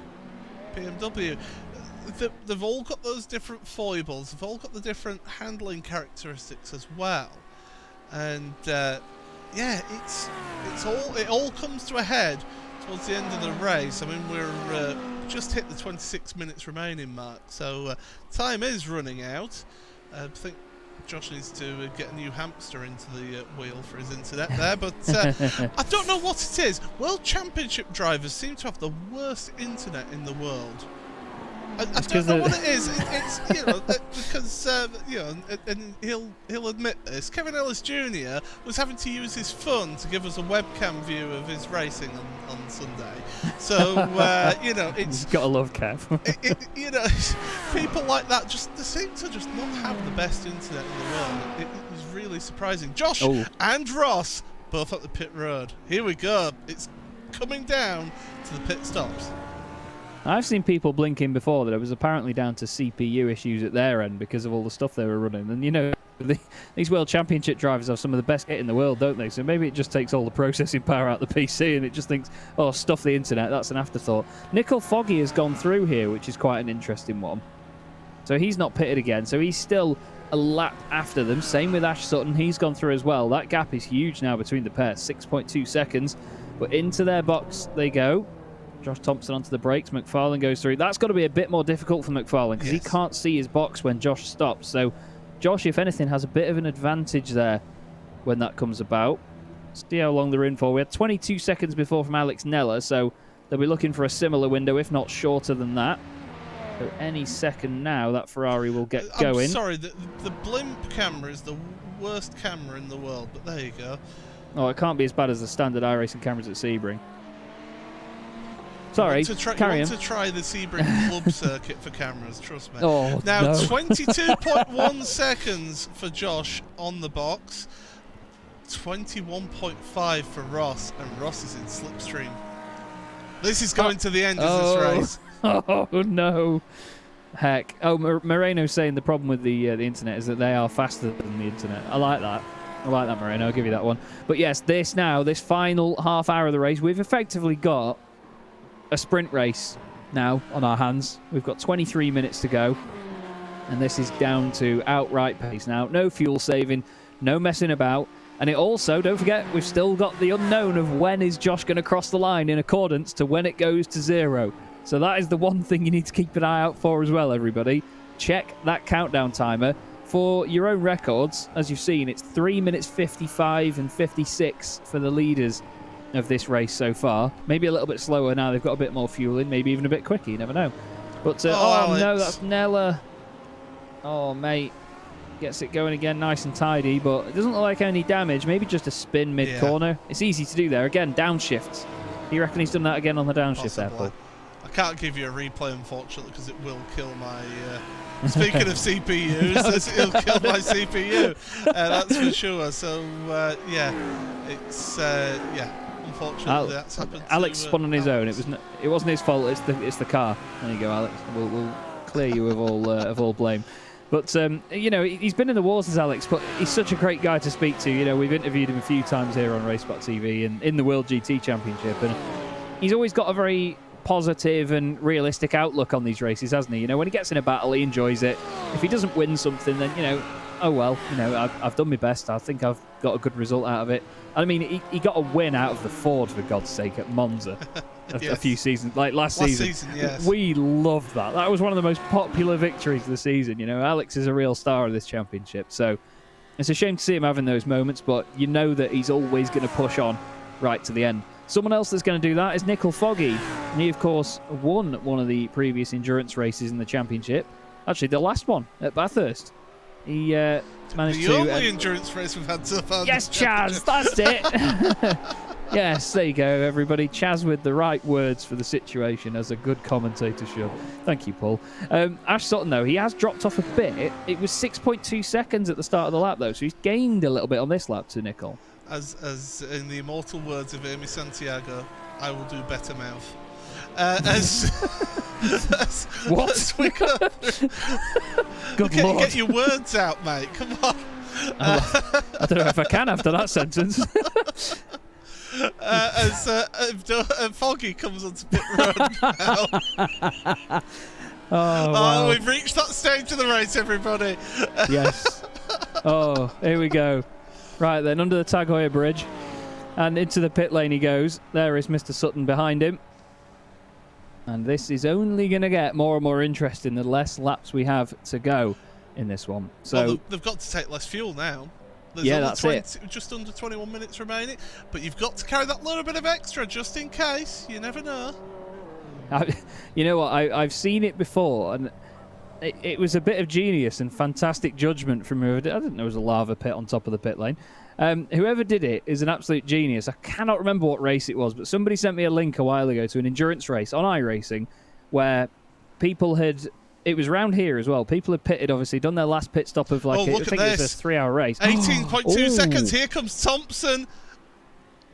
BMW. They've all got those different foibles. They've all got the different handling characteristics as well. And yeah, it all comes to a head towards the end of the race. I mean, we're just hit the 26 minutes remaining mark, so time is running out. I think Josh needs to get a new hamster into the wheel for his internet there, but I don't know what it is. World Championship drivers seem to have the worst internet in the world. I don't know what it is. It's because and he'll admit this. Kevin Ellis Jr. was having to use his phone to give us a webcam view of his racing on Sunday. So it's gotta love Kev. People like that they seem to just not have the best internet in the world. It was really surprising. Josh and Ross both up the pit road. Here we go. It's coming down to the pit stops. I've seen people blinking before that it was apparently down to CPU issues at their end because of all the stuff they were running. And, these World Championship drivers have some of the best kit in the world, don't they? So maybe it just takes all the processing power out of the PC and it just thinks, oh, stuff the internet, that's an afterthought. Nickel Foggy has gone through here, which is quite an interesting one. So he's not pitted again, so he's still a lap after them. Same with Ash Sutton, he's gone through as well. That gap is huge now between the pairs, 6.2 seconds. But into their box they go. Josh Thompson onto the brakes. McFarlane goes through. That's got to be a bit more difficult for McFarlane because he can't see his box when Josh stops. So Josh, if anything, has a bit of an advantage there when that comes about. See how long they're in for. We had 22 seconds before from Alex Nella, so they'll be looking for a similar window, if not shorter than that. So any second now, that Ferrari will get going. I'm sorry, the blimp camera is the worst camera in the world, but there you go. Oh, it can't be as bad as the standard iRacing cameras at Sebring. Sorry, carry on. To try the Sebring Club circuit for cameras, trust me. Oh, now, no. 22.1 seconds for Josh on the box. 21.5 for Ross, and Ross is in slipstream. This is going to the end of this race. Oh, no. Heck. Oh, Moreno's saying the problem with the internet is that they are faster than the internet. I like that. Moreno. I'll give you that one. But yes, this final half hour of the race, we've effectively got a sprint race now on our hands. We've got 23 minutes to go, and this is down to outright pace now. No fuel saving, no messing about. And it also, don't forget, we've still got the unknown of when is Josh going to cross the line in accordance to when it goes to zero. So that is the one thing you need to keep an eye out for as well, everybody. Check that countdown timer. For your own records, as you've seen, it's 3 minutes 55 and 56 for the leaders of this race so far. Maybe a little bit slower now. They've got a bit more fuel in. Maybe even a bit quicker. You never know. But, oh no, that's Nella. Oh, mate. Gets it going again nice and tidy, but it doesn't look like any damage. Maybe just a spin mid-corner. Yeah. It's easy to do there. Again, downshift. Do you reckon he's done that again on the downshift there, Paul? I can't give you a replay, unfortunately, because it will kill my... Speaking of CPUs, it'll kill my CPU. That's for sure. So, yeah, it's... Unfortunately, that's happened. Alex spun on his own. It wasn't his fault. It's the car. There you go, Alex. We'll clear you of all blame. But he's been in the wars as Alex, but he's such a great guy to speak to. We've interviewed him a few times here on RaceSpotTV and in the World GT Championship, and he's always got a very positive and realistic outlook on these races, hasn't he? When he gets in a battle, he enjoys it. If he doesn't win something, then oh well. I've done my best. I think I've got a good result out of it. I mean, he got a win out of the Ford, for God's sake, at Monza a few seasons, like last season. Yes. We loved that. That was one of the most popular victories of the season. Alex is a real star of this championship. So it's a shame to see him having those moments, but you know that he's always going to push on right to the end. Someone else that's going to do that is Nickel Foggy. And he, of course, won one of the previous endurance races in the championship. Actually, the last one at Bathurst. He managed the only endurance race we've had so far. Yes, Chaz, that's it. Yes, there you go, everybody. Chaz with the right words for the situation, as a good commentator should. Thank you, Paul. Ash Sutton, though, he has dropped off a bit. It was 6.2 seconds at the start of the lap, though, so he's gained a little bit on this lap to Nickel. As in the immortal words of Amy Santiago, I will do better mouth. What? As we go through. Good Lord. Get your words out, mate. Come on. I don't know if I can after that sentence. As Foggy comes onto pit road now. Oh, wow. We've reached that stage of the race, everybody. Yes. Oh, here we go. Right then, under the Tag Heuer Bridge. And into the pit lane he goes. There is Mr. Sutton behind him. And this is only going to get more and more interesting the less laps we have to go in this one. So well, they've got to take less fuel now. There's yeah, only that's 20, it. just under 21 minutes remaining. But you've got to carry that little bit of extra just in case. You never know. You know what? I've seen it before, and it was a bit of genius and fantastic judgment from whoever did. I didn't know there was a lava pit on top of the pit lane. Whoever did it is an absolute genius. I cannot remember what race it was, but somebody sent me a link a while ago to an endurance race on iRacing where people had... It was round here as well. People had pitted, obviously, done their last pit stop of like... I think it was a 3-hour race. 18.2 seconds. Here comes Thompson.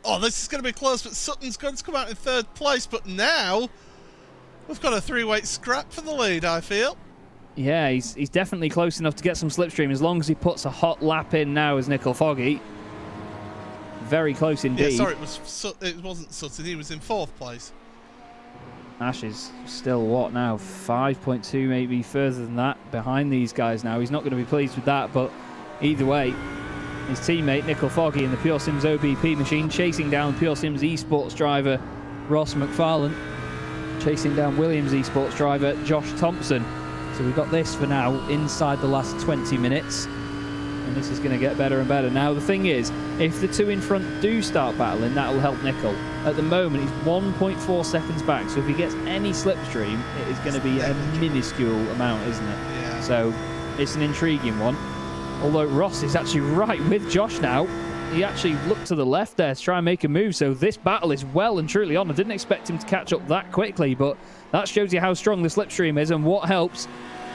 Oh, this is going to be close, but Sutton's going to come out in third place. But now... We've got a 3-weight scrap for the lead, I feel. Yeah, he's definitely close enough to get some slipstream as long as he puts a hot lap in now as Nickel Foggy. Very close indeed. Yeah, sorry, it wasn't Sutton. He was in 4th place. Ash is still, what now, 5.2 maybe further than that behind these guys now. He's not going to be pleased with that, but either way, his teammate Nickel Foggy in the Pure Sims OBP machine chasing down Pure Sims esports driver Ross McFarlane. Chasing down Williams esports driver Josh Thompson. So we've got this for now inside the last 20 minutes. And this is going to get better and better. Now the thing is, if the two in front do start battling, that will help Nickel. At the moment, he's 1.4 seconds back. So if he gets any slipstream, it is going to be a minuscule amount, isn't it? Yeah. So it's an intriguing one. Although Ross is actually right with Josh now. He actually looked to the left there to try and make a move, so this battle is well and truly on. I didn't expect him to catch up that quickly, but that shows you how strong the slipstream is and what helps.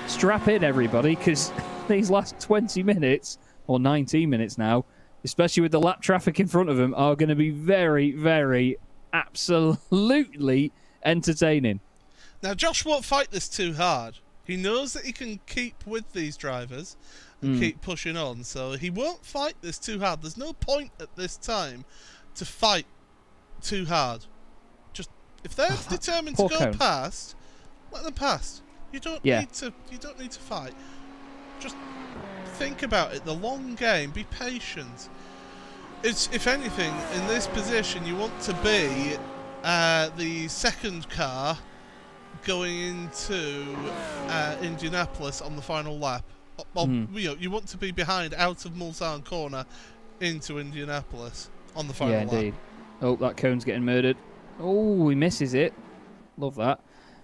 Strap in, everybody, because these last 20 minutes, or 19 minutes now, especially with the lap traffic in front of him, are going to be very, very, absolutely entertaining. Now, Josh won't fight this too hard. He knows that he can keep with these drivers and keep pushing on, so he won't fight this too hard. There's no point at this time to fight too hard. Just if they're determined to go past, let them pass. You don't need to fight. Just think about it. The long game. Be patient. It's, if anything, in this position, you want to be the second car going into Indianapolis on the final lap. You want to be behind out of Mulsanne corner into Indianapolis on the final lap. Yeah, indeed. Oh, that cone's getting murdered. Oh, he misses it. Love that.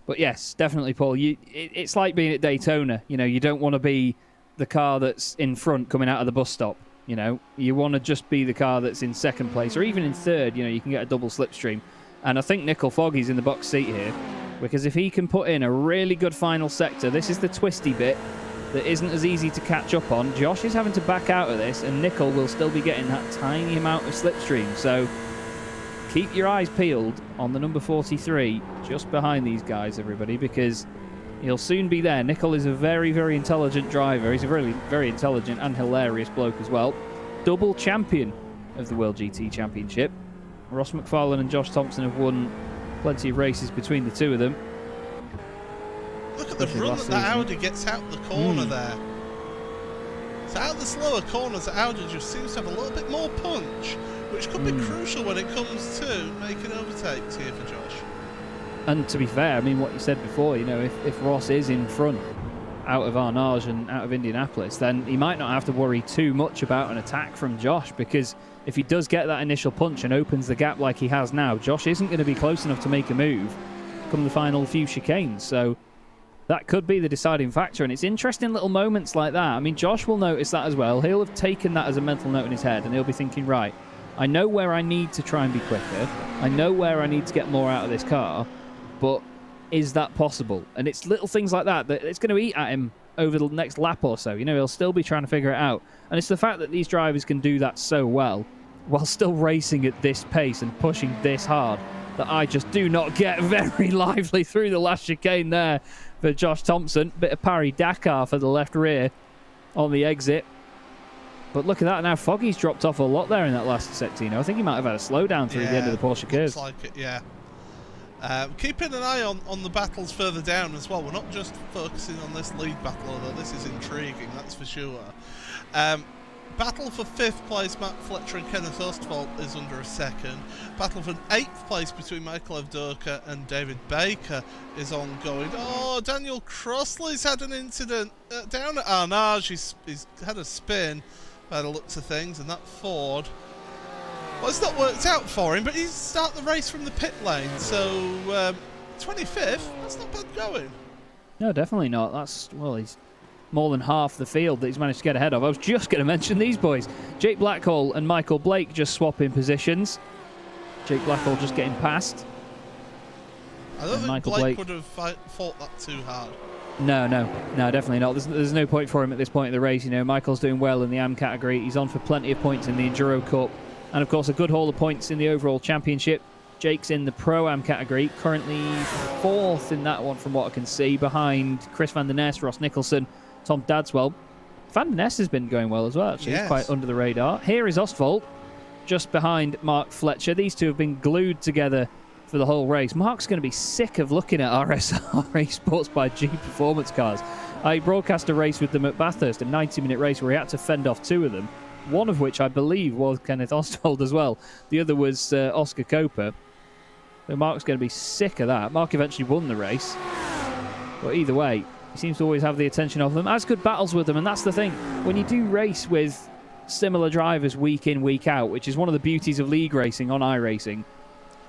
But yes, definitely, Paul. It's like being at Daytona. You know, you don't want to be the car that's in front coming out of the bus stop. You know, you want to just be the car that's in second place or even in third. You know, you can get a double slipstream. And I think Nickel Foggy's in the box seat here because if he can put in a really good final sector, this is the twisty bit that isn't as easy to catch up on. Josh is having to back out of this, and Nickel will still be getting that tiny amount of slipstream. So keep your eyes peeled on the number 43, just behind these guys, everybody, because he'll soon be there. Nickel is a very, very intelligent driver. He's a really very intelligent and hilarious bloke as well. Double champion of the World GT Championship. Ross McFarlane and Josh Thompson have won plenty of races between the two of them. Look at the run that Audi gets out the corner there. So out the slower corners, Audi just seems to have a little bit more punch, which could be crucial when it comes to making overtakes here for Josh. And to be fair, I mean, what you said before, you know, if Ross is in front out of Arnage and out of Indianapolis, then he might not have to worry too much about an attack from Josh, because if he does get that initial punch and opens the gap like he has now, Josh isn't going to be close enough to make a move come the final few chicanes. So that could be the deciding factor, and it's interesting little moments like that. I mean, Josh will notice that as well. He'll have taken that as a mental note in his head, and he'll be thinking, right, I know where I need to try and be quicker. I know where I need to get more out of this car, but is that possible? And it's little things like that that it's going to eat at him over the next lap or so. You know, he'll still be trying to figure it out. And it's the fact that these drivers can do that so well while still racing at this pace and pushing this hard that I just do not get very lively through the last chicane there for Josh Thompson. Bit of Paris-Dakar for the left rear on the exit. But look at that now. Foggy's dropped off a lot there in that last sector. I think he might have had a slowdown through the end of the Porsche curves. Looks like it, yeah. Keeping an eye on the battles further down as well. We're not just focusing on this lead battle, although this is intriguing, that's for sure. Battle for 5th place, Matt Fletcher and Kenneth Ostwald is under a second. Battle for 8th place between Michael Evdoka and David Baker is ongoing. Oh, Daniel Crossley's had an incident down at Arnage. He's had a spin by the looks of things, and that Ford, well, it's not worked out for him, but he's started the race from the pit lane, so 25th, that's not bad going. No, definitely not. Well, he's more than half the field that he's managed to get ahead of. I was just going to mention these boys. Jake Blackhall and Michael Blake just swapping positions. Jake Blackhall just getting past. I don't think Blake would have fought that too hard. No, definitely not. There's no point for him at this point in the race. Michael's doing well in the AM category. He's on for plenty of points in the Enduro Cup. And, of course, a good haul of points in the overall championship. Jake's in the Pro-Am category, currently 4th in that one from what I can see, behind Chris van der Ness, Ross Nicholson, Tom Dadswell. Van der Ness has been going well as well, actually. Yes. He's quite under the radar. Here is Ostwald, just behind Mark Fletcher. These two have been glued together for the whole race. Mark's going to be sick of looking at RSR Race Sports by G Performance Cars. I broadcast a race with them at Bathurst, a 90-minute race where he had to fend off 2 of them, one of which I believe was Kenneth Ostwald as well. The other was Oscar Coper. So Mark's going to be sick of that. Mark eventually won the race. But either way, he seems to always have the attention of them. Has good battles with them, and that's the thing. When you do race with similar drivers week in, week out, which is one of the beauties of league racing on iRacing,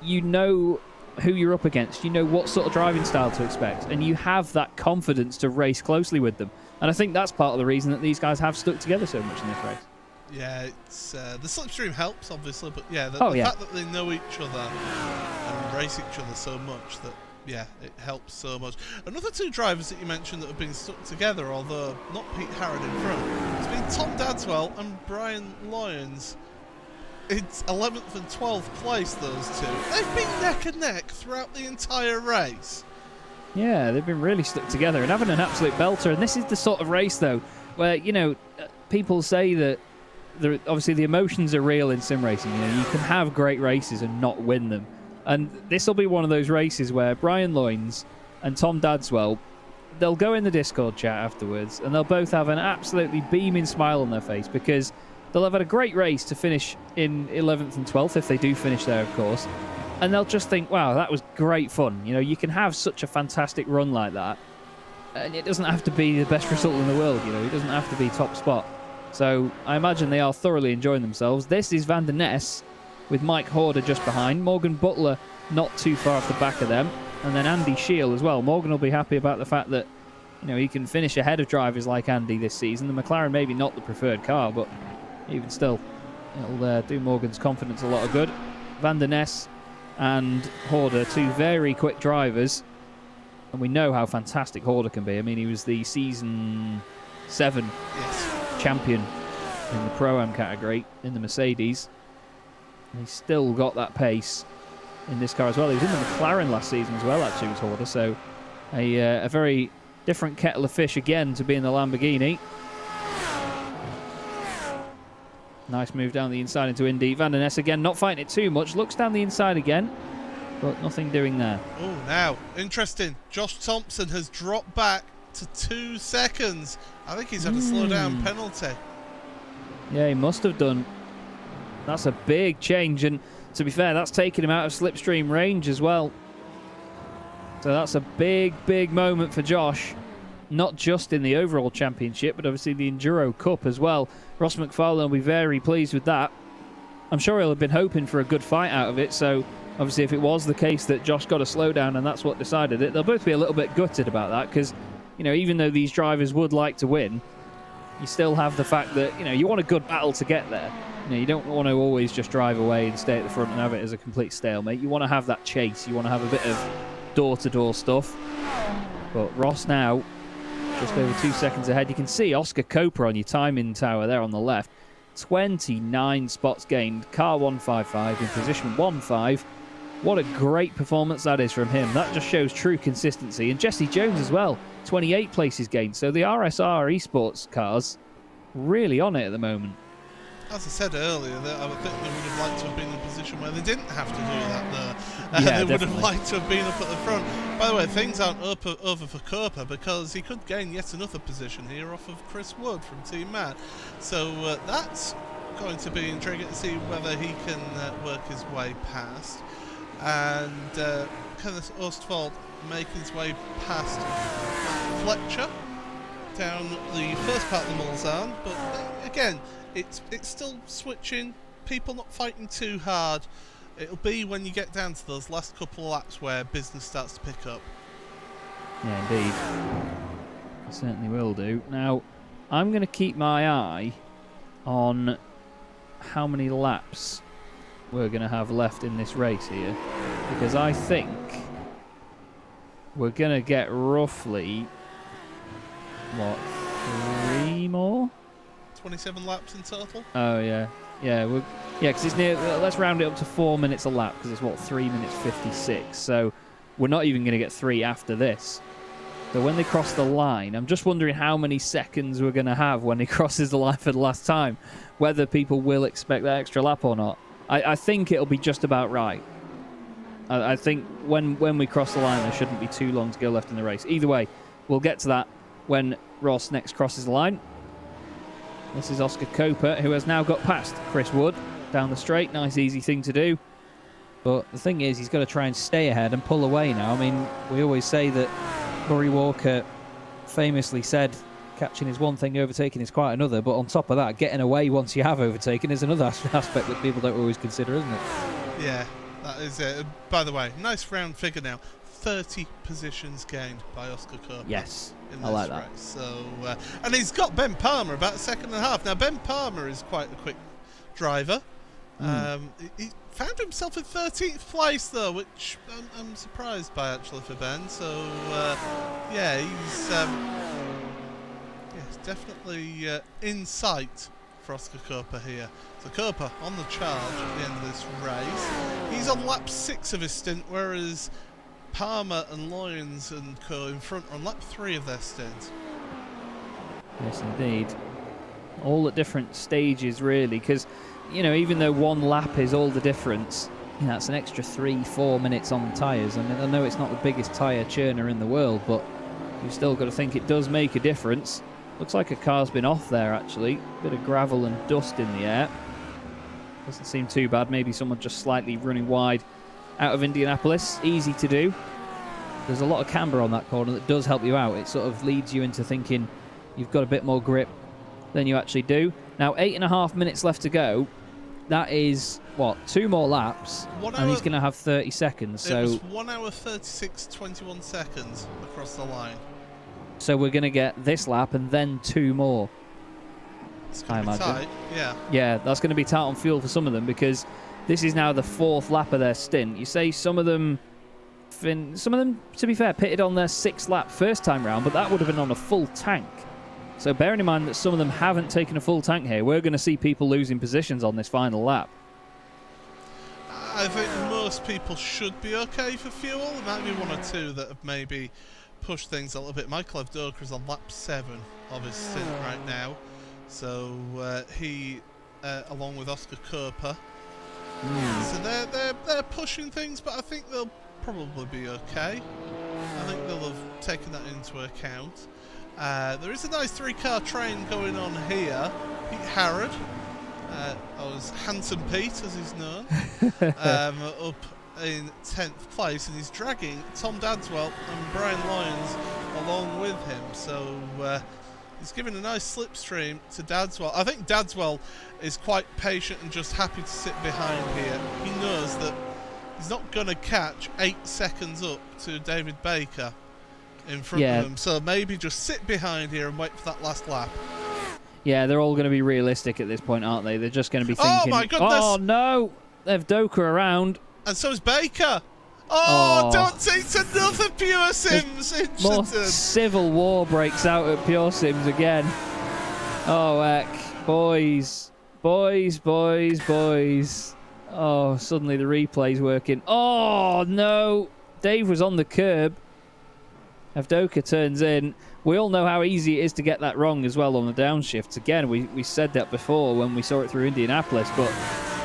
you know who you're up against. You know what sort of driving style to expect, and you have that confidence to race closely with them. And I think that's part of the reason that these guys have stuck together so much in this race. Yeah, it's the slipstream helps, obviously, but yeah, the fact that they know each other and race each other so much that, yeah, it helps so much. Another 2 drivers that you mentioned that have been stuck together, although not Pete Harrod in front, it's been Tom Dadswell and Brian Lyons. It's 11th and 12th place, those 2. They've been neck and neck throughout the entire race. Yeah, they've been really stuck together and having an absolute belter. And this is the sort of race, though, where, people say that obviously the emotions are real in sim racing. You can have great races and not win them. And this will be one of those races where Brian Loynes and Tom Dadswell, they'll go in the Discord chat afterwards and they'll both have an absolutely beaming smile on their face because they'll have had a great race to finish in 11th and 12th, if they do finish there, of course. And they'll just think, wow, that was great fun. You can have such a fantastic run like that. And it doesn't have to be the best result in the world, It doesn't have to be top spot. So I imagine they are thoroughly enjoying themselves. This is Van der Ness with Mike Horder just behind. Morgan Butler not too far off the back of them. And then Andy Shield as well. Morgan will be happy about the fact that, he can finish ahead of drivers like Andy this season. The McLaren maybe not the preferred car, but even still, it'll do Morgan's confidence a lot of good. Van der Ness and Horder, 2 very quick drivers. And we know how fantastic Horder can be. I mean, he was the Season 7 champion in the Pro-Am category in the Mercedes. And he's still got that pace in this car as well. He was in the McLaren last season as well, actually, was Horder. So a very different kettle of fish again to be in the Lamborghini. Nice move down the inside into Indy. Van der Ness again, not fighting it too much. Looks down the inside again, but nothing doing there. Oh, now, interesting. Josh Thompson has dropped back to 2 seconds. I think he's had a slow down penalty. Yeah, he must have done. That's a big change, and to be fair, that's taken him out of slipstream range as well. So that's a big, big moment for Josh. Not just in the overall championship, but obviously the Enduro Cup as well. Ross McFarlane will be very pleased with that. I'm sure he'll have been hoping for a good fight out of it, so obviously if it was the case that Josh got a slowdown and that's what decided it, they'll both be a little bit gutted about that because, even though these drivers would like to win, you still have the fact that, you want a good battle to get there. You don't want to always just drive away and stay at the front and have it as a complete stalemate. You want to have that chase. You want to have a bit of door-to-door stuff. But Ross now, just over 2 seconds ahead. You can see Oscar Coper on your timing tower there on the left. 29 spots gained. Car 155 in position 1-5. What a great performance that is from him. That just shows true consistency. And Jesse Jones as well. 28 places gained. So the RSR esports cars really on it at the moment. as I said earlier, that I think they would have liked to have been in a position where they didn't have to do that there. Yeah, they would have liked to have been up at the front. By the way, things aren't over for Kerper because he could gain yet another position here off of Chris Wood from Team Matt. So that's going to be intriguing to see whether he can work his way past. And Kenneth Ostwald making his way past Fletcher down the first part of the Mulsanne, but again, it's still switching, people not fighting too hard. It'll be when you get down to those last couple of laps where business starts to pick up. Yeah, indeed. It certainly will do. Now, I'm going to keep my eye on how many laps we're going to have left in this race here, because I think we're going to get roughly, what, 3 more? 27 laps in total? Oh, yeah. Yeah, because it's near. Let's round it up to 4 minutes a lap, because it's, what, 3 minutes 56. So we're not even going to get 3 after this. So when they cross the line, I'm just wondering how many seconds we're going to have when he crosses the line for the last time, whether people will expect that extra lap or not. I think it'll be just about right. I think when we cross the line, there shouldn't be too long to go left in the race. Either way, we'll get to that when Ross next crosses the line. This is Oscar Coper, who has now got past Chris Wood down the straight. Nice, easy thing to do. But the thing is, he's got to try and stay ahead and pull away now. I mean, we always say that Murray Walker famously said catching is one thing, overtaking is quite another. But on top of that, getting away once you have overtaken is another aspect that people don't always consider, isn't it? Yeah, that is it. By the way, nice round figure now. 30 positions gained by Oscar Coper. Yes, in I like that. race. So, and he's got Ben Palmer about a second and a half. Now, Ben Palmer is quite a quick driver. He found himself in 13th place, though, which I'm surprised by, actually, for Ben. So, yeah, he's definitely in sight for Oscar Coper here. So Coper on the charge at the end of this race. He's on lap 6 of his stint, whereas Palmer and Lyons and Co in front on lap 3 of their stint. Yes, indeed. All at different stages, really, because, you know, even though one lap is all the difference, you know, that's an extra 3-4 minutes on the tyres. I mean, I know it's not the biggest tyre churner in the world, but you've still got to think it does make a difference. Looks like a car's been off there, actually. Bit of gravel and dust in the air. Doesn't seem too bad. Maybe someone just slightly running wide out of Indianapolis. Easy to do. There's a lot of camber on that corner that does help you out. It sort of leads you into thinking you've got a bit more grip than you actually do. Now, 8.5 minutes left to go. That is, what, 2 more laps, and he's going to have 30 seconds. So it was 1 hour 36:21 seconds across the line. So we're going to get this lap and then 2 more. It's going to be tight, yeah. Yeah, that's going to be tight on fuel for some of them, because this is now the 4th lap of their stint. You say some of them, to be fair, pitted on their 6th lap first time round, but that would have been on a full tank. So bearing in mind that some of them haven't taken a full tank here, we're going to see people losing positions on this final lap. I think most people should be okay for fuel. There might be 1 or 2 that have maybe pushed things a little bit. Michael Avdoka is on lap 7 of his stint right now. So he, along with Oscar Coper, so they're pushing things, but I think they'll probably be okay. I think they'll have taken that into account. There is a nice 3-car train going on here. Pete Harrod, Handsome Pete as he's known, up in 10th place, and he's dragging Tom Dadswell and Brian Lyons along with him. So he's giving a nice slipstream to Dadswell. I think Dadswell is quite patient and just happy to sit behind here. He knows that he's not going to catch 8 seconds up to David Baker in front of him. So maybe just sit behind here and wait for that last lap. Yeah, they're all going to be realistic at this point, aren't they? They're just going to be thinking, oh my goodness! Oh no! They've Doka around. And so is Baker. Oh, don't it's another Pure Sims incident. More civil war breaks out at Pure Sims again. Oh, heck. Boys. Oh, suddenly the replay's working. Oh, no. Dave was on the curb. Avdoka turns in. We all know how easy it is to get that wrong as well on the downshifts. Again, we said that before when we saw it through Indianapolis, but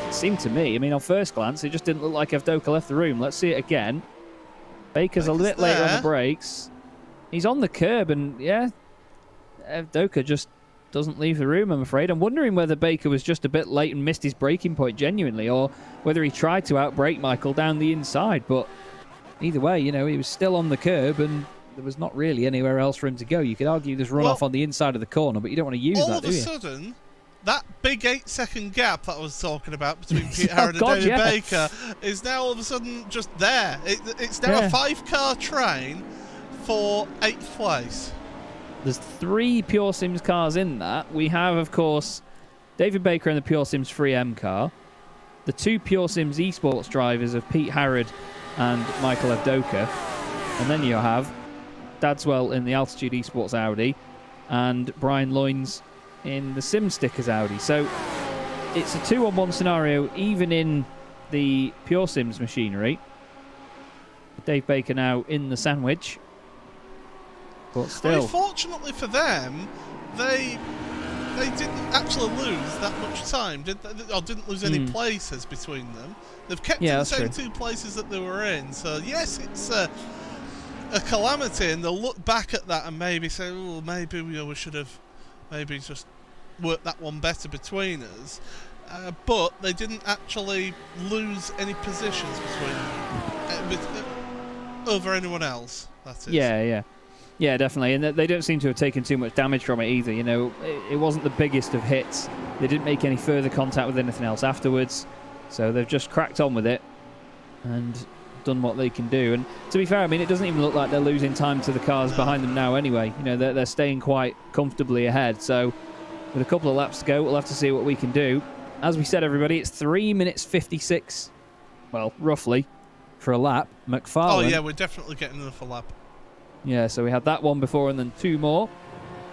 it seemed to me, I mean, on first glance, it just didn't look like Avdoka left the room. Let's see it again. Baker's a bit later on the brakes. He's on the curb, and yeah, Avdoka just doesn't leave the room, I'm afraid. I'm wondering whether Baker was just a bit late and missed his braking point genuinely, or whether he tried to outbrake Michael down the inside. But either way, you know, he was still on the curb, and there was not really anywhere else for him to go. You could argue there's runoff on the inside of the corner, but you don't want to use that, do you? All of a sudden, that big 8-second gap that I was talking about between Pete Harrod and David Baker is now all of a sudden just there. It's now a 5-car train for 8th place. There's 3 Pure Sims cars in that. We have, of course, David Baker in the Pure Sims 3M car, the 2 Pure Sims esports drivers of Pete Harrod and Michael Avdoka, and then you have Dadswell in the Altitude Esports Audi, and Brian Loynes in the Sim Stickers Audi. So it's a 2-on-1 scenario, even in the Pure Sims machinery. Dave Baker now in the sandwich, but still. Unfortunately for them, they didn't actually lose that much time, did they? Or didn't lose any places between them. They've kept in the same 2 places that they were in. So yes, it's a calamity, and they'll look back at that and maybe say, oh, maybe we should have maybe just worked that one better between us. But they didn't actually lose any positions over anyone else. That is. Yeah, definitely. And they don't seem to have taken too much damage from it either. You know, it wasn't the biggest of hits. They didn't make any further contact with anything else afterwards. So they've just cracked on with it and done what they can do. And to be fair, I mean, it doesn't even look like they're losing time to the cars behind them now anyway. You know, they're staying quite comfortably ahead. So with a couple of laps to go, we'll have to see what we can do. As we said, everybody, it's 3 minutes 56, well, roughly, for a lap. McFarlane. Oh, yeah, we're definitely getting enough a lap. Yeah, so we had that one before and then 2 more.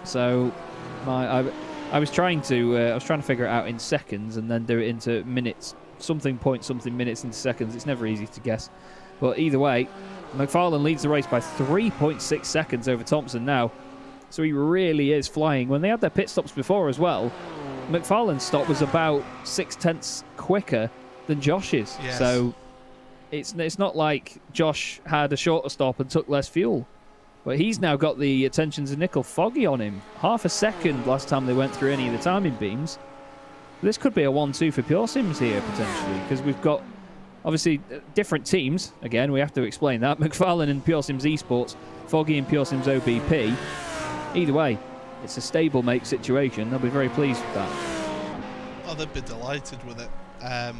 So I was trying to figure it out in seconds and then do it into minutes, something minutes into seconds. It's never easy to guess. But either way, McFarlane leads the race by 3.6 seconds over Thompson now. So he really is flying. When they had their pit stops before as well, McFarlane's stop was about 0.6 quicker than Josh's. Yes. So it's not like Josh had a shorter stop and took less fuel. But he's now got the attentions of Nickel Foggy on him. Half a second last time they went through any of the timing beams. This could be a 1-2 for Pure Sims here, potentially, because we've got, obviously, different teams. Again, we have to explain that. McFarlane and Pure Sims Esports, Foggy and Pure Sims OBP. Either way, it's a stablemate situation. They'll be very pleased with that. Oh, they'd be delighted with it. I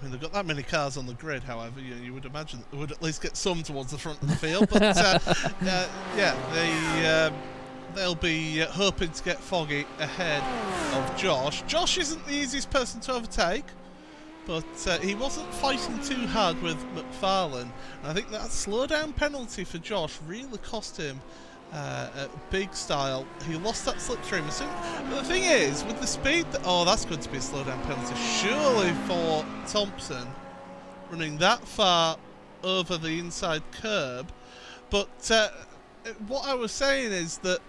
mean, they've got that many cars on the grid, however, you would imagine they would at least get some towards the front of the field. But, they'll be hoping to get Foggy ahead of Josh. Josh isn't the easiest person to overtake, but he wasn't fighting too hard with McFarlane. And I think that slowdown penalty for Josh really cost him big style. He lost that slipstream. But the thing is, with the speed that's going to be a slowdown penalty surely for Thompson, running that far over the inside curb. But what I was saying is that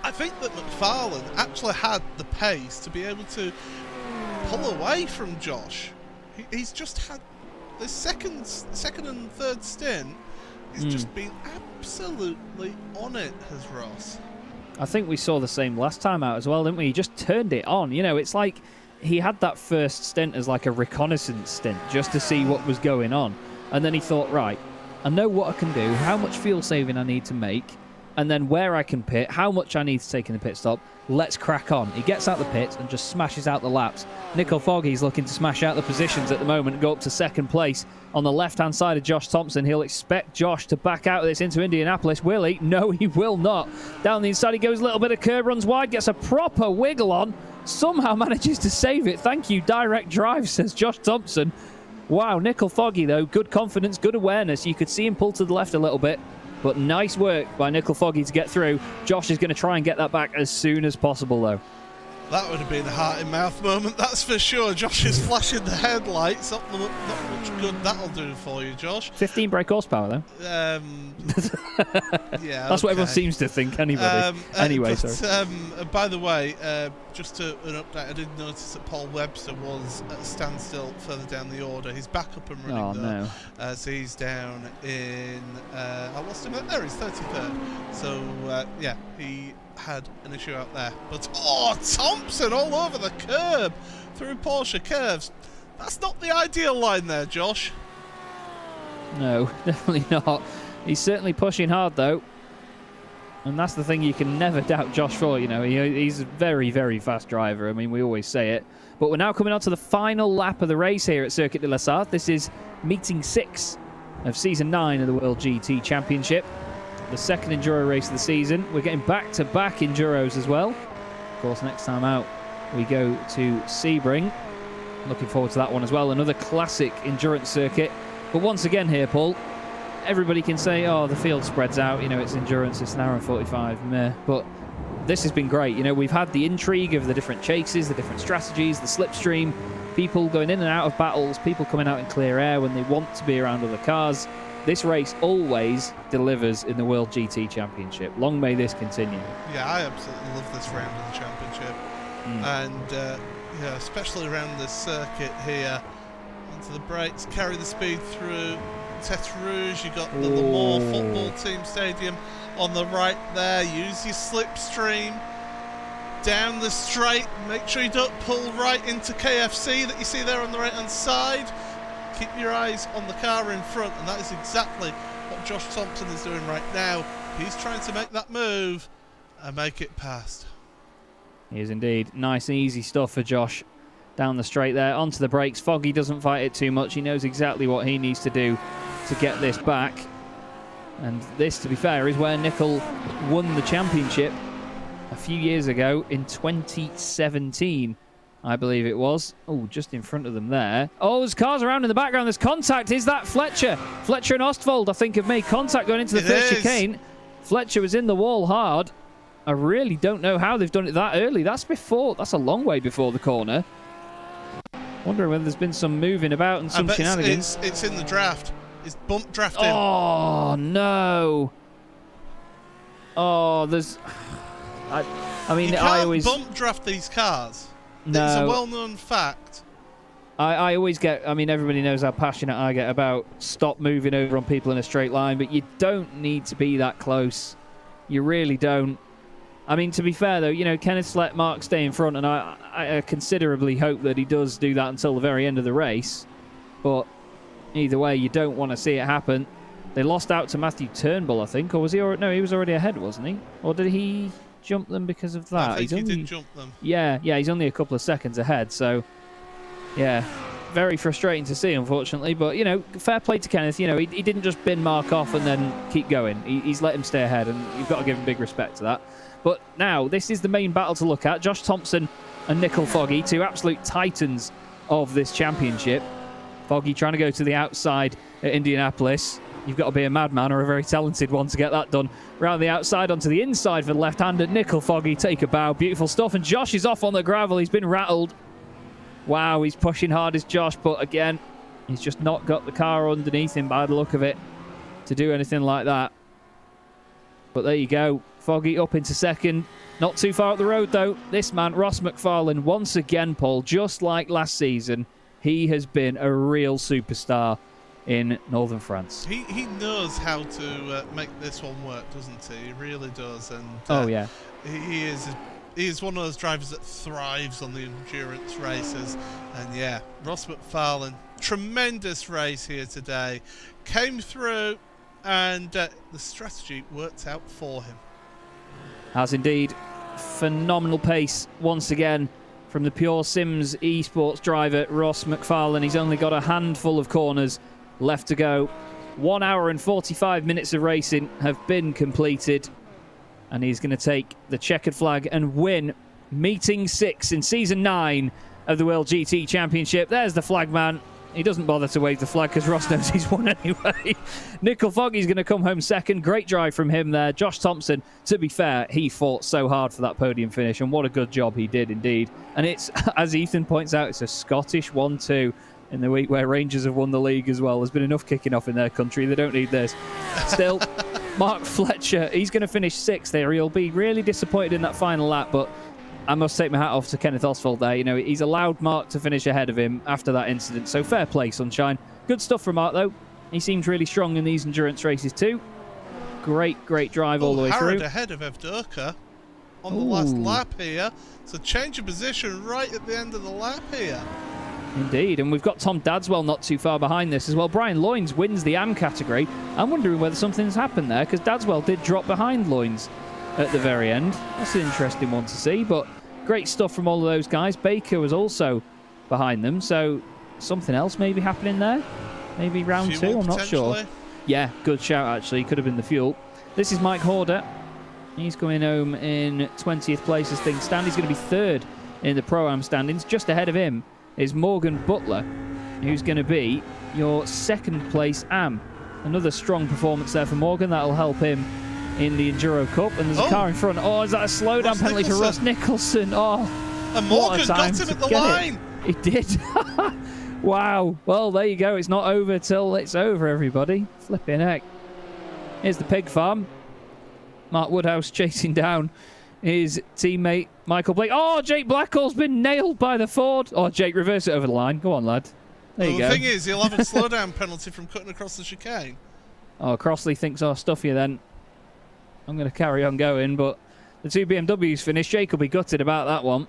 I think that McFarlane actually had the pace to be able to pull away from Josh. He's just had the second and third stint. He's just been absolutely on it, has Ross. I think we saw the same last time out as well, didn't we? He just turned it on. You know, it's like he had that first stint as like a reconnaissance stint just to see what was going on. And then he thought, right, I know what I can do, how much fuel saving I need to make, and then where I can pit, how much I need to take in the pit stop. Let's crack on. He gets out the pit and just smashes out the laps. Nickel Foggy's looking to smash out the positions at the moment and go up to second place on the left-hand side of Josh Thompson. He'll expect Josh to back out of this into Indianapolis. Will he? No, he will not. Down the inside he goes, a little bit of curb, runs wide, gets a proper wiggle on. Somehow manages to save it. Thank you, direct drive, says Josh Thompson. Wow, Nickel Foggy, though. Good confidence, good awareness. You could see him pull to the left a little bit. But nice work by Nickel Foggy to get through. Josh is going to try and get that back as soon as possible, though. That would have been a heart-in-mouth moment, that's for sure. Josh is flashing the headlights. Not much good that'll do for you, Josh. 15 brake horsepower, though. Yeah, that's what everyone seems to think, anyway. Sorry. By the way, just an update, I did notice that Paul Webster was at a standstill further down the order. He's back up and running, though. No. So he's down in... I lost him there, he's 33rd. So, yeah, he had an issue out there. But, Thompson all over the curb through Porsche curves. That's not the ideal line there, Josh. No, definitely not. He's certainly pushing hard, though. And that's the thing you can never doubt Josh for. You know, he's a very, very fast driver. I mean, we always say it. But we're now coming on to the final lap of the race here at Circuit de la Sarthe. This is meeting 6 of Season 9 of the World GT Championship. The second Enduro race of the season. We're getting back-to-back Enduros as well. Of course, next time out, we go to Sebring. Looking forward to that one as well. Another classic endurance circuit. But once again here, Paul, everybody can say, oh, the field spreads out. You know, it's endurance. It's an hour and 45. Meh. But this has been great. You know, we've had the intrigue of the different chases, the different strategies, the slipstream, people going in and out of battles, people coming out in clear air when they want to be around other cars. This race always delivers in the World GT Championship. Long may this continue. Yeah, I absolutely love this round of the championship. And, yeah, especially around this circuit here. Onto the brakes, carry the speed through Tete Rouge. You've got the Le Mans football team stadium on the right there. Use your slipstream. Down the straight. Make sure you don't pull right into KFC that you see there on the right-hand side. Keep your eyes on the car in front, and that is exactly what Josh Thompson is doing right now. He's trying to make that move and make it past. He is indeed. Nice and easy stuff for Josh. Down the straight there, onto the brakes. Foggy doesn't fight it too much. He knows exactly what he needs to do to get this back. And this, to be fair, is where Nickel won the championship a few years ago in 2017. I believe it was. Oh, just in front of them there. Oh, there's cars around in the background. There's contact. Is that Fletcher? Fletcher and Ostwald, I think, have made contact going into the first chicane. Fletcher was in the wall hard. I really don't know how they've done it that early. That's a long way before the corner. Wondering whether there's been some moving about and some shenanigans. It's in the draft. It's bump drafting. Oh, no. Oh, there's... I mean, you can't I always... bump draft these cars. No. It's a well-known fact. I always get... I mean, everybody knows how passionate I get about stop moving over on people in a straight line, but you don't need to be that close. You really don't. I mean, to be fair, though, you know, Kenneth's let Mark stay in front, and I considerably hope that he does do that until the very end of the race. But either way, you don't want to see it happen. They lost out to Matthew Turnbull, I think, or was he? No, he was already ahead, wasn't he? Or did he jump them because of that? I think he did jump them. Yeah, he's only a couple of seconds ahead, so yeah, very frustrating to see, unfortunately. But, you know, fair play to Kenneth. You know, he didn't just bin Mark off and then keep going. He's let him stay ahead, and you've got to give him big respect to that. But now, this is the main battle to look at. Josh Thompson and Nickel Foggy, two absolute titans of this championship. Foggy trying to go to the outside at Indianapolis. You've got to be a madman or a very talented one to get that done. Round the outside onto the inside for the left-hander. Nickel Foggy, take a bow. Beautiful stuff. And Josh is off on the gravel. He's been rattled. Wow, he's pushing hard as Josh, but again, he's just not got the car underneath him by the look of it to do anything like that. But there you go. Foggy up into second. Not too far up the road, though. This man, Ross McFarlane, once again, Paul, just like last season, he has been a real superstar in Northern France. He knows how to make this one work, doesn't he? He really does. And oh, yeah. He is one of those drivers that thrives on the endurance races. And, yeah, Ross McFarlane, tremendous race here today. Came through, and the strategy worked out for him. Has indeed. Phenomenal pace once again from the Pure Sims esports driver Ross McFarlane. He's only got a handful of corners left to go. 1 hour and 45 minutes of racing have been completed, and he's going to take the checkered flag and win meeting 6 in season 9 of the World GT Championship. There's the flag man. he doesn't bother to wave the flag because Ross knows he's won anyway. Nickel Foggy's going to come home second. Great drive from him there. Josh Thompson, to be fair, he fought so hard for that podium finish, and what a good job he did indeed. And it's, as Ethan points out, it's a Scottish 1-2 in the week where Rangers have won the league as well. There's been enough kicking off in their country. They don't need this. Still, Mark Fletcher, he's going to finish 6th there. He'll be really disappointed in that final lap, but I must take my hat off to Kenneth Oswald there. You know, he's allowed Mark to finish ahead of him after that incident. So fair play, Sunshine. Good stuff from Mark, though. He seems really strong in these endurance races, too. Great drive all the way through. Ahead of Evdoka on the last lap here. So change of position right at the end of the lap here. Indeed, and we've got Tom Dadswell not too far behind this as well. Brian Loynes wins the AM category. I'm wondering whether something's happened there, because Dadswell did drop behind Loynes at the very end. That's an interesting one to see, but great stuff from all of those guys. Baker was also behind them, so something else maybe happening there. Maybe round 2, I'm not sure. Yeah, good shout actually. Could have been the fuel. This is Mike Horder. He's going home in 20th place as things stand. He's going to be 3rd in the Pro-Am standings. Just ahead of him is Morgan Butler, who's going to be your 2nd place AM. Another strong performance there for Morgan. That'll help him in the Enduro Cup. And there's a car in front. Oh, is that a slowdown penalty for Ross Nicholson? Oh, and Morgan got him at the line. He did. Wow. Well, there you go. It's not over till it's over, everybody. Flipping heck. Here's the pig farm. Mark Woodhouse chasing down his teammate Michael Blake. Oh, Jake Blackhall's been nailed by the Ford. Oh, Jake, reverse it over the line. Go on, lad. There you go. The thing is, he'll have a slowdown penalty from cutting across the chicane. Oh, Crossley thinks, oh, stuff you then. I'm going to carry on going, but the 2 BMWs finished. Jake will be gutted about that one.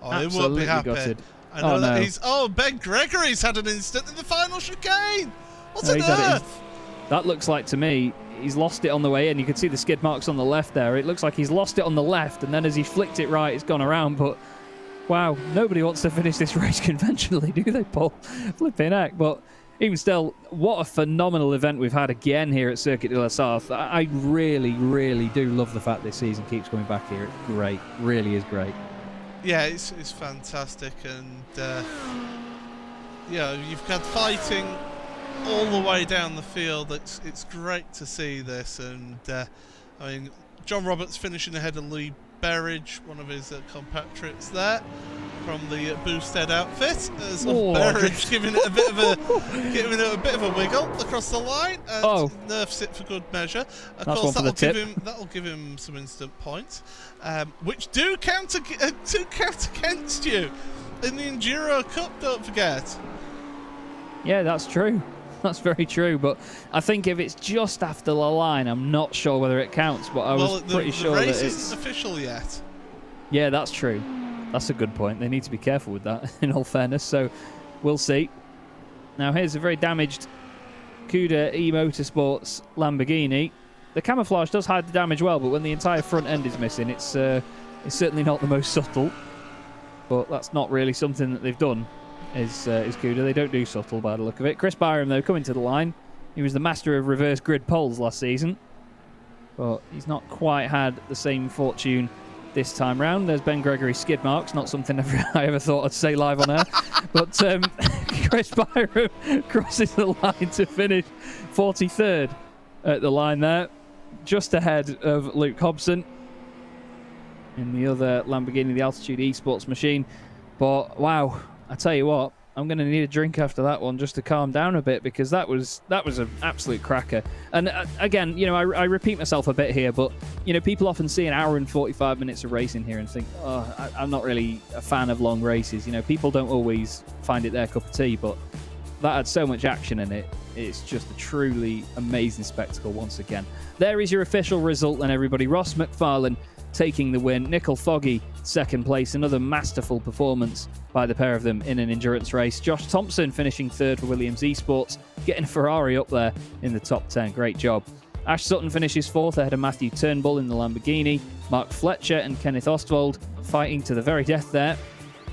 Oh, he won't be happy. Gutted. I know that he's... Oh, Ben Gregory's had an instant in the final chicane. What on earth? That looks like, to me, he's lost it on the way in. You can see the skid marks on the left there. It looks like he's lost it on the left, and then as he flicked it right, it's gone around. But, wow, nobody wants to finish this race conventionally, do they, Paul? Flipping heck. But even still, what a phenomenal event we've had again here at Circuit de la Sarthe. I really, really do love the fact this season keeps coming back here. It's great. Really is great. Yeah, it's fantastic, and yeah, you've had fighting all the way down the field. It's great to see this, and I mean, John Roberts finishing ahead of Lee Berridge, one of his compatriots there from the Boosted outfit, as Berridge giving it a bit of a wiggle across the line, and nerfs it for good measure. Of course, that'll give him some instant points, which do count against you in the Enduro Cup. Don't forget. Yeah, that's true. That's very true, but I think if it's just after the line, I'm not sure whether it counts, but I was pretty sure that it's... the race isn't official yet. Yeah, that's true. That's a good point. They need to be careful with that, in all fairness, so we'll see. Now, here's a very damaged Cuda E-Motorsports Lamborghini. The camouflage does hide the damage well, but when the entire front end is missing, it's certainly not the most subtle, but that's not really something that they've done. Is Cuda. They don't do subtle by the look of it. Chris Byram, though, coming to the line. He was the master of reverse grid poles last season, but he's not quite had the same fortune this time round. There's Ben Gregory's skid marks, not something I ever thought I'd say live on air. But Chris Byram crosses the line to finish 43rd at the line there, just ahead of Luke Hobson in the other Lamborghini, the Altitude Esports machine. But, wow, I tell you what, I'm going to need a drink after that one just to calm down a bit, because that was an absolute cracker. And again, you know, I repeat myself a bit here, but you know, people often see an hour and 45 minutes of racing here and think, oh, I'm not really a fan of long races. You know, people don't always find it their cup of tea, but that had so much action in it. It's just a truly amazing spectacle once again. There is your official result then, everybody. Ross McFarlane taking the win. Nickel Foggy second place. Another masterful performance by the pair of them in an endurance race. Josh Thompson finishing 3rd for Williams Esports, getting a Ferrari up there in the top 10. Great job. Ash Sutton finishes 4th ahead of Matthew Turnbull in the Lamborghini. Mark Fletcher and Kenneth Ostwald fighting to the very death there.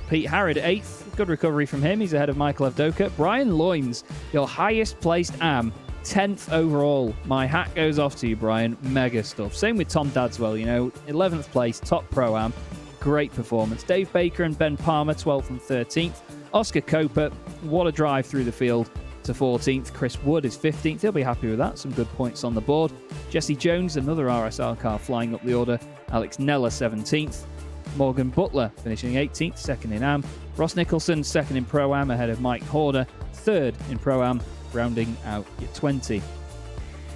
Pete Harrod 8th. Good recovery from him. He's ahead of Michael Evdoka. Brian Loynes, your highest placed AM, 10th overall. My hat goes off to you, Brian. Mega stuff. Same with Tom Dadswell, you know, 11th place, top Pro-Am. Great performance. Dave Baker and Ben Palmer, 12th and 13th. Oscar Coper, what a drive through the field to 14th. Chris Wood is 15th. He'll be happy with that. Some good points on the board. Jesse Jones, another RSR car flying up the order. Alex Neller, 17th. Morgan Butler finishing 18th, second in AM. Ross Nicholson, second in Pro-Am, ahead of Mike Horder, third in Pro-Am, rounding out your 20.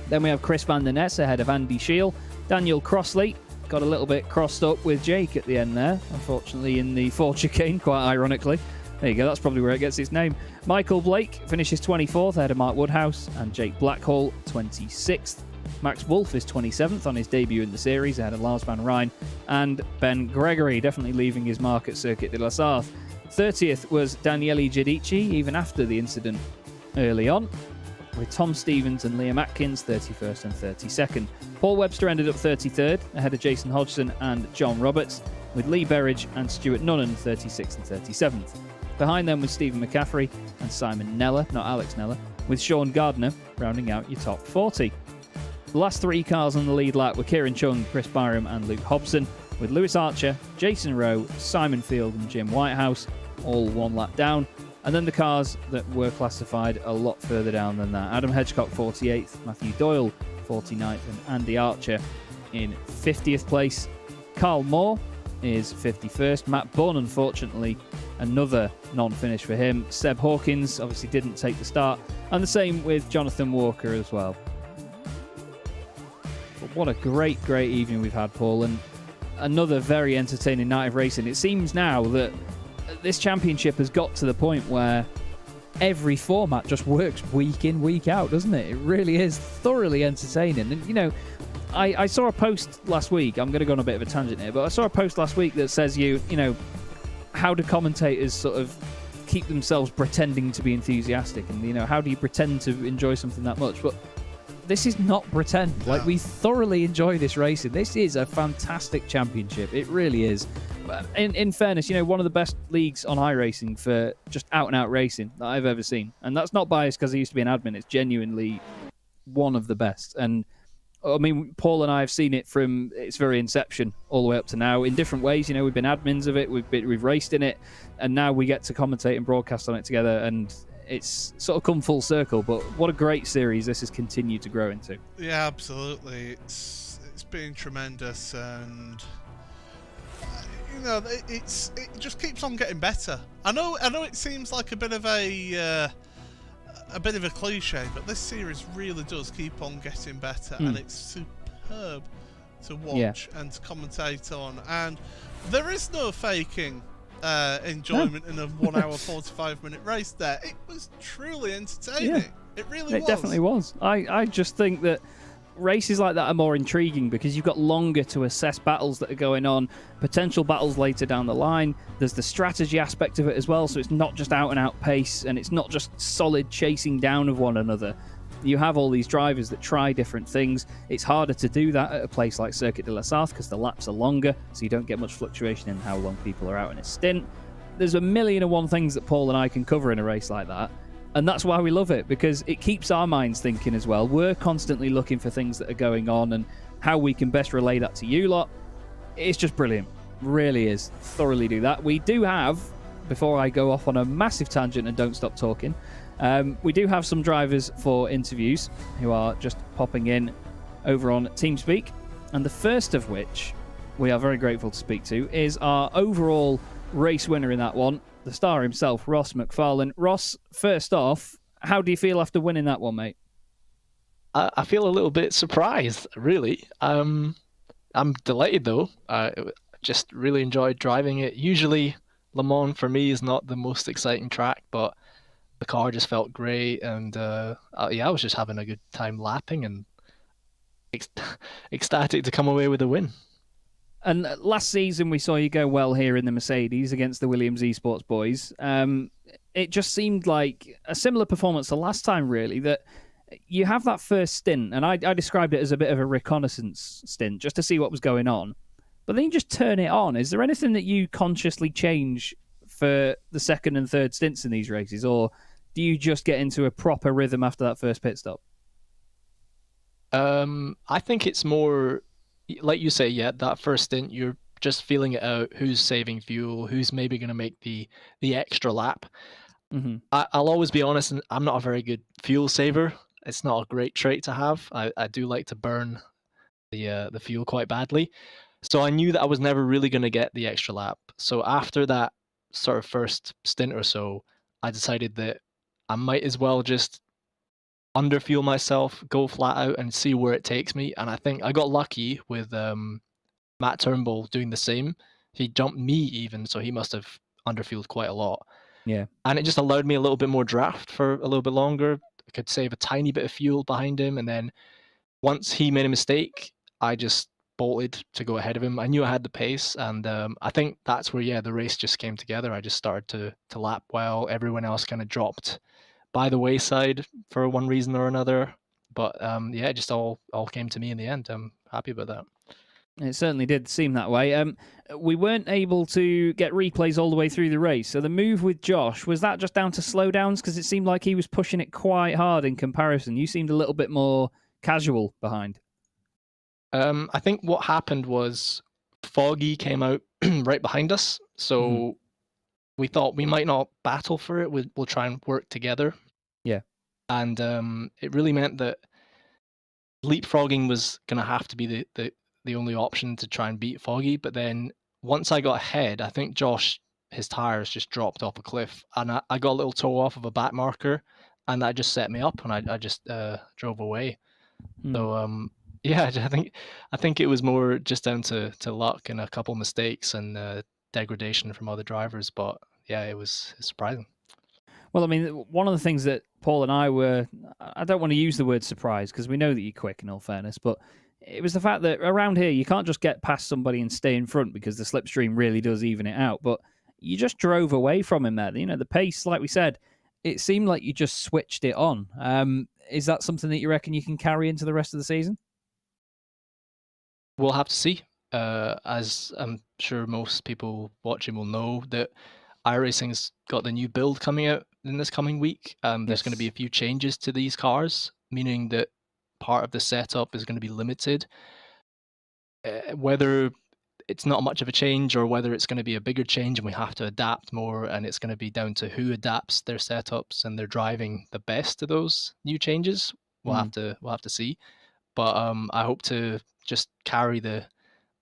Then we have Chris van der Ness ahead of Andy Scheel. Daniel Crossley got a little bit crossed up with Jake at the end there, unfortunately in the Ford chicane, quite ironically. There you go, that's probably where it gets its name. Michael Blake finishes 24th ahead of Mark Woodhouse, and Jake Blackhall 26th. Max Wolf is 27th on his debut in the series ahead of Lars van Rijn, and Ben Gregory definitely leaving his mark at Circuit de la Sarthe. 30th was Daniele Giudici, even after the incident early on, with Tom Stevens and Liam Atkins 31st and 32nd. Paul Webster ended up 33rd ahead of Jason Hodgson and John Roberts, with Lee Berridge and Stuart Nunnan 36th and 37th. Behind them was Stephen McCaffrey and Simon Neller, not Alex Neller, with Sean Gardner rounding out your top 40. The last three cars on the lead lap were Kieran Chung, Chris Byram and Luke Hobson, with Lewis Archer, Jason Rowe, Simon Field and Jim Whitehouse all one lap down. And then the cars that were classified a lot further down than that. Adam Hedgecock 48th, Matthew Doyle 49th and Andy Archer in 50th place. Carl Moore is 51st. Matt Bunn, unfortunately, another non-finish for him. Seb Hawkins obviously didn't take the start. And the same with Jonathan Walker as well. But what a great evening we've had, Paul, and another very entertaining night of racing. It seems now that this championship has got to the point where every format just works week in, week out, doesn't it? It really is thoroughly entertaining. And, you know, I saw a post last week. I'm going to go on a bit of a tangent here, but I saw a post last week that says you know, how do commentators sort of keep themselves pretending to be enthusiastic? And, you know, how do you pretend to enjoy something that much? But this is not pretend. Like, we thoroughly enjoy this racing. This is a fantastic championship. It really is. In fairness, you know, one of the best leagues on iRacing for just out-and-out racing that I've ever seen. And that's not biased because I used to be an admin. It's genuinely one of the best. And, I mean, Paul and I have seen it from its very inception all the way up to now in different ways. You know, we've been admins of it, we've raced in it, and now we get to commentate and broadcast on it together, and it's sort of come full circle. But what a great series this has continued to grow into. Yeah, absolutely. It's been tremendous, and you know, it just keeps on getting better. I know it seems like a bit of a cliche, but this series really does keep on getting better, and it's superb to watch and to commentate on. And there is no faking enjoyment in a 1 hour 45-minute race there. It was truly entertaining. Yeah. It really was. It definitely was. I just think that races like that are more intriguing because you've got longer to assess battles that are going on, potential battles later down the line. There's the strategy aspect of it as well, so it's not just out-and-out pace, and it's not just solid chasing down of one another. You have all these drivers that try different things. It's harder to do that at a place like Circuit de la Sarthe because the laps are longer, so you don't get much fluctuation in how long people are out in a stint. There's a million and one things that Paul and I can cover in a race like that. And that's why we love it, because it keeps our minds thinking as well. We're constantly looking for things that are going on and how we can best relay that to you lot. It's just brilliant. Really is. Thoroughly do that. We do have, before I go off on a massive tangent and don't stop talking, we do have some drivers for interviews who are just popping in over on TeamSpeak. And the first of which we are very grateful to speak to is our overall race winner in that one, the star himself, Ross McFarlane. Ross, first off, how do you feel after winning that one, mate? I feel a little bit surprised, really. I'm delighted, though. I just really enjoyed driving it. Usually, Le Mans, for me, is not the most exciting track, but the car just felt great, and I was just having a good time lapping and ecstatic to come away with a win. And last season, we saw you go well here in the Mercedes against the Williams Esports boys. It just seemed like a similar performance to last time, really, that you have that first stint, and I described it as a bit of a reconnaissance stint, just to see what was going on. But then you just turn it on. Is there anything that you consciously change for the second and third stints in these races, or do you just get into a proper rhythm after that first pit stop? I think it's more, like you say, that first stint, you're just feeling it out, who's saving fuel, who's maybe going to make the extra lap. Mm-hmm. I'll always be honest, I'm not a very good fuel saver. It's not a great trait to have. I do like to burn the fuel quite badly. So I knew that I was never really going to get the extra lap. So after that sort of first stint or so, I decided that I might as well just underfuel myself, go flat out and see where it takes me. And I think I got lucky with Matt Turnbull doing the same. He jumped me even, so he must have underfueled quite a lot. Yeah. And it just allowed me a little bit more draft for a little bit longer. I could save a tiny bit of fuel behind him. And then once he made a mistake, I just bolted to go ahead of him. I knew I had the pace. And I think that's where, the race just came together. I just started to lap well. Everyone else kind of dropped by the wayside for one reason or another. But it just all came to me in the end. I'm happy about that. It certainly did seem that way. We weren't able to get replays all the way through the race. So the move with Josh, was that just down to slowdowns? Because it seemed like he was pushing it quite hard in comparison. You seemed a little bit more casual behind. I think what happened was Foggy came out right behind us. So we thought we might not battle for it. We'll try and work together. Yeah. And it really meant that leapfrogging was going to have to be the only option to try and beat Foggy. But then once I got ahead, I think Josh, his tires just dropped off a cliff, and I got a little toe off of a back marker, and that just set me up, and I just drove away. So I think it was more just down to luck and a couple mistakes and degradation from other drivers. But it was surprising. Well, I mean, one of the things that Paul and I were, I don't want to use the word surprise because we know that you're quick in all fairness, but it was the fact that around here you can't just get past somebody and stay in front because the slipstream really does even it out. But you just drove away from him there. The pace, like we said, it seemed like you just switched it on. Is that something that you reckon you can carry into the rest of the season? We'll have to see. As I'm sure most people watching will know, that iRacing's got the new build coming out in this coming week. There's going to be a few changes to these cars, meaning that part of the setup is going to be limited. Whether it's not much of a change or whether it's going to be a bigger change and we have to adapt more, and it's going to be down to who adapts their setups and they're driving the best to those new changes. We'll have to see. But I hope to just carry the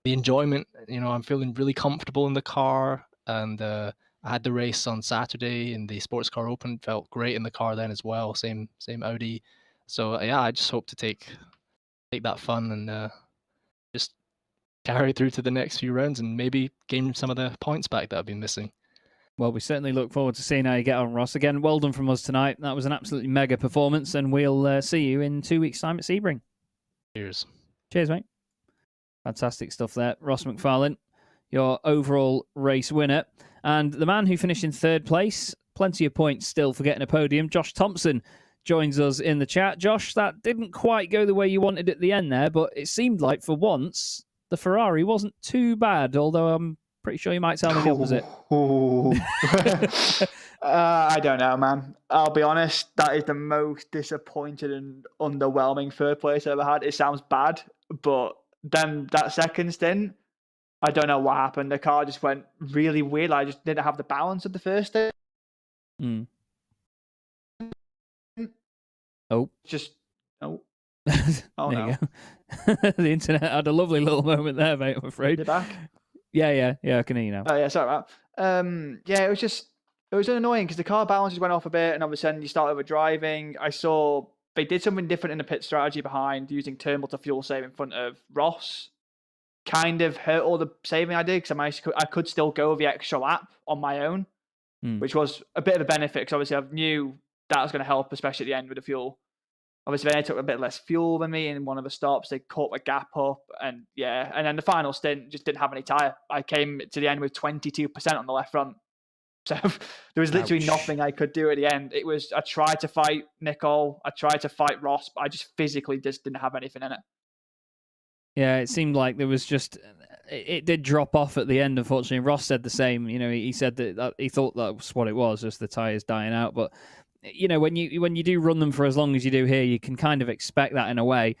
enjoyment. I'm feeling really comfortable in the car, and I had the race on Saturday in the Sports Car Open. Felt great in the car then as well. Same Audi. So I just hope to take that fun and just carry through to the next few rounds and maybe gain some of the points back that I've been missing. Well, we certainly look forward to seeing how you get on, Ross. Again, well done from us tonight. That was an absolutely mega performance, and we'll see you in 2 weeks' time at Sebring. Cheers. Cheers, mate. Fantastic stuff there. Ross McFarlane, your overall race winner. And the man who finished in third place, plenty of points still for getting a podium, Josh Thompson, joins us in the chat. Josh, that didn't quite go the way you wanted at the end there, but it seemed like for once the Ferrari wasn't too bad, although I'm pretty sure you might tell me the opposite. I don't know, man. I'll be honest, that is the most disappointed and underwhelming third place I've ever had. It sounds bad, but then that second stint, I don't know what happened. The car just went really weird. I just didn't have the balance of the first stint. Oh. Oh no. The internet had a lovely little moment there, mate, I'm afraid. You're back? Yeah, I can hear you now. Oh, yeah, sorry about that. It was annoying because the car balances went off a bit, and all of a sudden you start overdriving. I saw they did something different in the pit strategy behind using Turnbull to fuel save in front of Ross. Kind of hurt all the saving I did because I could still go the extra lap on my own, which was a bit of a benefit because obviously I knew that was going to help, especially at the end with the fuel. Obviously, they took a bit less fuel than me in one of the stops. They caught a gap up, and then the final stint just didn't have any tyre. I came to the end with 22% on the left front. So there was literally nothing I could do at the end. I tried to fight Nicole, I tried to fight Ross, but I just physically just didn't have anything in it. Yeah, it seemed like there was just, it did drop off at the end, unfortunately. Ross said the same. He said that he thought that was what it was, just the tyres dying out. But when you do run them for as long as you do here, you can kind of expect that in a way.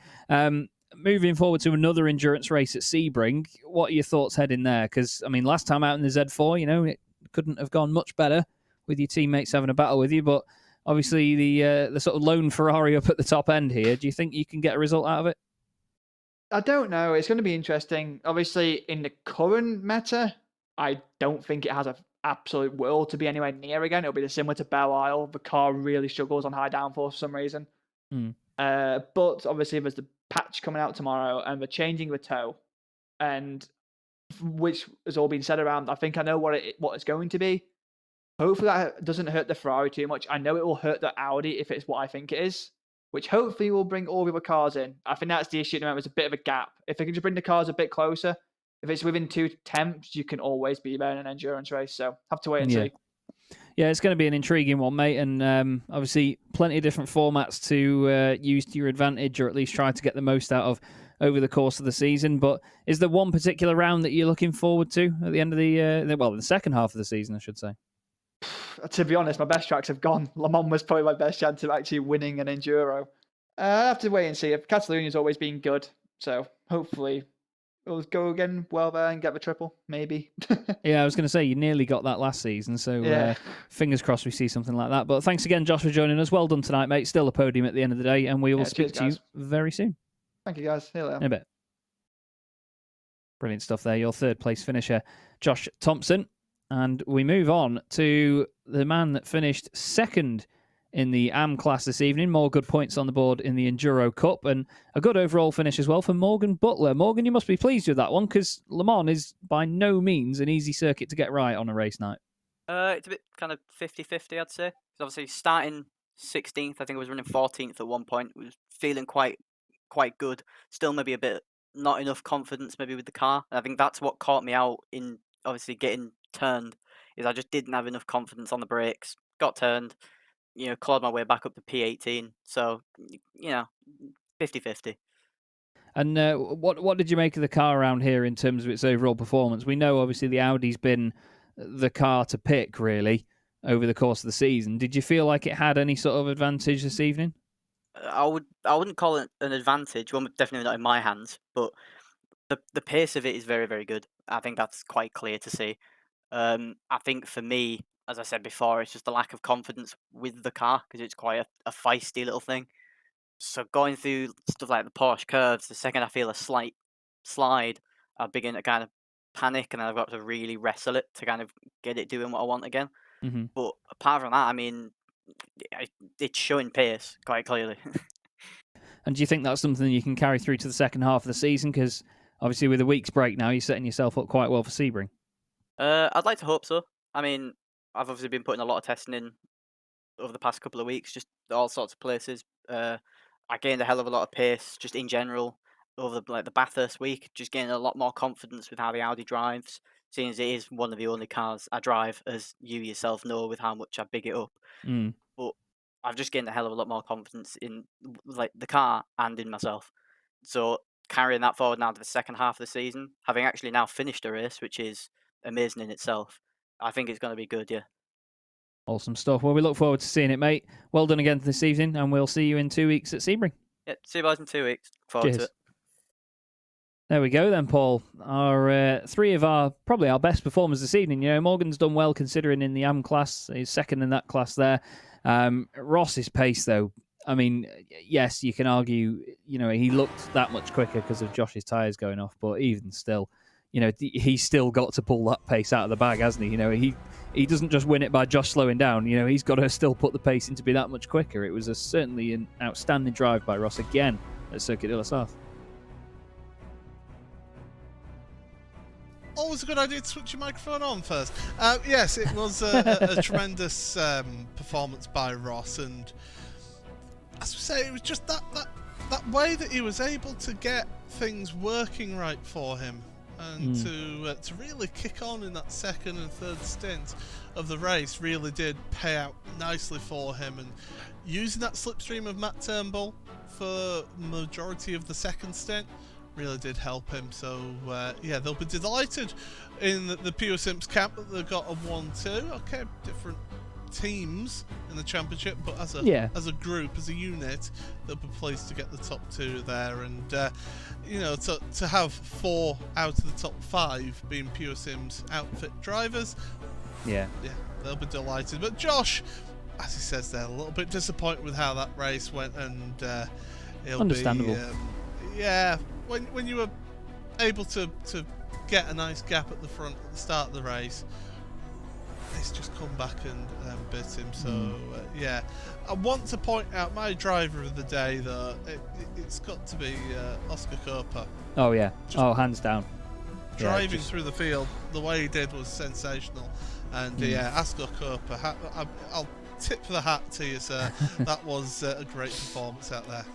moving forward to another endurance race at Sebring, what are your thoughts heading there? Because, I mean, last time out in the Z4, it couldn't have gone much better with your teammates having a battle with you, but obviously the sort of lone Ferrari up at the top end here, do you think you can get a result out of it? I don't know. It's going to be interesting. Obviously, in the current meta, I don't think it has an absolute world to be anywhere near again. It'll be similar to Belle Isle. The car really struggles on high downforce for some reason. But obviously, there's the patch coming out tomorrow, and they're changing the toe, and which has all been said around. I think I know what it's going to be. Hopefully, that doesn't hurt the Ferrari too much. I know it will hurt the Audi if it's what I think it is, which hopefully will bring all the other cars in. I think that's the issue at the moment. There's a bit of a gap. If they can just bring the cars a bit closer, if it's within 2 temps, you can always be there in an endurance race. So have to wait and see. Yeah, it's going to be an intriguing one, mate. And obviously, plenty of different formats to use to your advantage, or at least try to get the most out of over the course of the season. But is there one particular round that you're looking forward to at the end of the second half of the season, I should say? To be honest, my best tracks have gone. Le Mans was probably my best chance of actually winning an enduro. I have to wait and see. Catalonia's always been good, so hopefully we'll go again well there and get the triple, maybe. Yeah, I was going to say, you nearly got that last season, so fingers crossed we see something like that. But thanks again, Josh, for joining us. Well done tonight, mate. Still a podium at the end of the day, and we will speak to you very soon. Thank you, guys. See you later. In a bit. Brilliant stuff there. Your third place finisher, Josh Thompson. And we move on to the man that finished second in the AM class this evening. More good points on the board in the Enduro Cup, and a good overall finish as well for Morgan Butler. Morgan, you must be pleased with that one, because Le Mans is by no means an easy circuit to get right on a race night. It's a bit kind of 50-50, I'd say. Obviously, starting 16th, I think I was running 14th at one point. Was feeling quite good. Still maybe a bit not enough confidence maybe with the car. And I think that's what caught me out in obviously getting turned, is I just didn't have enough confidence on the brakes. Got turned, clawed my way back up to P18. So, 50-50. And what did you make of the car around here in terms of its overall performance? We know obviously the Audi's been the car to pick really over the course of the season. Did you feel like it had any sort of advantage this evening? I wouldn't call it an advantage. Well, definitely not in my hands, but the pace of it is very, very good. I think that's quite clear to see. I think for me, as I said before, it's just a lack of confidence with the car, because it's quite a feisty little thing. So going through stuff like the Porsche curves, the second I feel a slight slide, I begin to kind of panic, and I've got to really wrestle it to kind of get it doing what I want again. Mm-hmm. But apart from that, I mean, it's showing pace quite clearly. And do you think that's something you can carry through to the second half of the season? Because obviously with a week's break now, you're setting yourself up quite well for Sebring. I'd like to hope so. I mean, I've obviously been putting a lot of testing in over the past couple of weeks, just all sorts of places. I gained a hell of a lot of pace just in general over the Bathurst week, just getting a lot more confidence with how the Audi drives, seeing as it is one of the only cars I drive, as you yourself know, with how much I big it up. But I've just gained a hell of a lot more confidence in the car and in myself. So carrying that forward now to the second half of the season, having actually now finished a race, which is amazing in itself, I think it's going to be good, yeah. Awesome stuff. Well, we look forward to seeing it, mate. Well done again this evening, and we'll see you in 2 weeks at Sebring. Yeah, see you guys in 2 weeks. Look forward to it. There we go then, Paul. Our three of probably our best performers this evening. Morgan's done well considering in the AM class. He's second in that class there. Ross's pace, though, I mean, yes, you can argue, he looked that much quicker because of Josh's tyres going off, but even still, he's still got to pull that pace out of the bag, hasn't he? He doesn't just win it by Josh slowing down. He's got to still put the pace in to be that much quicker. It was certainly an outstanding drive by Ross again at Circuit de la Sarthe. Always a good idea to switch your microphone on first. Yes, it was a tremendous performance by Ross, and as we say, it was just that way that he was able to get things working right for him, and to really kick on in that second and third stint of the race really did pay out nicely for him. And using that slipstream of Matt Turnbull for the majority of the second stint really did help him. So they'll be delighted in the Pure Simps camp that they've got a 1-2. Okay, different teams in the championship, but as a group, as a unit, they'll be pleased to get the top 2 there. And to have 4 out of the top 5 being Pure Sims outfit drivers, yeah, they'll be delighted. But Josh, as he says there, a little bit disappointed with how that race went, and he'll understandable. When you were able to get a nice gap at the front at the start of the race, it's just come back and bit him. So I want to point out my driver of the day, though. It's got to be Oscar Koper. Oh yeah, hands down. Driving through the field the way he did was sensational, and Oscar Koper, I'll tip the hat to you, sir. That was a great performance out there.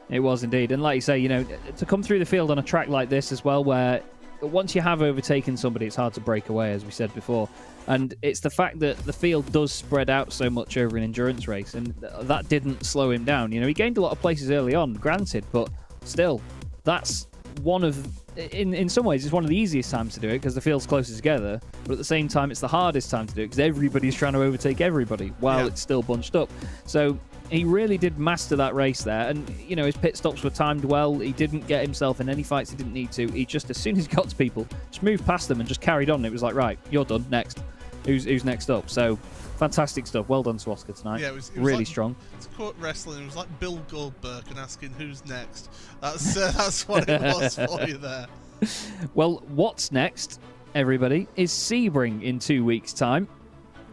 It was indeed, and like you say, to come through the field on a track like this as well, where once you have overtaken somebody, it's hard to break away, as we said before. And it's the fact that the field does spread out so much over an endurance race, and that didn't slow him down. He gained a lot of places early on, granted, but still, that's one of, in some ways, it's one of the easiest times to do it because the field's closer together, but at the same time, it's the hardest time to do it because everybody's trying to overtake everybody while it's still bunched up. So he really did master that race there, and his pit stops were timed well. He didn't get himself in any fights he didn't need to. He just, as soon as he got to people, just moved past them and just carried on. It was like, right, you're done, next. Who's next up? So fantastic stuff. Well done to Oscar tonight. Yeah, it was really like, strong. To quote wrestling, it was like Bill Goldberg and asking who's next. That's what it was for you there. Well, what's next, everybody, is Sebring in 2 weeks' time.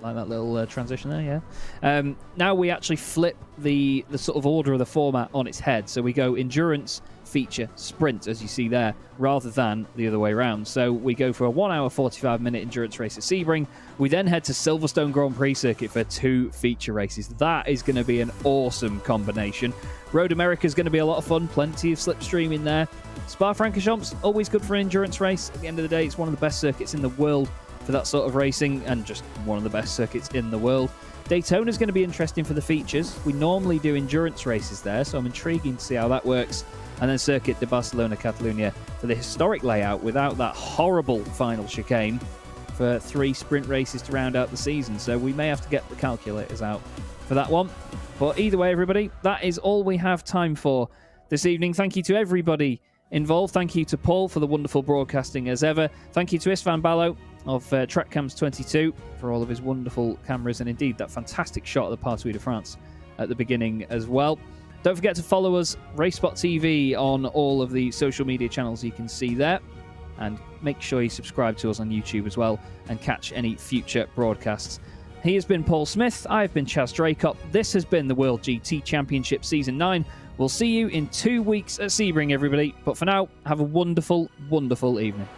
Like that little transition there, yeah. Now we actually flip the sort of order of the format on its head. So we go endurance, feature, sprint, as you see there, rather than the other way around. So we go for a 1 hour 45-minute endurance race at Sebring. We then head to Silverstone Grand Prix circuit for 2 feature races. That is going to be an awesome combination. Road America is going to be a lot of fun. Plenty of slipstream in there. Spa-Francorchamps, always good for an endurance race. At the end of the day, it's one of the best circuits in the world for that sort of racing, and just one of the best circuits in the world. Daytona is going to be interesting for the features. We normally do endurance races there, so I'm intrigued to see how that works. And then Circuit de Barcelona Catalunya for the historic layout without that horrible final chicane for 3 sprint races to round out the season. So we may have to get the calculators out for that one. But either way, everybody, that is all we have time for this evening. Thank you to everybody involved. Thank you to Paul for the wonderful broadcasting as ever. Thank you to Istvan Ballo of TrackCams 22 for all of his wonderful cameras, and indeed that fantastic shot of the Partout de France at the beginning as well. Don't forget to follow us, RaceSpotTV, on all of the social media channels you can see there, and make sure you subscribe to us on YouTube as well and catch any future broadcasts. He has been Paul Smith, I've been Chaz Draycott. This has been the World GT Championship Season 9. We'll see you in 2 weeks at Sebring, everybody, but for now, have a wonderful, wonderful evening.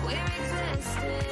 We're existing.